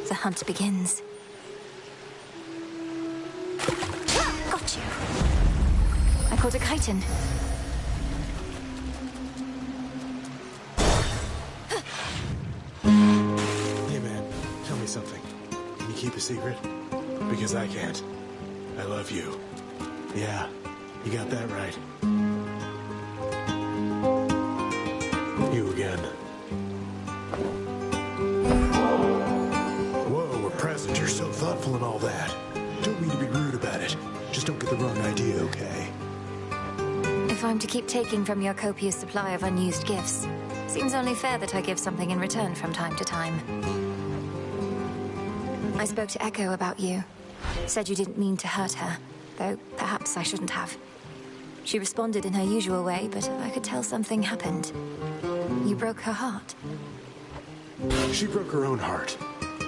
The hunt begins. Got you. I caught a chitin. Hey man, tell me something. Can you keep a secret? Because I can't. I love you. Yeah, you got that right. You again. Whoa, we're present. You're so thoughtful and all that. Don't mean to be rude about it. Just don't get the wrong idea, okay? If I'm to keep taking from your copious supply of unused gifts, seems only fair that I give something in return from time to time. I spoke to Echo about you. Said you didn't mean to hurt her, though perhaps I shouldn't have. She responded in her usual way, but I could tell something happened. You broke her heart. She broke her own heart.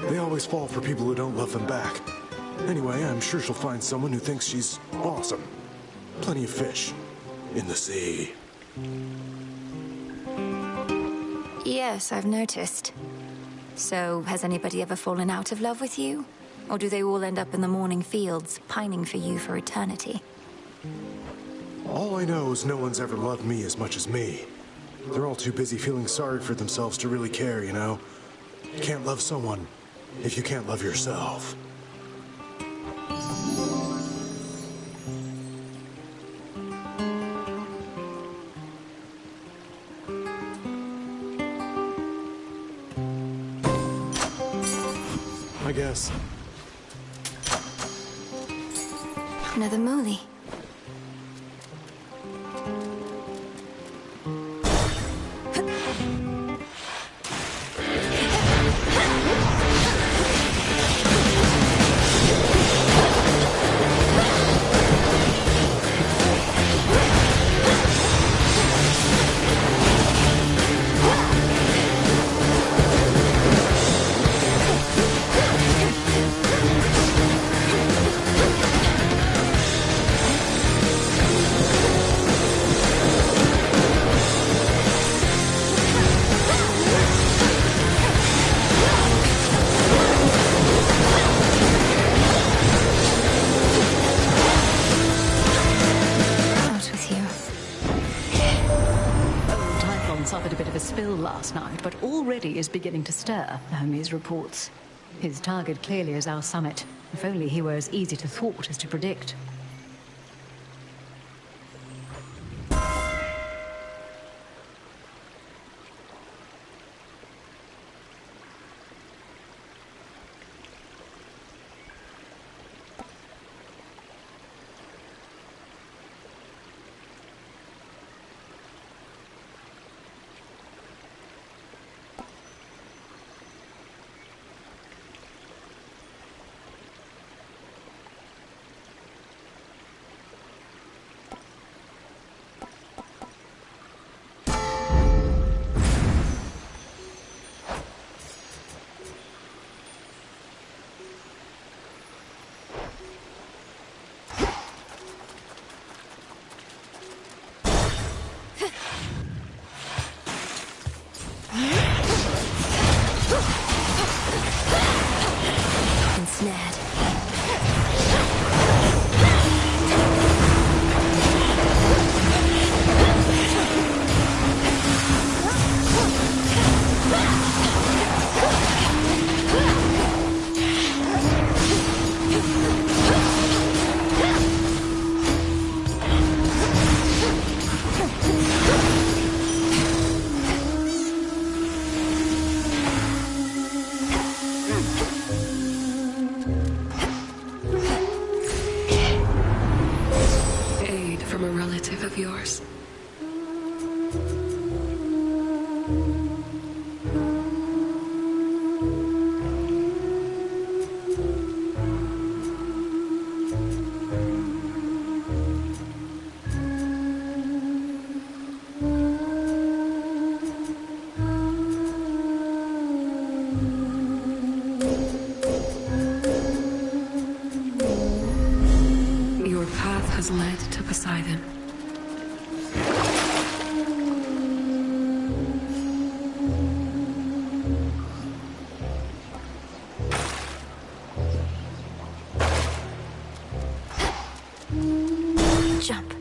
They always fall for people who don't love them back. Anyway, I'm sure she'll find someone who thinks she's awesome. Plenty of fish in the sea. Yes, I've noticed. So, has anybody ever fallen out of love with you? Or do they all end up in the morning fields, pining for you for eternity? All I know is no one's ever loved me as much as me. They're all too busy feeling sorry for themselves to really care, you know? You can't love someone if you can't love yourself. I guess. Another moolie. Suffered a bit of a spill last night, but already is beginning to stir, Hermes reports. His target clearly is our summit. If only he were as easy to thwart as to predict. relative of yours. Your path has led to Poseidon. Jump.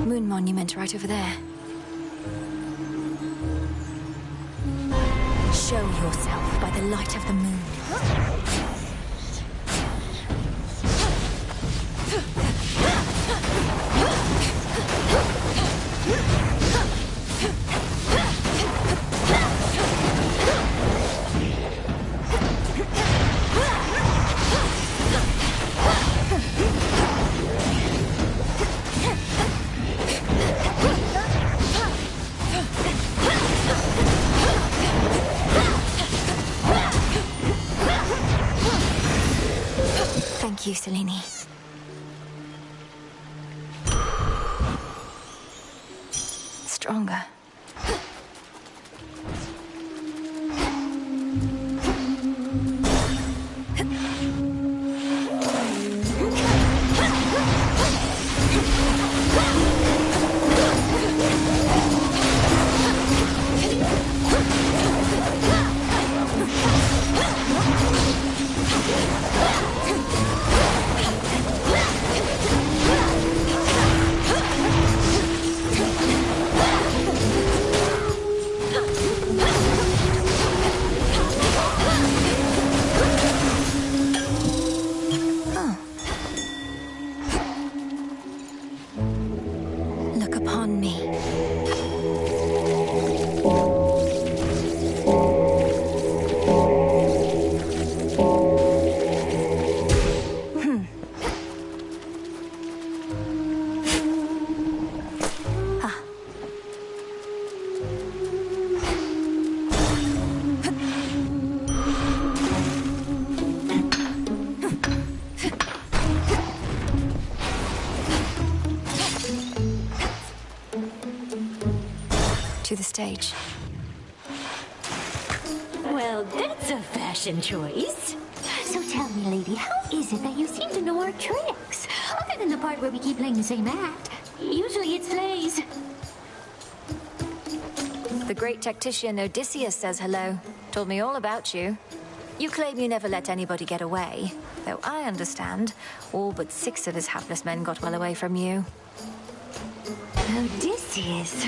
Moon monument right over there. Show yourself by the light of the moon. Thank you, Selene. Stronger. Look upon me. To the stage. Well, that's a fashion choice. So tell me, lady, how is it that you seem to know our tricks? Other than the part where we keep playing the same act. Usually it's plays. The great tactician Odysseus says hello. Told me all about you. You claim you never let anybody get away. Though I understand, all but 6 of his hapless men got well away from you. Odysseus?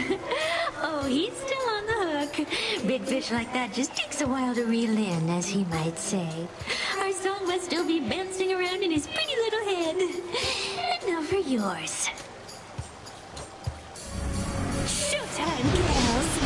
Oh, he's still on the hook. Big fish like that just takes a while to reel in, as he might say. Our song must still be bouncing around in his pretty little head. And now for yours. Showtime, gals!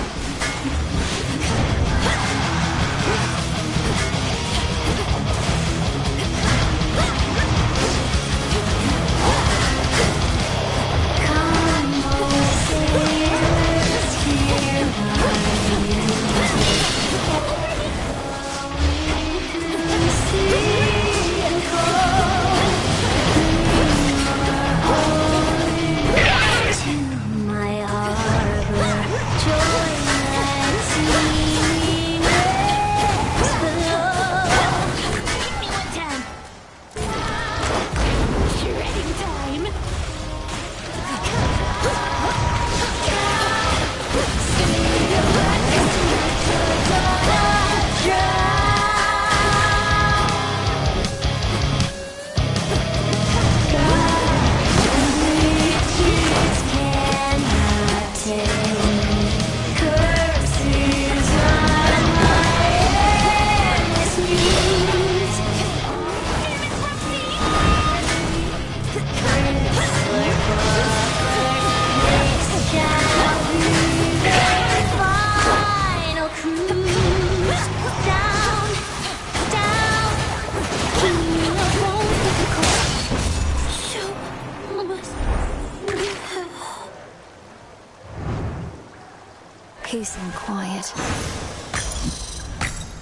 Peace and quiet.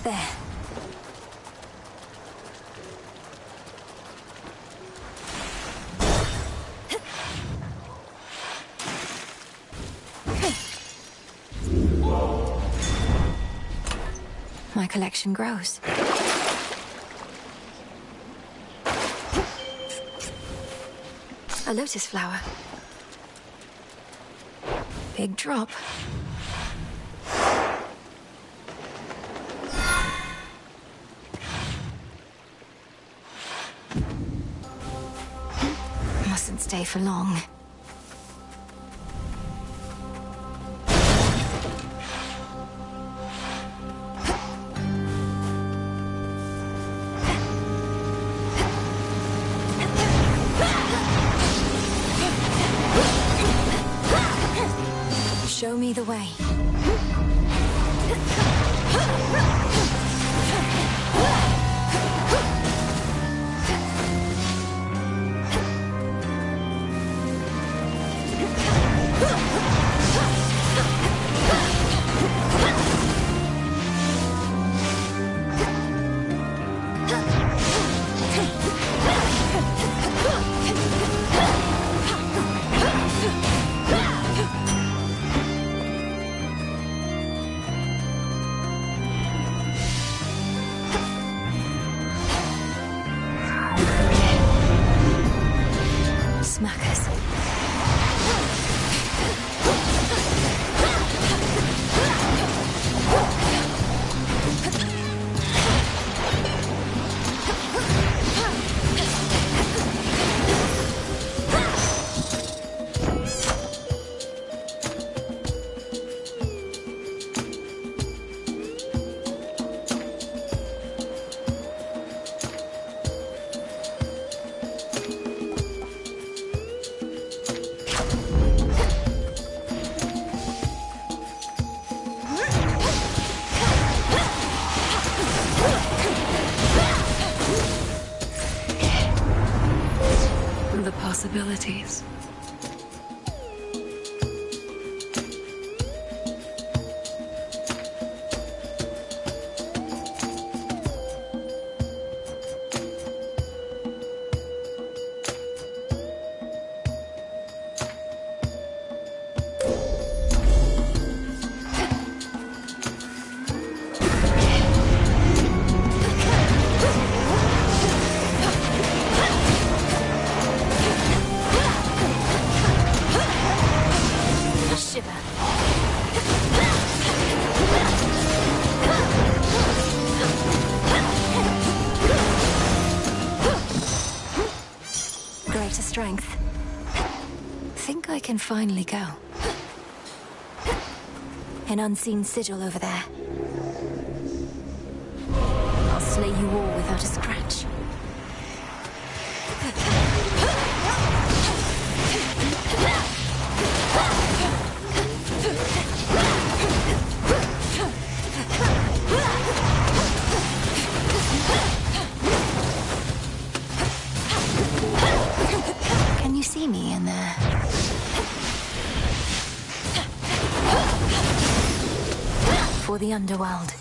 There. My collection grows. A lotus flower. Big drop. Mustn't stay for long. Show me the way. Smackers. The possibilities. Greater strength. Think I can finally go. An unseen sigil over there. I'll slay you all without a scratch. Can you see me in there? For the underworld.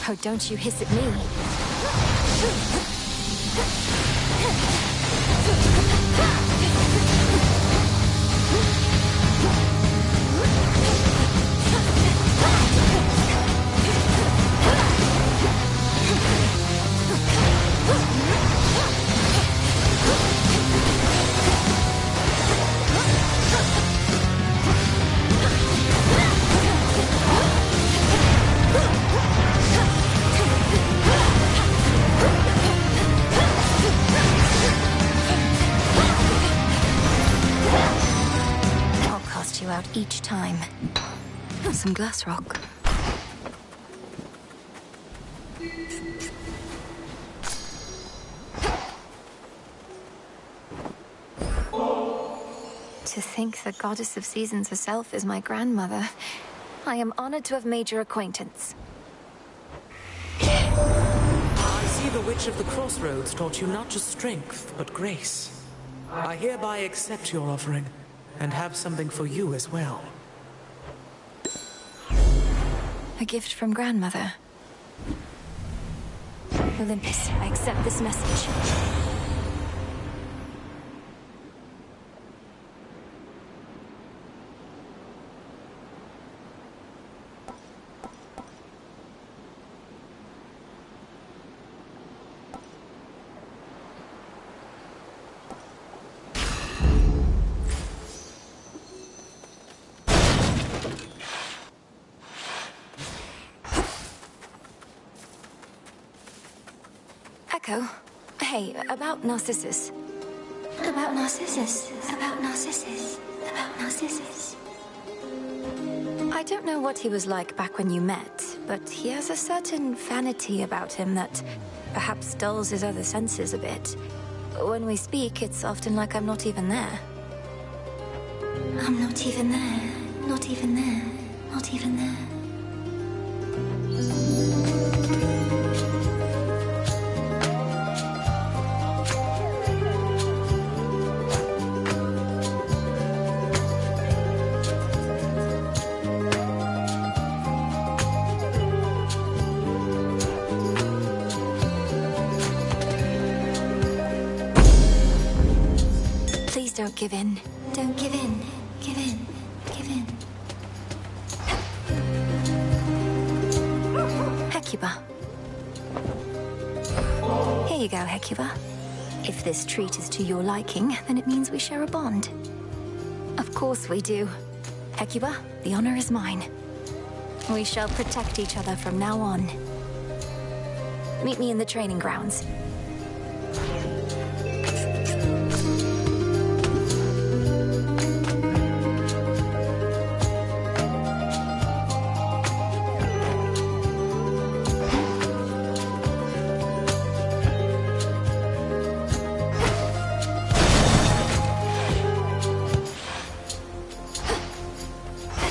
Oh, don't you hiss at me. Out each time. Some glass rock. To think the goddess of seasons herself is my grandmother I am honored to have made your acquaintance. I see the Witch of the Crossroads taught you not just strength, but grace. I hereby accept your offering, and have something for you as well. A gift from grandmother. Olympus, I accept this message. Echo, hey, about Narcissus. About Narcissus. About Narcissus. About Narcissus. I don't know what he was like back when you met, but he has a certain vanity about him that perhaps dulls his other senses a bit. When we speak, it's often like I'm not even there. I'm not even there. Not even there. Not even there. Please don't give in. Don't give in. Give in. Give in. Hecuba. Here you go, Hecuba. If this treat is to your liking, then it means we share a bond. Of course we do. Hecuba, the honor is mine. We shall protect each other from now on. Meet me in the training grounds.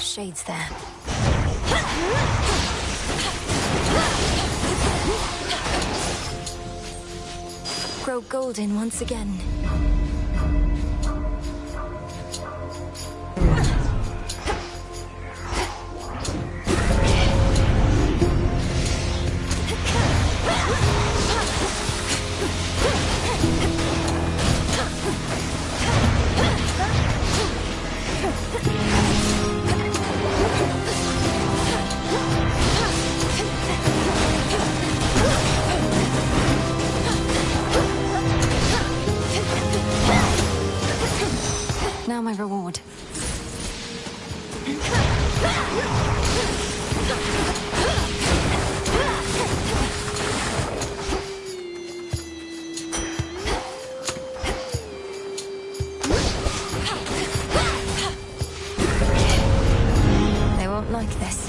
Shades there. Grow golden once again. Now my reward. They won't like this.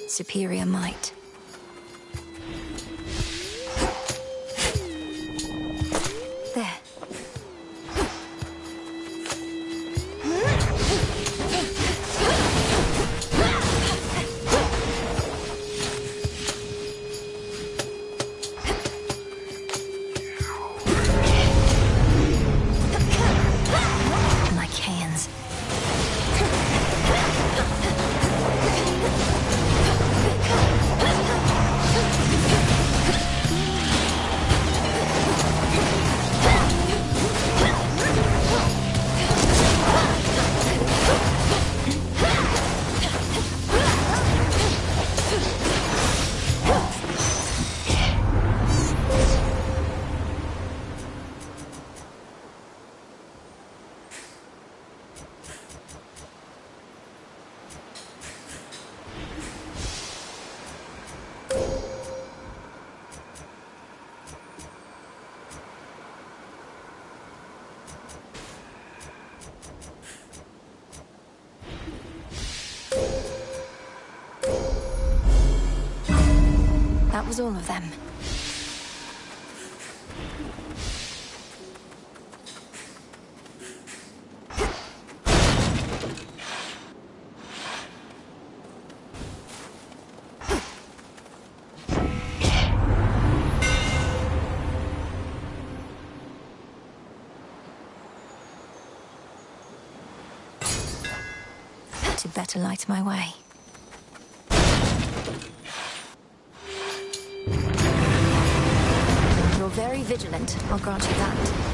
Superior might. There. Like hands. That was all of them. To better light my way. You're very vigilant, I'll grant you that.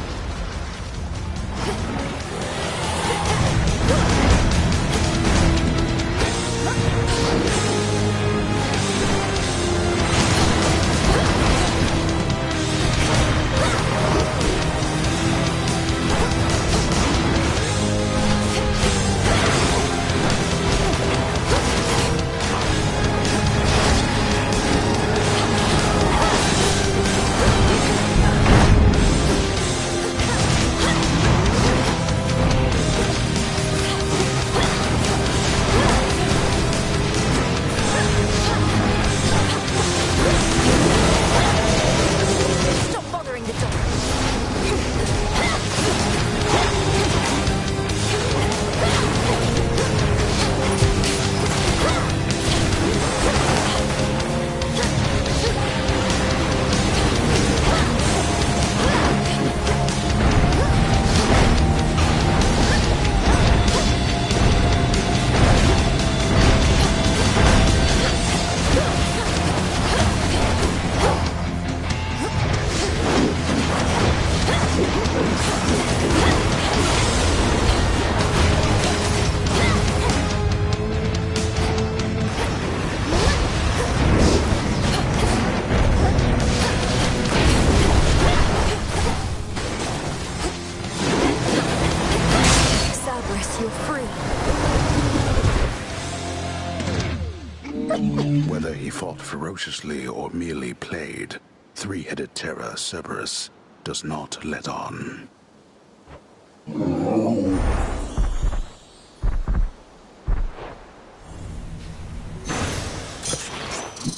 Whether he fought ferociously or merely played, three-headed terror Cerberus does not let on.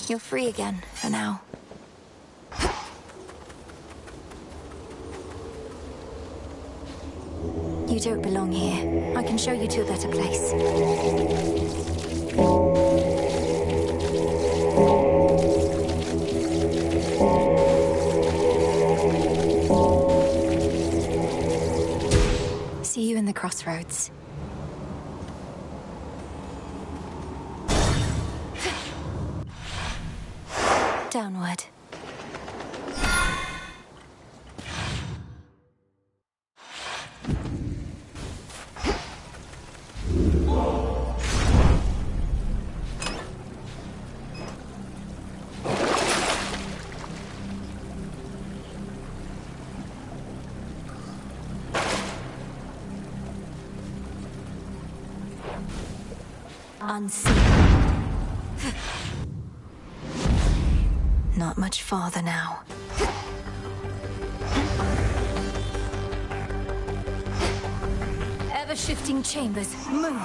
You're free again, for now. You don't belong here. I can show you to a better place. See you in the crossroads. Downward. Unseen. Not much farther now. Ever-shifting chambers, move!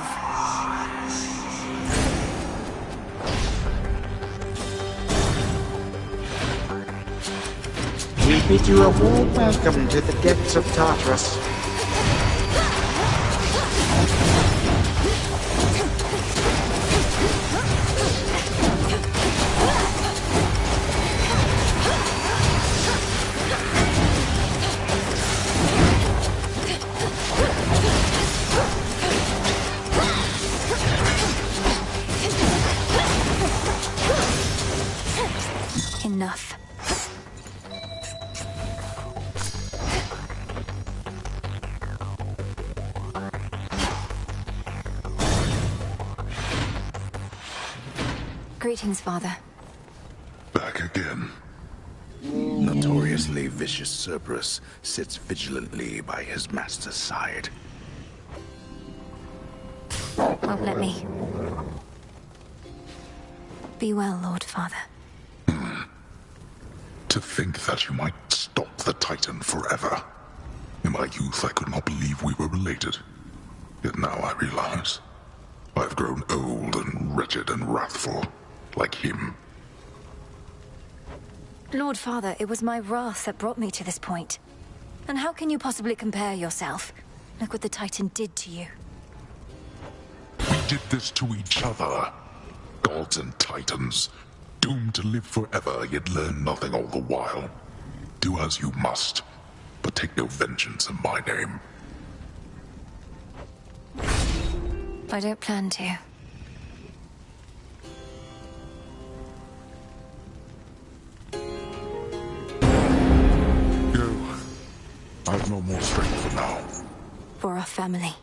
We bid you a warm welcome to the depths of Tartarus. Enough. Greetings, Father. Back again. Notoriously vicious Cerberus sits vigilantly by his master's side. Won't let me. Be well, Lord Father. To think that you might stop the Titan forever. In my youth, I could not believe we were related. Yet now I realize. I've grown old and wretched and wrathful, like him. Lord Father, it was my wrath that brought me to this point. And how can you possibly compare yourself? Look what the Titan did to you. We did this to each other. Gods and Titans, doomed to live forever, yet learn nothing all the while. Do as you must, but take no vengeance in my name. I don't plan to. Go. I have no more strength for now. For our family.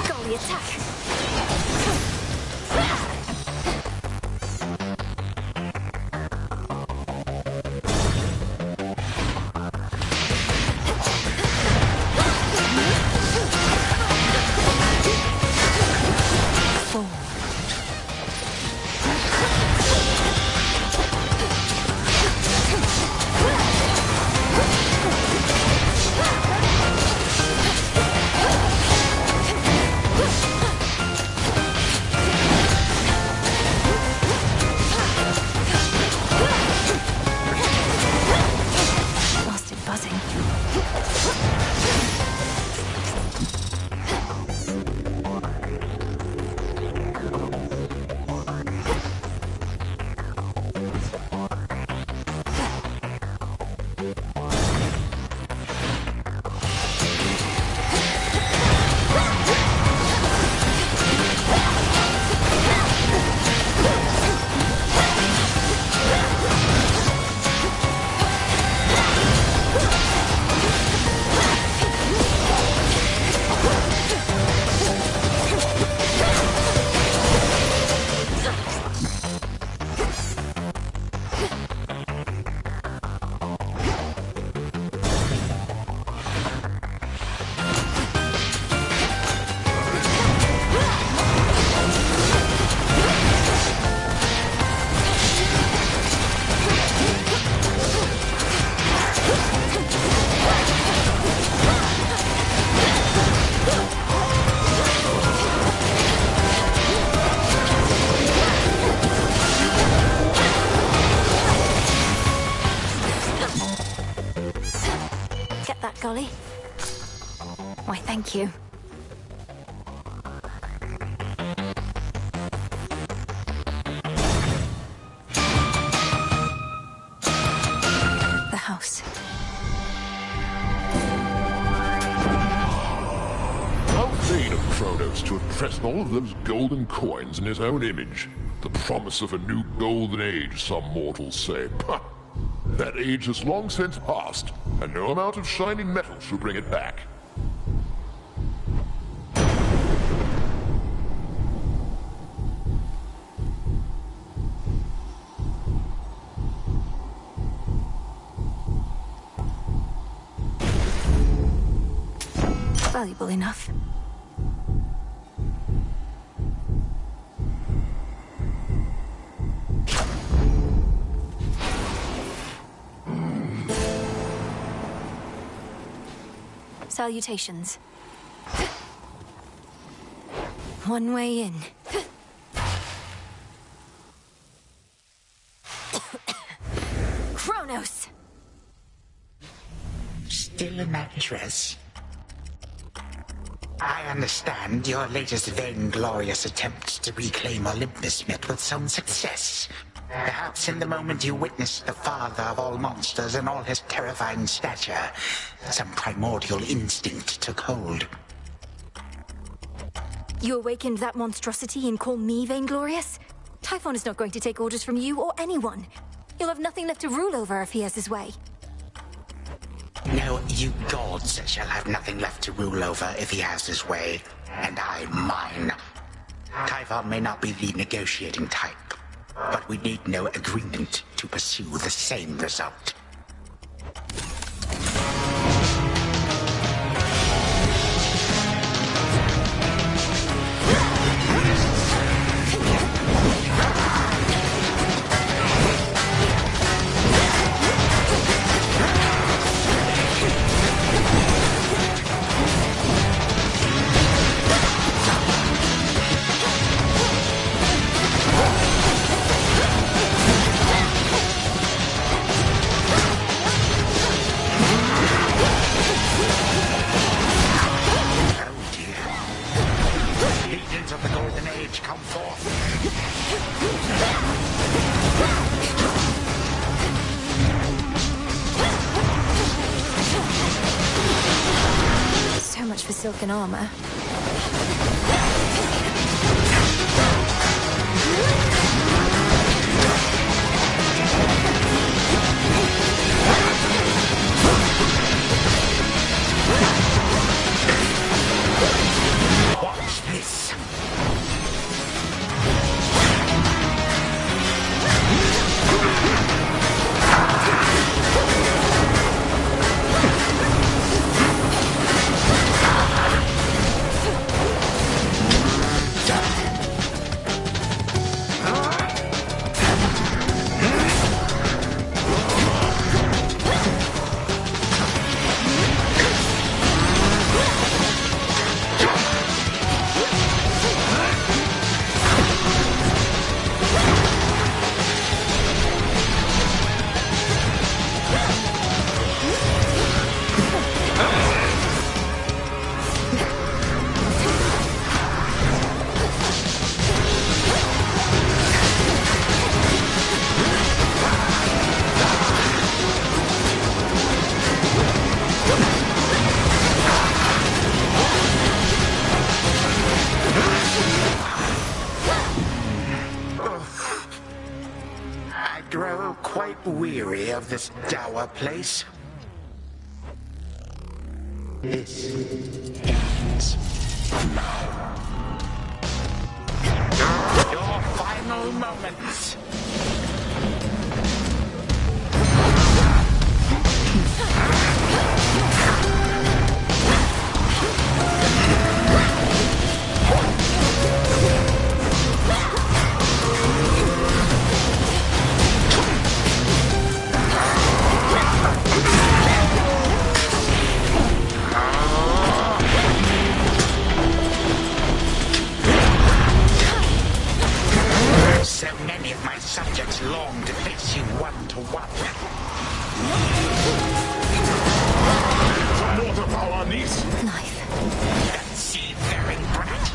Golly attack! Golly. Why, thank you. The house. How vain of Kronos to have pressed all of those golden coins in his own image. The promise of a new golden age, some mortals say. Pah! That age has long since passed, and no amount of shiny metal shall bring it back. Valuable enough. Salutations. One way in. Kronos! Still in that dress? I understand your latest vainglorious attempt to reclaim Olympus met with some success. Perhaps in the moment you witnessed the father of all monsters and all his terrifying stature, some primordial instinct took hold. You awakened that monstrosity and call me vainglorious? Typhon is not going to take orders from you or anyone. You'll have nothing left to rule over if he has his way. No, you gods shall have nothing left to rule over if he has his way, and I mine. Typhon may not be the negotiating type, but we need no agreement to pursue the same result. golden age come forth. So much for silken armor. Watch this. Weary of this dour place. This ends now. Your final moments. So many of my subjects long to face you one-to-one. Some water power, niece. Knife. That seafaring brat.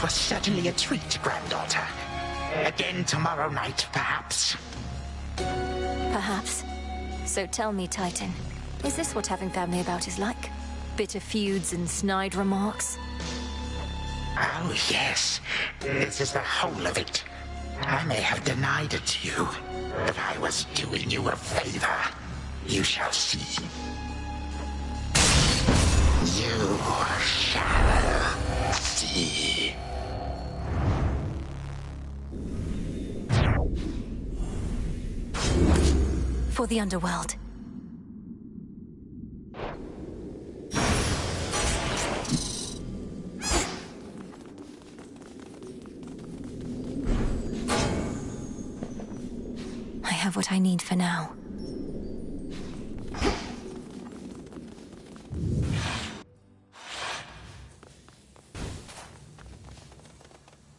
Certainly a treat, granddaughter. Again tomorrow night, perhaps? Perhaps. So tell me, Titan, is this what having family about is like? Bitter feuds and snide remarks? Oh, yes. This is the whole of it. I may have denied it to you, but I was doing you a favor. You shall see. You shall see. For the underworld. I have what I need for now.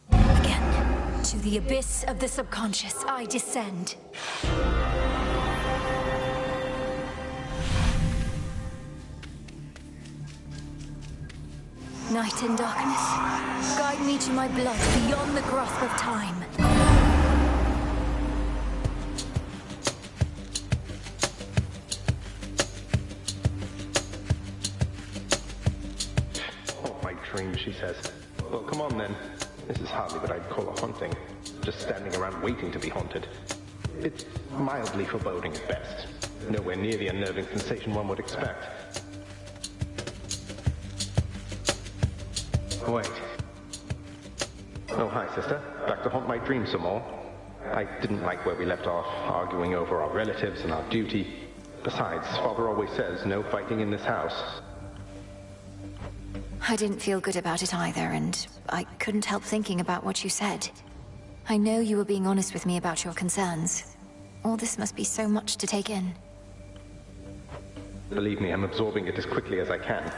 Again, to the abyss of the subconscious, I descend. Night and darkness, guide me to my blood beyond the grasp of time. Oh, my dream, she says. Well, come on then. This is hardly what I'd call a haunting. Just standing around waiting to be haunted. It's mildly foreboding at best. Nowhere near the unnerving sensation one would expect. Wait. Oh, hi, sister. Back to haunt my dreams some more? I didn't like where we left off, arguing over our relatives and our duty. Besides, Father always says no fighting in this house. I didn't feel good about it either, and I couldn't help thinking about what you said. I know you were being honest with me about your concerns. All this must be so much to take in. Believe me, I'm absorbing it as quickly as I can.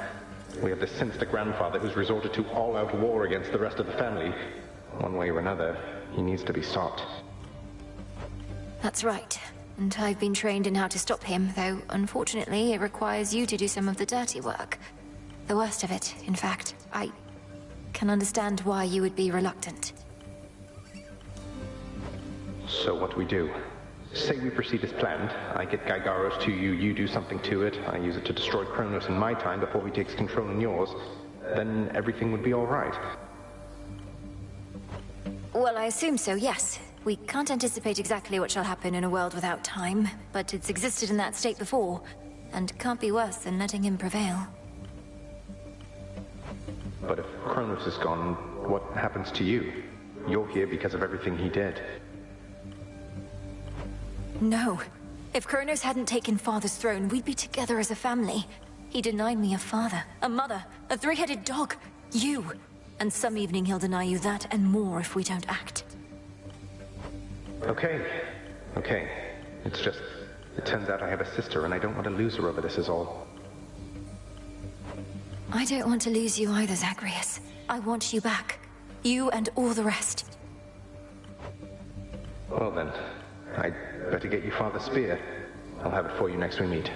We have this sinister grandfather who's resorted to all-out war against the rest of the family. One way or another, he needs to be stopped. That's right. And I've been trained in how to stop him, though unfortunately it requires you to do some of the dirty work. The worst of it, in fact. I can understand why you would be reluctant. So what do we do? Say we proceed as planned. I get Gygaros to you, you do something to it. I use it to destroy Kronos in my time before he takes control in yours. Then everything would be all right. Well, I assume so, yes. We can't anticipate exactly what shall happen in a world without time, but it's existed in that state before, and can't be worse than letting him prevail. But if Kronos is gone, what happens to you? You're here because of everything he did. No. If Kronos hadn't taken Father's throne, we'd be together as a family. He denied me a father, a mother, a three-headed dog, you. And some evening he'll deny you that and more if we don't act. Okay. It's just, it turns out I have a sister and I don't want to lose her over this is all. I don't want to lose you either, Zagreus. I want you back. You and all the rest. Well then, I'd better get you Father's spear. I'll have it for you next we meet.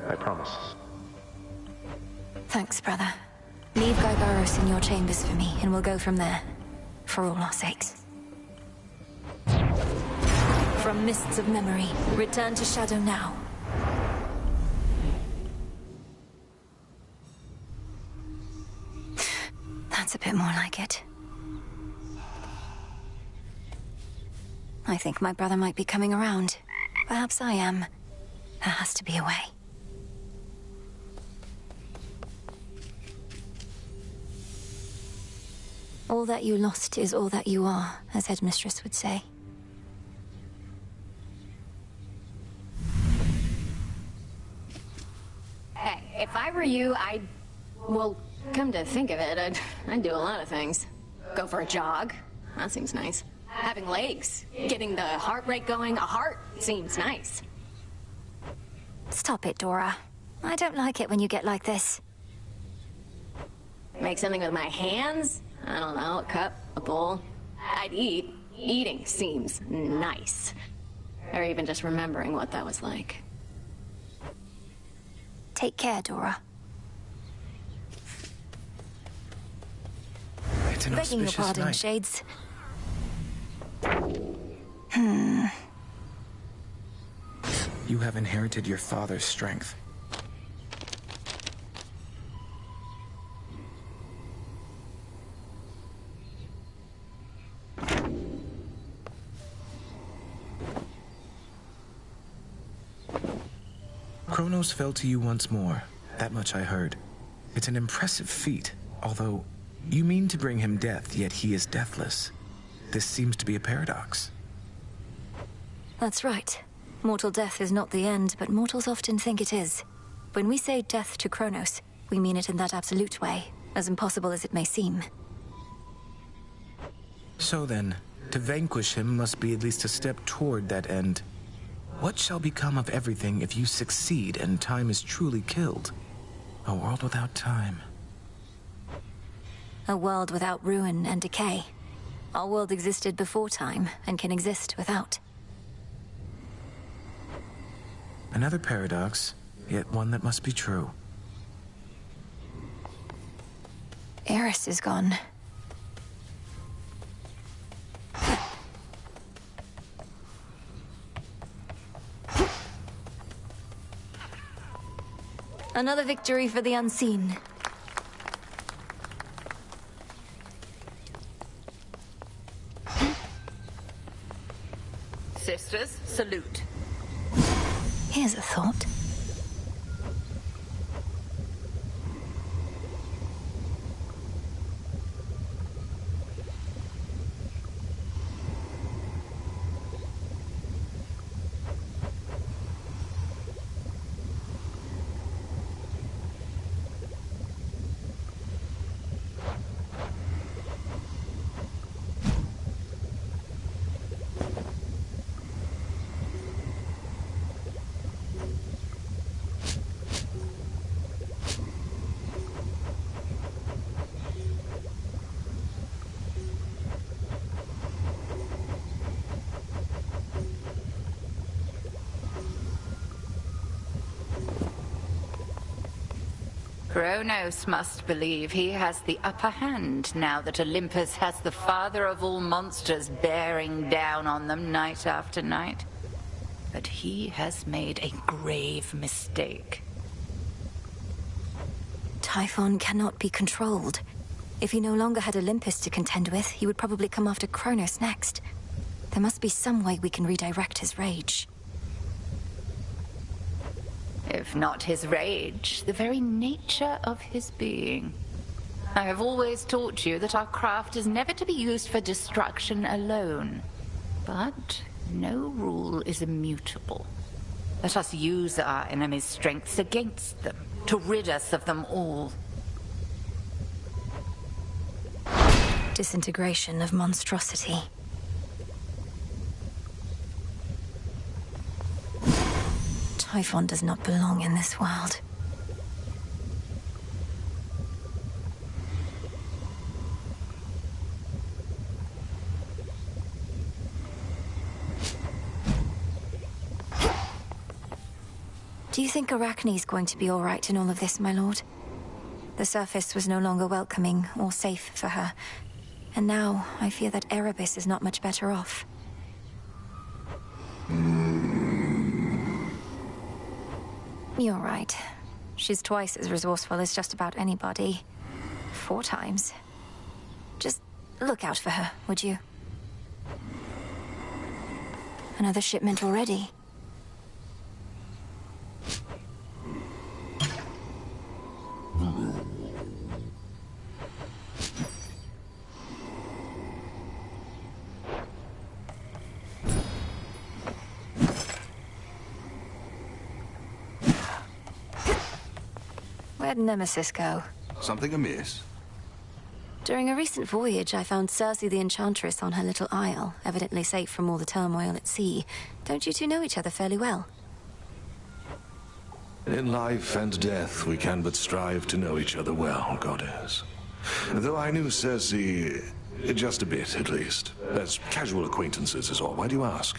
I promise. Thanks, brother. Leave Gygaros in your chambers for me, and we'll go from there. For all our sakes. From mists of memory, return to Shadow now. That's a bit more like it. I think my brother might be coming around. Perhaps I am. There has to be a way. All that you lost is all that you are, as Headmistress would say. Hey, if I were you, well, come to think of it, I'd do a lot of things. Go for a jog. That seems nice. Having legs. Getting the heart rate going. A heart seems nice. Stop it, Dora. I don't like it when you get like this. Make something with my hands? I don't know, a cup, a bowl. I'd eat. Eating seems nice. Or even just remembering what that was like. Take care, Dora. It's an Begging your auspicious pardon, night. Shades. You have inherited your father's strength. Kronos fell to you once more. That much I heard. It's an impressive feat, although you mean to bring him death, yet he is deathless. This seems to be a paradox. That's right. Mortal death is not the end, but mortals often think it is. When we say death to Kronos, we mean it in that absolute way, as impossible as it may seem. So then, to vanquish him must be at least a step toward that end. What shall become of everything if you succeed and time is truly killed? A world without time. A world without ruin and decay. Our world existed before time, and can exist without. Another paradox, yet one that must be true. Eris is gone. Another victory for the unseen. Sisters, salute. Here's a thought. Kronos must believe he has the upper hand now that Olympus has the father of all monsters bearing down on them night after night. But he has made a grave mistake. Typhon cannot be controlled. If he no longer had Olympus to contend with, he would probably come after Kronos next. There must be some way we can redirect his rage. If not his rage, the very nature of his being. I have always taught you that our craft is never to be used for destruction alone. But no rule is immutable. Let us use our enemy's strengths against them, to rid us of them all. Disintegration of monstrosity. Typhon does not belong in this world. Do you think Arachne's going to be all right in all of this, my lord? The surface was no longer welcoming or safe for her. And now, I fear that Erebus is not much better off. You're right. She's twice as resourceful as just about anybody. 4 times. Just look out for her, would you? Another shipment already. Where'd Nemesis go? Something amiss? During a recent voyage, I found Circe the Enchantress on her little isle, evidently safe from all the turmoil at sea. Don't you two know each other fairly well? In life and death, we can but strive to know each other well, Goddess. Though I knew Circe, just a bit, at least. As casual acquaintances is all. Why do you ask?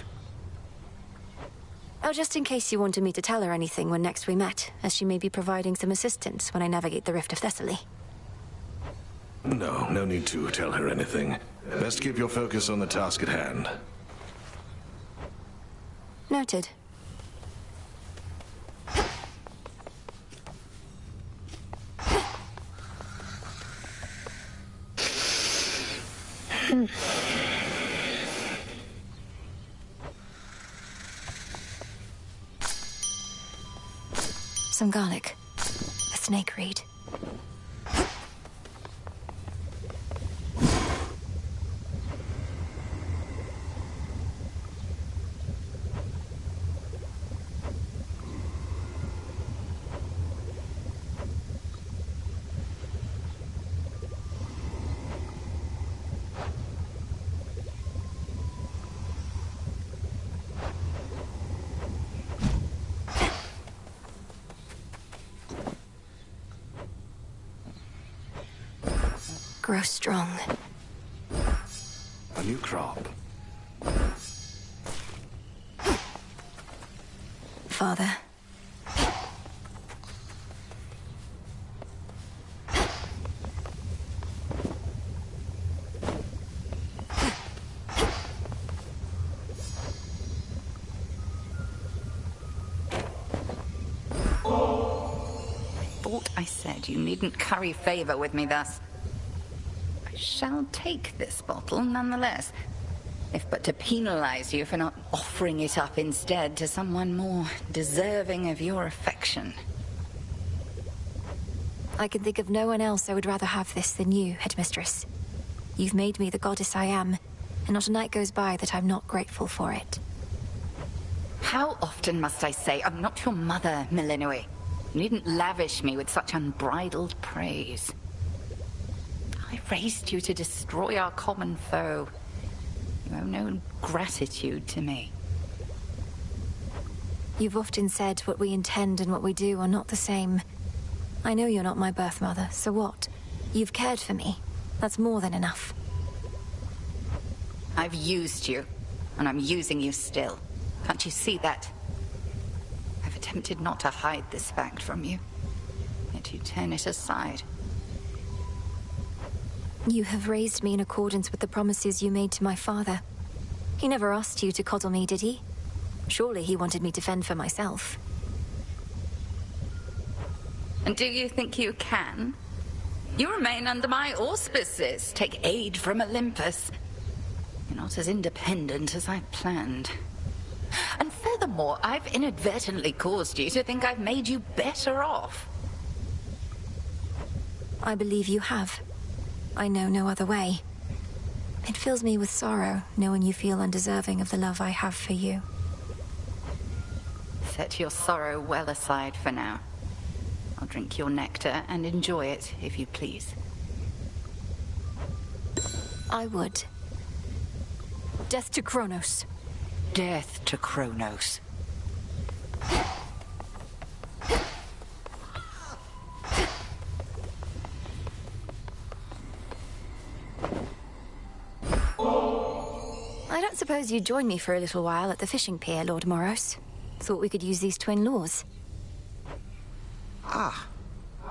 Oh, just in case you wanted me to tell her anything when next we met, as she may be providing some assistance when I navigate the Rift of Thessaly. No, no need to tell her anything. Best keep your focus on the task at hand. Noted. Some garlic. A snake reed. Grow strong. A new crop. Father. Thought I said you needn't curry favor with me thus. I shall take this bottle nonetheless, if but to penalize you for not offering it up instead to someone more deserving of your affection. I can think of no one else I would rather have this than you, Headmistress. You've made me the goddess I am, and not a night goes by that I'm not grateful for it. How often must I say I'm not your mother, Milinoi? You needn't lavish me with such unbridled praise. I raised you to destroy our common foe. You owe no gratitude to me. You've often said what we intend and what we do are not the same. I know you're not my birth mother, so what? You've cared for me. That's more than enough. I've used you, and I'm using you still. Can't you see that? I've attempted not to hide this fact from you. Yet you turn it aside. You have raised me in accordance with the promises you made to my father. He never asked you to coddle me, did he? Surely he wanted me to fend for myself. And do you think you can? You remain under my auspices, take aid from Olympus. You're not as independent as I planned. And furthermore, I've inadvertently caused you to think I've made you better off. I believe you have. I know no other way. It fills me with sorrow, knowing you feel undeserving of the love I have for you. Set your sorrow well aside for now. I'll drink your nectar and enjoy it, if you please. I would. Death to Kronos. Death to Kronos. I don't suppose you'd join me for a little while at the fishing pier, Lord Moros. Thought we could use these twin laws. Ah,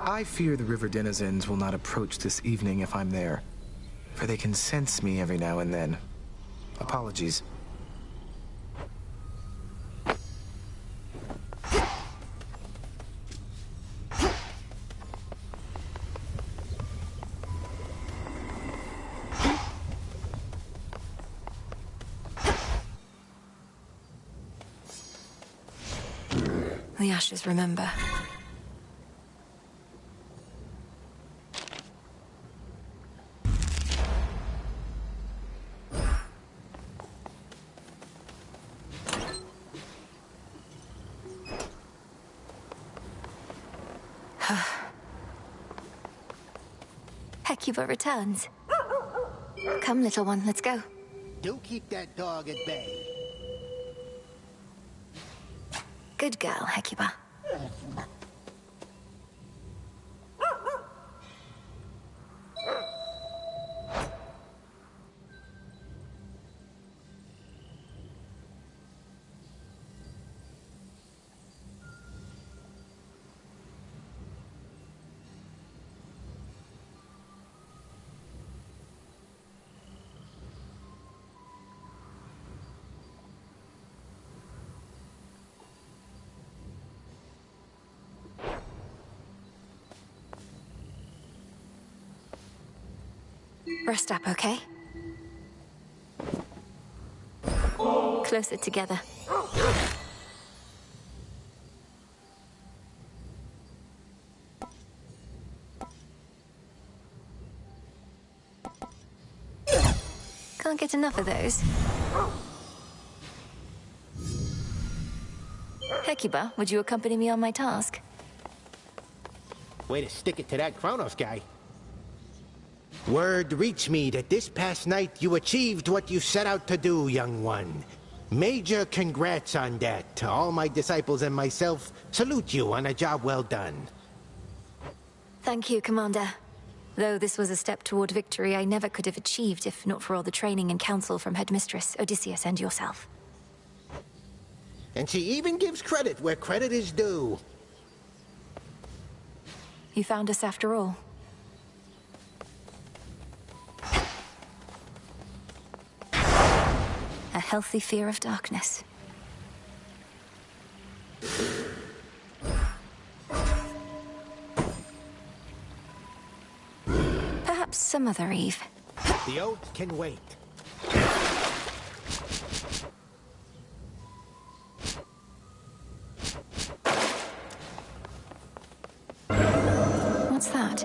I fear the river denizens will not approach this evening if I'm there, for they can sense me every now and then. Apologies. The ashes remember. Hecuba returns. Come, little one, let's go. Do keep that dog at bay. Good girl, Hecuba. Rest up, okay? Closer together. Can't get enough of those. Hecuba, would you accompany me on my task? Way to stick it to that Kronos guy. Word reached me that this past night you achieved what you set out to do, young one. Major congrats on that. All my disciples and myself salute you on a job well done. Thank you, Commander. Though this was a step toward victory I never could have achieved if not for all the training and counsel from Headmistress, Odysseus, and yourself. And she even gives credit where credit is due. You found us after all. A healthy fear of darkness. Perhaps some other eve. The oath can wait. What's that?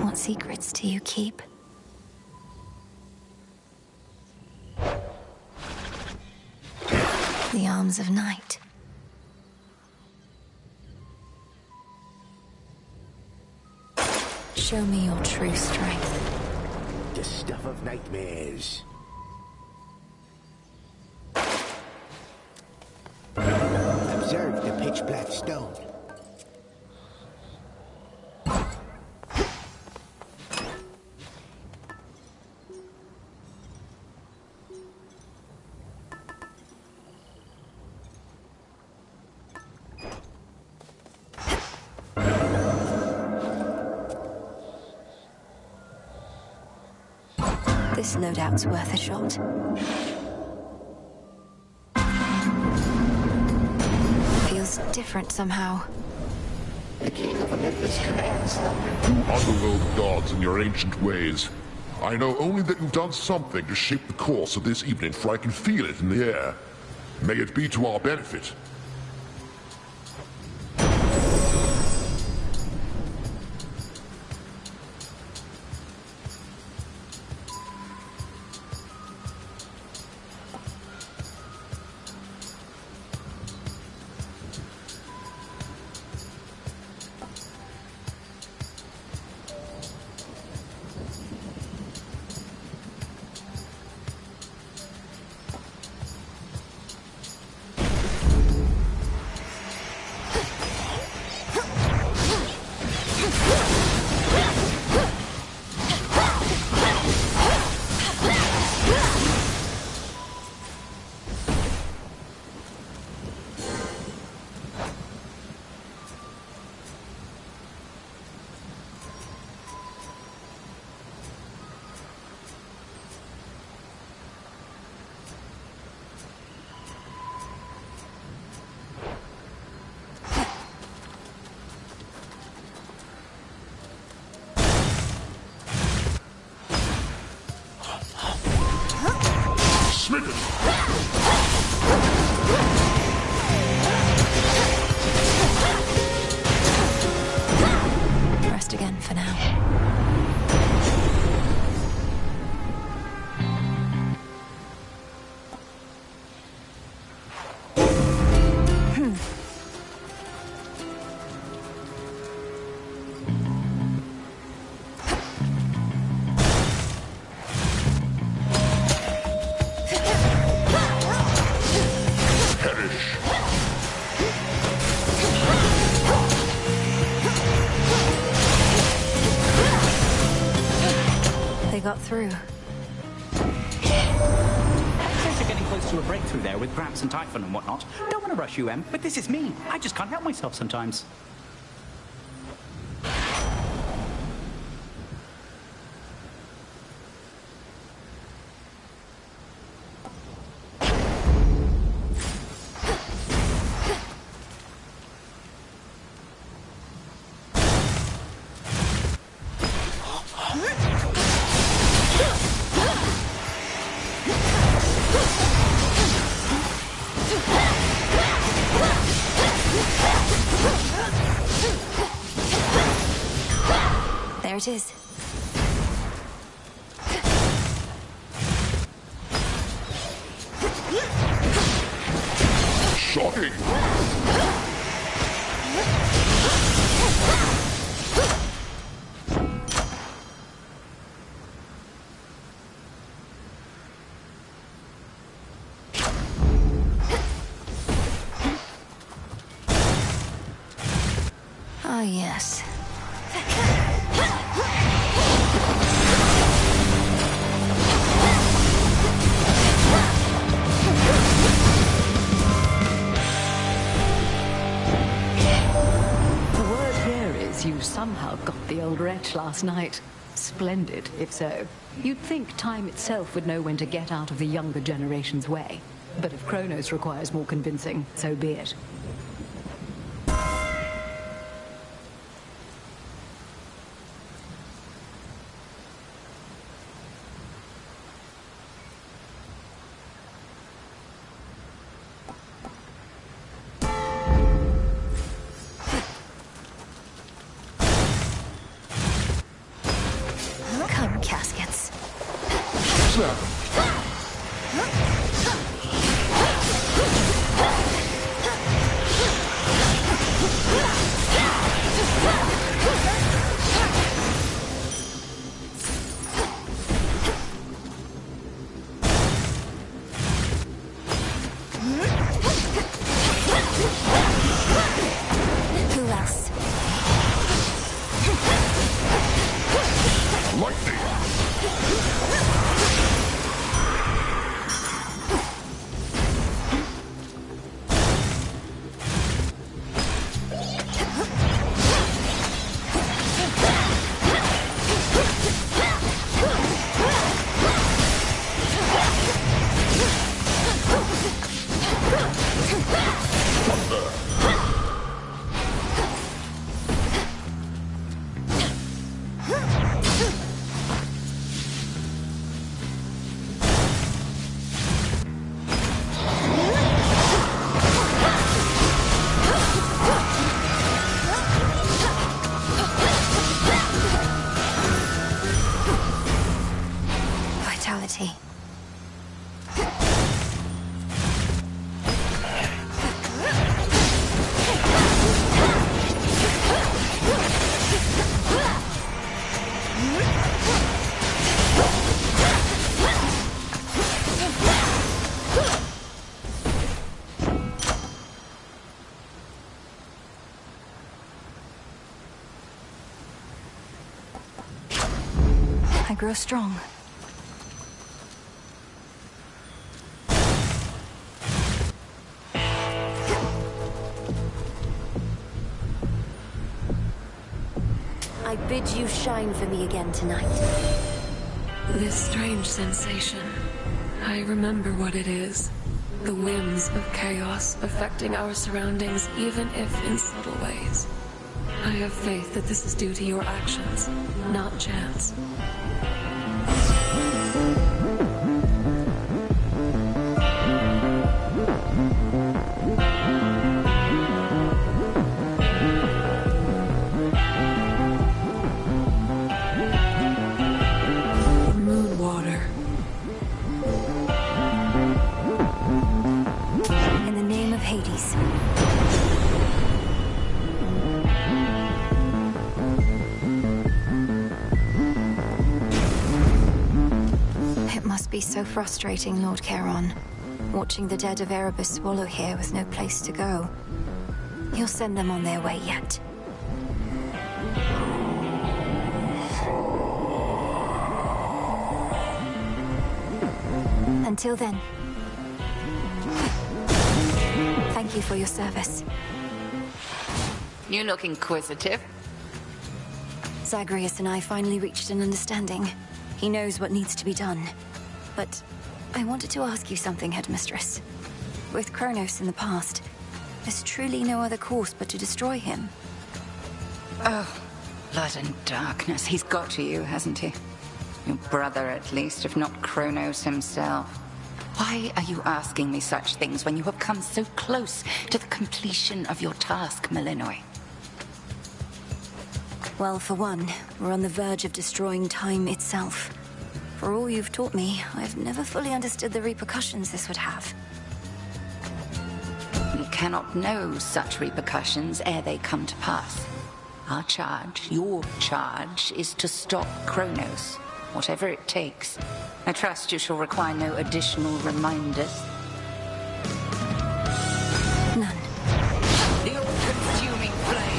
What secrets do you keep? The arms of night. Show me your true strength. The stuff of nightmares. This loadout's worth a shot. Feels different somehow. The King of Olympus commands them. You underworld gods in your ancient ways. I know only that you've done something to shape the course of this evening, for I can feel it in the air. May it be to our benefit. Rest again for now. Got through. Since you're getting close to a breakthrough there with Gramps and Typhon and whatnot, don't want to rush you, Em, but this is me. I just can't help myself sometimes. There it is. Shocking! Ah, yes. You somehow got the old wretch last night. Splendid, if so. You'd think time itself would know when to get out of the younger generation's way. But if Kronos requires more convincing, so be it. Caskets. Who else? Lightning! Vitality. I grow strong. I bid you shine for me again tonight. This strange sensation. I remember what it is. The whims of chaos affecting our surroundings, even if in subtle ways. I have faith that this is due to your actions, not chance. Moon water. In the name of Hades. It must be so frustrating, Lord Charon, watching the dead of Erebus swallow here with no place to go. You'll send them on their way yet. Until then, thank you for your service. You look inquisitive. Zagreus and I finally reached an understanding. He knows what needs to be done. But I wanted to ask you something, Headmistress. With Kronos in the past, there's truly no other course but to destroy him. Oh, blood and darkness. He's got to you, hasn't he? Your brother, at least, if not Kronos himself. Why are you asking me such things when you have come so close to the completion of your task, Malinois? Well, for one, we're on the verge of destroying time itself. For all you've taught me, I've never fully understood the repercussions this would have. We cannot know such repercussions ere they come to pass. Our charge, your charge, is to stop Kronos, whatever it takes. I trust you shall require no additional reminders. None. The all-consuming flame.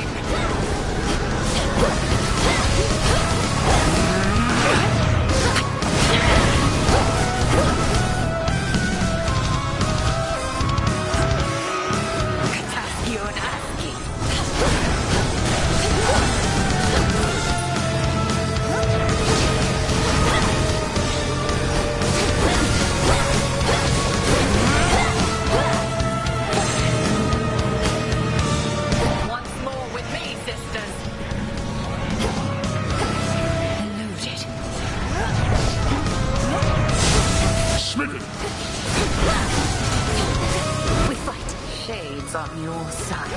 On your side.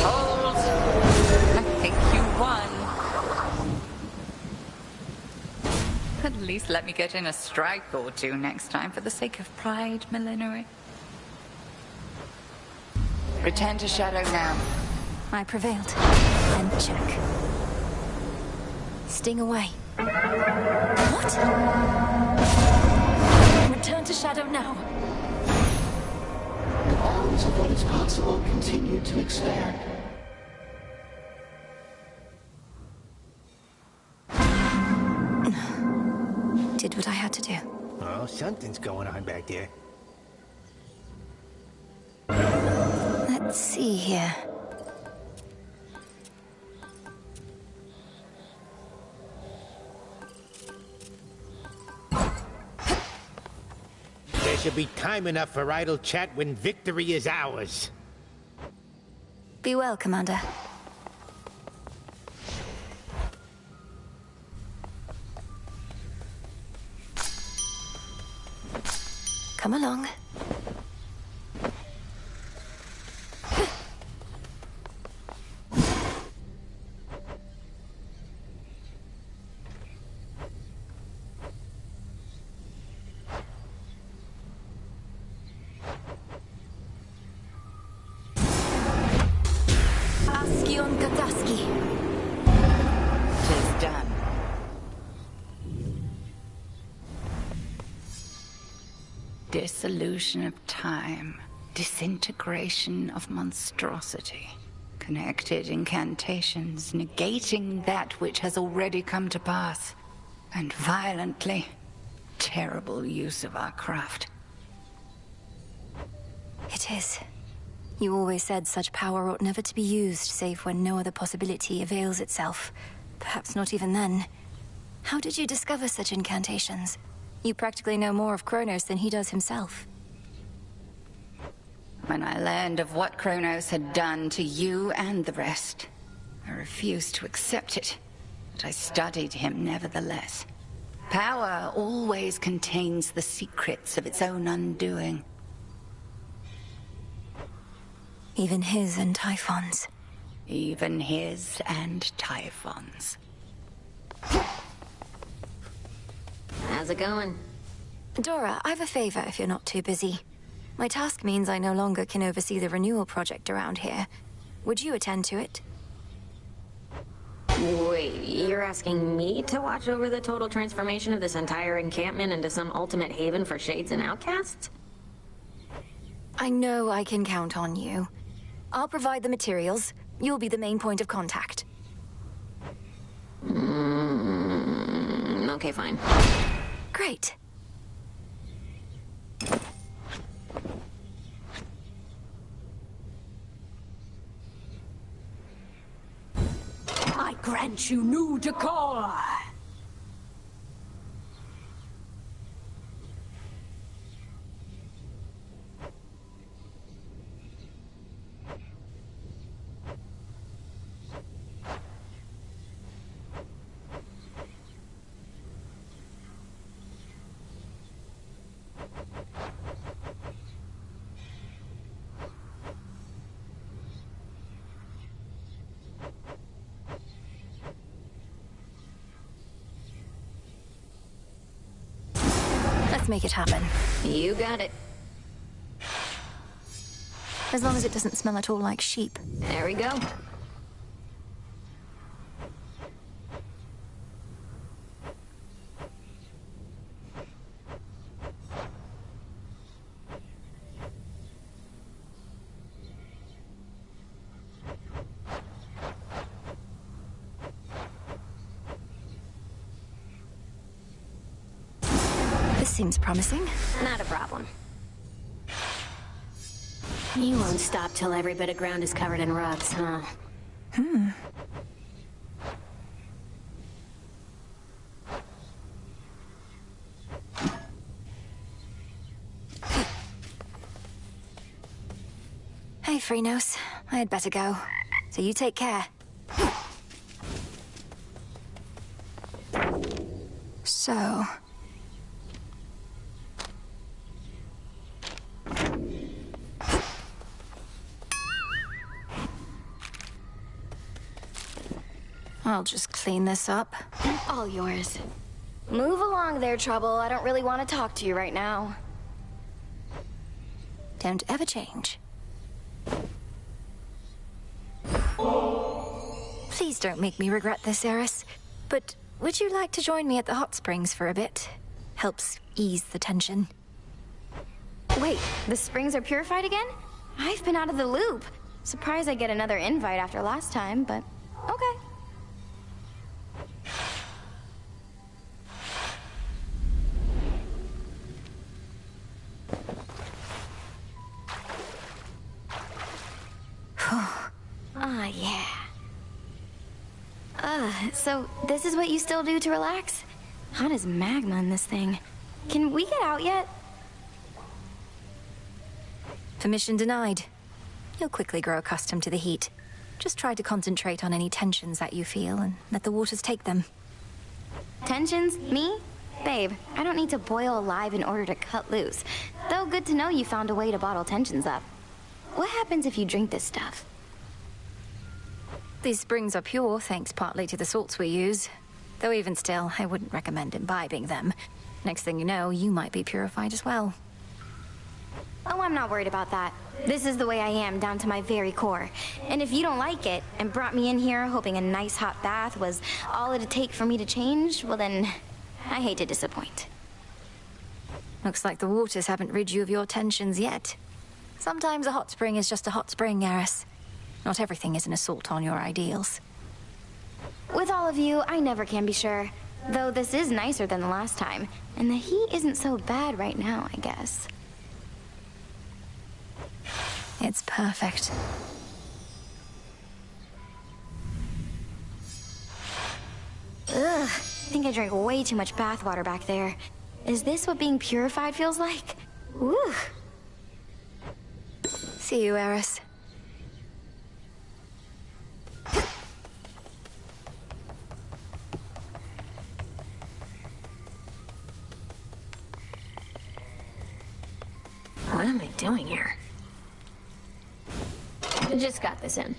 Hold. I think you won. At least let me get in a strike or two next time for the sake of pride, Malinois. Return to Shadow now. I prevailed. And check. Sting away. What? Return to Shadow now. The bounds of what is possible continue to expand. Did what I had to do. Oh, something's going on back there. Let's see here. should be time enough for idle chat when victory is ours. Be well, Commander. Come along. Dissolution of time, disintegration of monstrosity, connected incantations, negating that which has already come to pass, and violently terrible use of our craft. It is. You always said such power ought never to be used, save when no other possibility avails itself. Perhaps not even then. How did you discover such incantations? You practically know more of Kronos than he does himself. When I learned of what Kronos had done to you and the rest, I refused to accept it, but I studied him nevertheless. Power always contains the secrets of its own undoing. Even his and Typhon's. Even his and Typhon's. How's it going? Dora, I've a favor if you're not too busy. My task means I no longer can oversee the renewal project around here. Would you attend to it? Wait, you're asking me to watch over the total transformation of this entire encampment into some ultimate haven for shades and outcasts? I know I can count on you. I'll provide the materials. You'll be the main point of contact. Okay, fine. Great. I grant you new decor. Let's make it happen. You got it. As long as it doesn't smell at all like sheep. There we go. Seems promising. Not a problem. You won't stop till every bit of ground is covered in rugs, huh? Hey, Freenos. I had better go. So you take care. So... I'll just clean this up. All yours. Move along there, Trouble. I don't really want to talk to you right now. Don't ever change. Please don't make me regret this, Eris. But would you like to join me at the hot springs for a bit? Helps ease the tension. Wait, the springs are purified again? I've been out of the loop. Surprised I get another invite after last time, but okay. Ah, yeah. So this is what you still do to relax? Hot as magma in this thing. Can we get out yet? Permission denied. You'll quickly grow accustomed to the heat. Just try to concentrate on any tensions that you feel and let the waters take them. Tensions? Me? Babe, I don't need to boil alive in order to cut loose. Though good to know you found a way to bottle tensions up. What happens if you drink this stuff? These springs are pure, thanks partly to the salts we use. Though even still, I wouldn't recommend imbibing them. Next thing you know, you might be purified as well. Oh, I'm not worried about that. This is the way I am, down to my very core. And if you don't like it, and brought me in here hoping a nice hot bath was all it'd take for me to change, well then, I hate to disappoint. Looks like the waters haven't rid you of your tensions yet. Sometimes a hot spring is just a hot spring, Eris. Not everything is an assault on your ideals. With all of you, I never can be sure. Though this is nicer than the last time. And the heat isn't so bad right now, I guess. It's perfect. Ugh, I think I drank way too much bathwater back there. Is this what being purified feels like? Woo! See you, Eris. What am I doing here? I just got this in.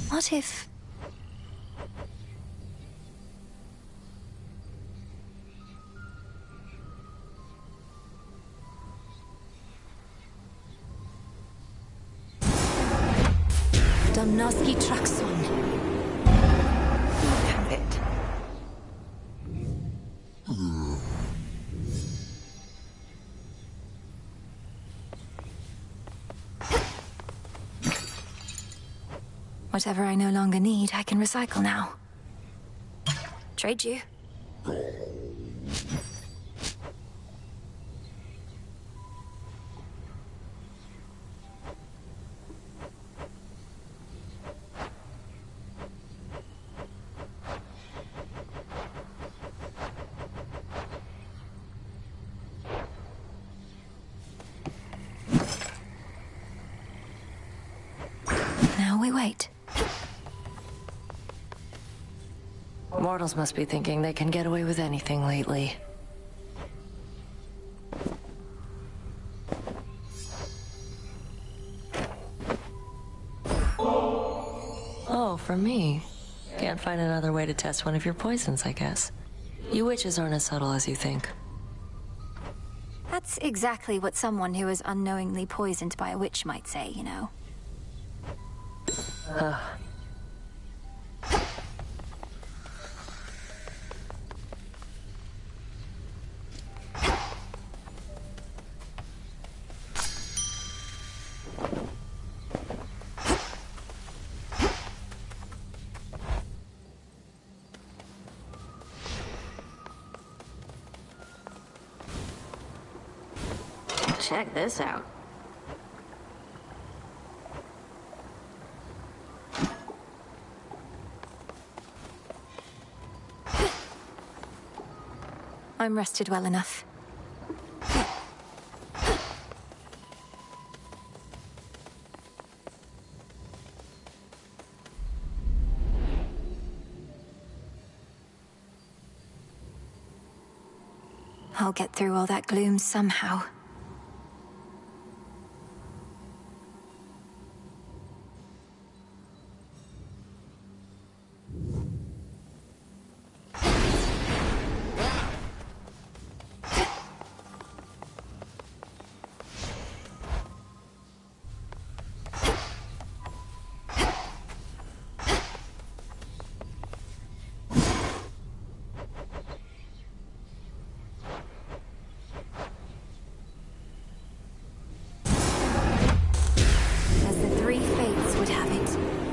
What if... Domnoski Traxon. Have it. Whatever I no longer need, I can recycle now. Trade you. Now we wait. Mortals must be thinking they can get away with anything lately. Oh, for me. Can't find another way to test one of your poisons, I guess. You witches aren't as subtle as you think. That's exactly what someone who is unknowingly poisoned by a witch might say, you know. Check this out. I'm rested well enough. I'll get through all that gloom somehow.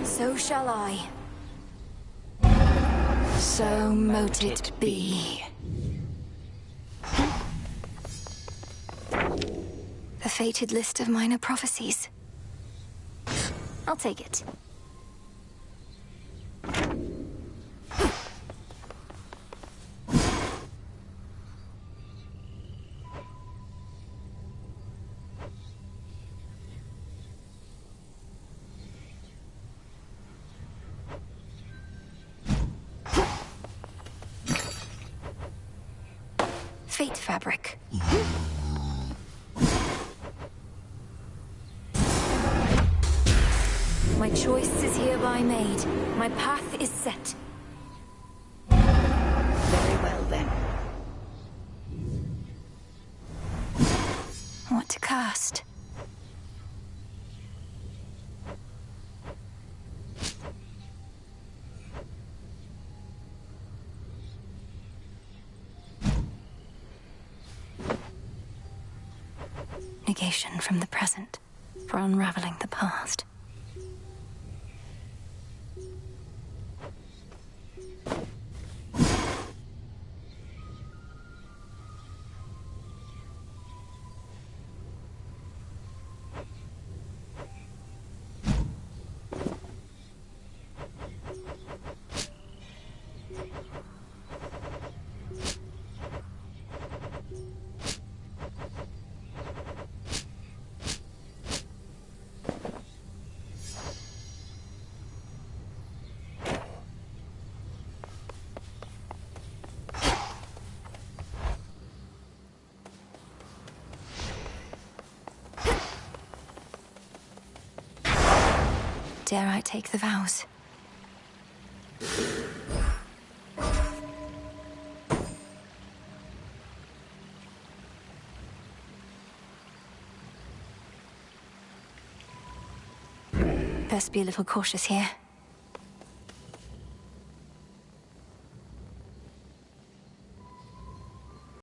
So shall I. So mote it be. The fated list of minor prophecies. I'll take it. Fate fabric. My choice is hereby made. My path is set. Very well, then. What to cast? Negation from the present, for unraveling the past. Dare I take the vows? Best be a little cautious here.